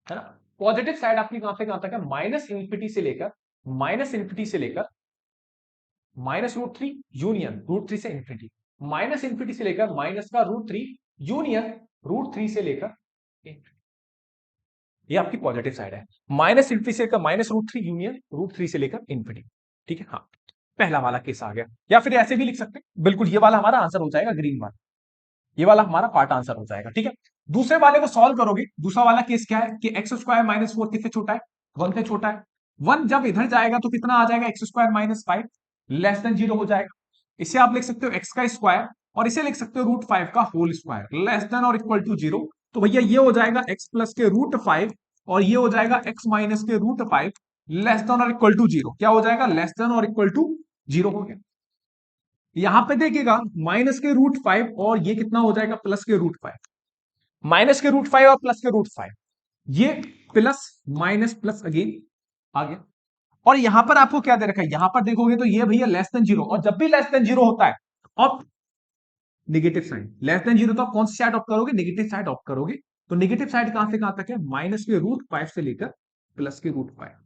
है ना, पॉजिटिव साइड आपकी कहां से कहां तक है? माइनस इंफिनिटी से लेकर, माइनस इंफिनिटी से लेकर minus root three union root three से इंफिनिटी, माइनस इंफिनिटी से लेकर माइनस का root three union root three से लेकर इंफिनिटी। ये आपकी पॉजिटिव साइड है, माइनस इंफिनिटी से लेकर minus root three union root three से लेकर इंफिनिटी। ठीक है, हाँ, पहला वाला केस आ गया। या फिर ऐसे भी लिख सकते हैं, बिल्कुल ये वाला हमारा आंसर हो जाएगा, ग्रीन वाला, ये वाला हमारा पार्ट आंसर हो जाएगा। ठीक है, दूसरे वाले को सॉल्व करोगे, दूसरा वाला केस क्या है कि एक्स स्क्वायर माइनस फोर किससे छोटा है? वन से छोटा है। वन जब इधर जाएगा तो कितना आ जाएगा? X square minus five, less than zero हो जाएगा। इसे आप लिख सकते हो एक्स का स्क्वायर, और इसे लिख सकते हो रूट फाइव का होल स्क्वायर, लेस देन और इक्वल टू जीरो। तो भैया ये हो जाएगा एक्स प्लस के रूट फाइव, और ये हो जाएगा एक्स माइनस के रूट फाइव, लेस देन और इक्वल टू जीरो। क्या हो जाएगा? लेस देन और इक्वल टू जीरो हो गया। यहां पे देखिएगा माइनस के रूट फाइव और ये कितना हो जाएगा? प्लस के रूट फाइव, माइनस के रूट फाइव और प्लस के रूट फाइव, ये प्लस माइनस प्लस अगेन आ गया। और यहां पर आपको क्या दे रखा है? यहां पर देखोगे तो ये भैया लेस देन जीरो, और जब भी लेस देन जीरो होता है अब negative side, less than zero तो आप कौन सी साइड ऑप्ट करोगे? नेगेटिव साइड ऑप्ट करोगे। तो नेगेटिव साइड कहां से कहां तक है? माइनस के रूट फाइव से लेकर प्लस के रूट फाइव।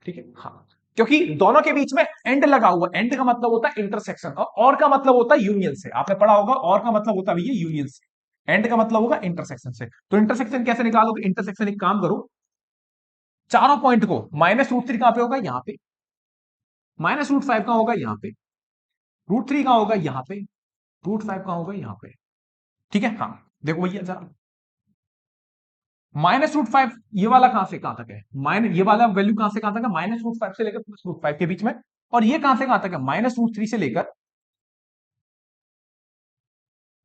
ठीक है, हाँ, क्योंकि दोनों के बीच में एंड लगा हुआ, एंड का मतलब होता है इंटरसेक्शन, और का मतलब होता है यूनियन से। आपने पढ़ा होगा, और का मतलब होता है भैया यूनियन से, एंड का मतलब होगा इंटरसेक्शन से। तो इंटरसेक्शन कैसे निकालोगे? इंटरसेक्शन एक काम करो, चारों पॉइंट को, माइनस रूट थ्री कहां पे होगा? यहां पे, माइनस रूट फाइव कहां होगा? यहां पे, रूट थ्री कहां होगा? यहां पे, रूट फाइव कहां होगा? यहां पे। ठीक है, हाँ, देखो भैया जरा, माइनस रूट फाइव ये वाला कहां से कहां तक है? माइनस ये वाला वैल्यू कहां से कहां तक है? माइनस रूट फाइव से लेकर प्लस रूट फाइव के बीच में। और ये कहां से कहां तक है? माइनस रूट थ्री से लेकर,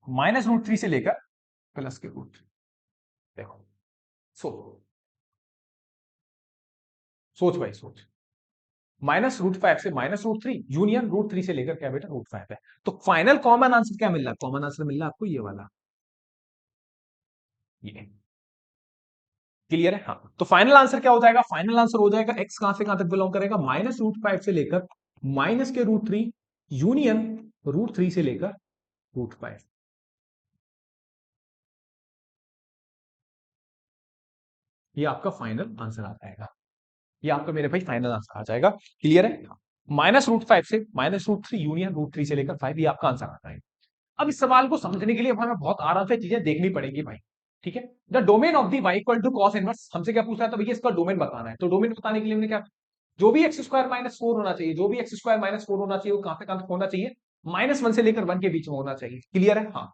माइनस रूट थ्री से लेकर प्लस के रूट थ्री। देखो, सोच, सोच भाई सोच, माइनस रूट फाइव से minus root three union root three से लेकर क्या बेटा? रूट फाइव है। तो फाइनल कॉमन आंसर क्या मिल रहा है? कॉमन आंसर मिल रहा है आपको ये वाला, ये। क्लियर है? हाँ, तो फाइनल आंसर क्या हो जाएगा? फाइनल आंसर हो जाएगा एक्स कहां से कहां तक बिलोंग करेगा? माइनस रूट फाइव से लेकर माइनस के root three union root three से लेकर रूट फाइव। ये आपका फाइनल आंसर आ जाएगा, ये आपका मेरे भाई फाइनल आंसर आ जाएगा। क्लियर है? माइनस रूट फाइव से minus root three union root three से लेकर फाइव, ये आपका आंसर आ जाएगा। अब इस सवाल को समझने के लिए हमें बहुत आराम से चीजें देखनी पड़ेगी भाई। ठीक है, the domain of the y equal to cos inverse, हमसे क्या पूछ रहा था भैया? इसका डोमेन बताना है। तो डोमेन बताने के लिए हमने क्या, जो भी एक्स स्क्वायर माइनस फोर होना चाहिए, जो भी एक्स स्क्वायर माइनस फोर होना चाहिए वो कहां से कहां तक होना चाहिए? माइनस वन से लेकर वन के बीच में होना चाहिए। क्लियर है? हाँ,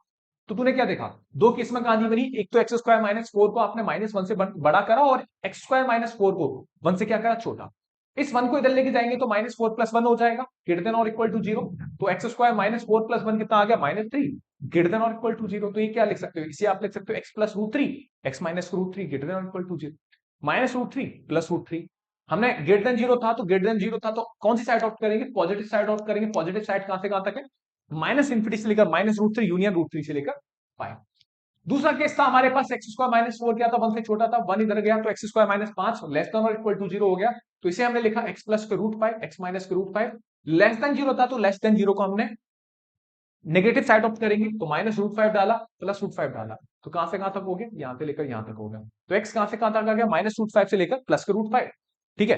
तो तूने क्या देखा, दो केस में कहानी बनी, एक तो एक्स स्क्वायर माइनस फोर को आपने माइनस वन से बड़ा करा, और एक्स स्क्वायर माइनस फोर को वन से क्या करा? छोटा। इस वन को इधर लेके जाएंगे तो माइनस फोर प्लस वन हो जाएगा, ग्रेटर देन और इक्वल टू जीरो। तो x square minus four plus one कितना आ गया? माइनस थ्री, ग्रेटर देन और इक्वल टू जीरो। तो ये क्या लिख सकते हो? इसे आप लिख सकते हो x plus root three, x minus root three greater than और equal to zero, minus root three plus root three. हमने ग्रेटर देन जीरो था तो ग्रेटर देन जीरो था तो कौन सी साइड ऑप्ट करेंगे? पॉजिटिव साइड ऑप्ट करेंगे। पॉजिटिव साइड कहां से कहां तक है? माइनस इंफिनिटी से लेकर minus root three union root three से लेकर फाइव। दूसरा केस था हमारे पास, एक्स स्क्वायर माइनस फोर क्या था? वन से छोटा था, वन इधर गया तो एक्स स्क्वायर माइनस पांच लेस देन और इक्वल टू जीरो हो गया। तो इसे हमने लिखा एक्स प्लस के रूट फाइव, एक्स माइनस के root five. Less than zero था तो लेस देन जीरो को हमने नेगेटिव साइड ऑप्ट करेंगे, तो माइनस रूट फाइव डाला, प्लस रूट फाइव डाला। तो कहां से कहां तक हो गया? यहां से लेकर यहां तक हो गया। तो एक्स कहां से कहां तक आ गया? माइनस रूट फाइव से लेकर प्लस के रूट फाइव। ठीक है,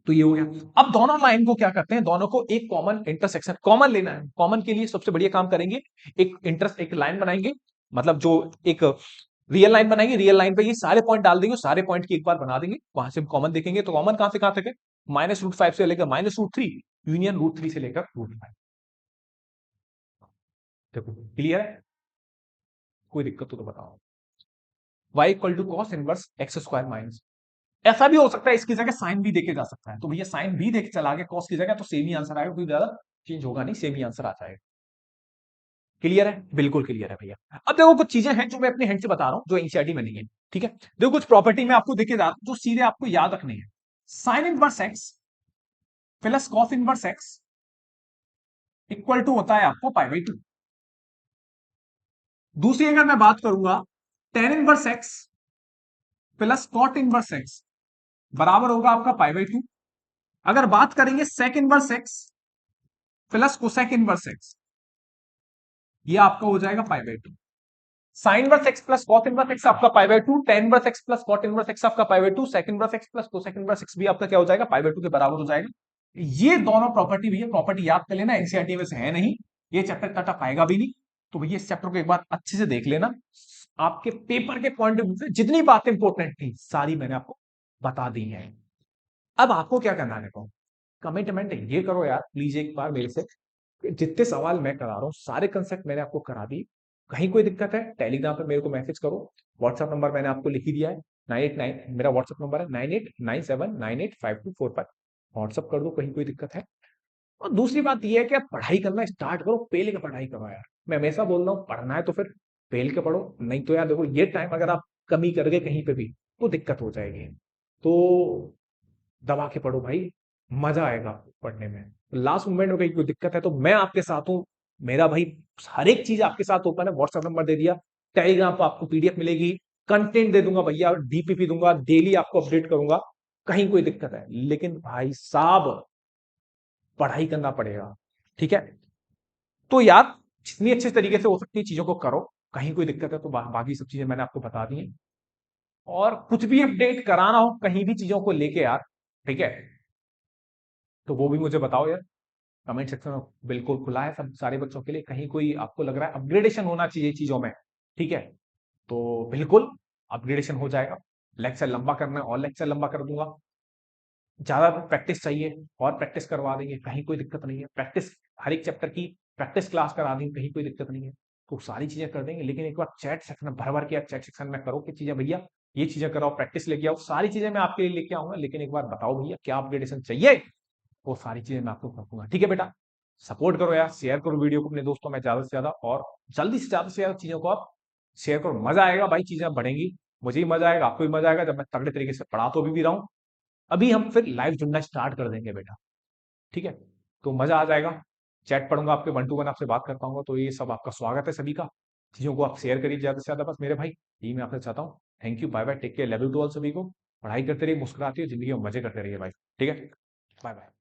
तो ये हो गया। अब दोनों लाइन को क्या करते हैं? दोनों को एक कॉमन इंटरसेक्शन कॉमन लेना है। कॉमन के लिए सबसे बढ़िया काम करेंगे, एक लाइन बनाएंगे, मतलब जो एक रियल लाइन बनाएंगे, रियल लाइन पे ये सारे पॉइंट डाल देंगे, सारे पॉइंट की एक बार बना देंगे, वहां से कॉमन देखेंगे। तो कॉमन कहां से कहां तक है? माइनस रूट फाइव से लेकर minus root three union root three से लेकर रूट फाइव। देखो क्लियर है? कोई दिक्कत तो बताओ। y equal to cos inverse x square minus, ऐसा भी हो सकता है इसकी जगह साइन भी देके जा सकता है, तो भैया साइन भी देके चला गया कॉस की जगह, तो सेम ही आंसर आएगा, कोई ज्यादा चेंज होगा नहीं, सेम ही आंसर आ जाएगा। क्लियर है? बिल्कुल क्लियर है भैया। अब देखो कुछ चीजें हैं जो मैं अपने हैंड से बता रहा हूं, जो एनसीईआरटी में नहीं है। ठीक है, देखो कुछ प्रॉपर्टी में आपको देखे जा जो सीधे आपको याद रखनी है। Sine inverse x plus cos inverse x equal to होता है आपको पाई बाई 2। दूसरी अगर मैं बात करूंगा, tan inverse x plus cot inverse x बराबर होगा आपका पाई बाई 2। अगर बात करेंगे sec inverse x plus cosec inverse x, ये आपका हो जाएगा pi by 2। Sine inverse x plus cot inverse x आपका pi by 2, tan inverse x plus cot inverse x आपका pi by 2, sec inverse x plus cosec inverse x भी आपका क्या हो जाएगा, पाई बाई 2 के बराबर हो जाएगा। ये दोनों प्रॉपर्टी भी है, प्रॉपर्टी याद कर लेना, एनसीईआरटी में से है नहीं, ये चैप्टर टटअप आएगा भी नहीं। तो भैया इस चैप्टर को एक बार अच्छे से देख लेना। आपके पेपर के पॉइंट ऑफ व्यू से जितनी बातें इंपॉर्टेंट थी सारी मैंने आपको बता दी है। अब आपको क्या करना है, कमिटमेंट ये करो यार प्लीज एक बार मेरे से, जितने सवाल मैं करा रहा हूँ सारे कंसेप्ट मैंने आपको करा दी। कहीं कोई दिक्कत है टेलीग्राम पे मेरे को मैसेज करो, व्हाट्सएप नंबर मैंने आपको लिख ही दिया है 989, मेरा व्हाट्सएप नंबर है 9897985245। व्हाट्सएप कर दो कहीं कोई दिक्कत है। और दूसरी बात यह है कि आप पढ़ाई करना स्टार्ट करो, पेल के पढ़ाई करो यार। मैं हमेशा बोल रहा हूँ पढ़ना है तो फिर पेल के पढ़ो, नहीं तो यार देखो ये टाइम अगर आप कमी कर गए कहीं पे भी तो दिक्कत हो जाएगी। तो दबा के पढ़ो भाई, मजा आएगा पढ़ने में। लास्ट मोमेंट में कहीं कोई दिक्कत है तो मैं आपके साथ हूँ, मेरा भाई हर एक चीज आपके साथ ओपन है। व्हाट्सएप नंबर दे दिया, टेलीग्राम पर आपको पीडीएफ मिलेगी, कंटेंट दे दूंगा भैया, डीपीपी दूंगा, डेली आपको अपडेट करूंगा। कहीं कोई दिक्कत है लेकिन भाई साहब पढ़ाई करना पड़ेगा। ठीक है, तो यार जितनी अच्छे तरीके से हो सकती है चीजों को करो, कहीं कोई दिक्कत है तो बाकी सब चीजें मैंने आपको बता दी हैं। और कुछ भी अपडेट कराना हो कहीं भी चीजों को लेके यार, ठीक है, तो वो भी मुझे बताओ यार। कमेंट सेक्शन में बिल्कुल खुला है सब सारे बच्चों के लिए। कहीं कोई आपको लग रहा है अपग्रेडेशन होना चाहिए चीजों में, ठीक है, तो बिल्कुल अपग्रेडेशन हो जाएगा। लेक्चर लंबा करना है और लेक्चर लंबा कर दूंगा, ज्यादा प्रैक्टिस चाहिए और प्रैक्टिस करवा देंगे, कहीं कोई दिक्कत नहीं है। प्रैक्टिस हर एक चैप्टर की प्रैक्टिस क्लास करा देंगे, कहीं कोई दिक्कत नहीं है। तो सारी चीजें कर देंगे, लेकिन एक बार चैट सेक्शन भर भर के चैट सेक्शन में करो कि चीजें भैया ये चीजें कराओ, प्रैक्टिस लेके आओ, सारी चीजें मैं आपके लिए लेके आऊंगा। लेकिन एक बार बताओ भैया क्या अपग्रेडेशन चाहिए, वो सारी चीजें मैं आपको करूंगा। ठीक है बेटा, सपोर्ट करो यार, शेयर करो वीडियो को अपने दोस्तों में ज्यादा से ज्यादा, और जल्दी से ज्यादा चीजों को आप शेयर करो। मजा आएगा भाई, चीजें बढ़ेंगी, मुझे ही मजा आएगा, आपको भी मजा आएगा जब मैं तगड़े तरीके से पढ़ा तो भी रहा हूँ। अभी हम फिर लाइव जुड़ना स्टार्ट कर देंगे बेटा, ठीक है, तो मजा आ जाएगा। चैट पढ़ूंगा, आपके 1 to 1 आपसे बात कर पाऊंगा, तो ये सब आपका स्वागत है सभी का। चीजों को आप शेयर करिए ज्यादा से ज्यादा, बस मेरे भाई यही मैं आपसे चाहता हूँ। Thank you, bye bye, take care, love you to all. सभी को पढ़ाई करते रहिए, मुस्कुराते रहिए, जिंदगी में मजे करते रहिए भाई। ठीक है, बाय बाय।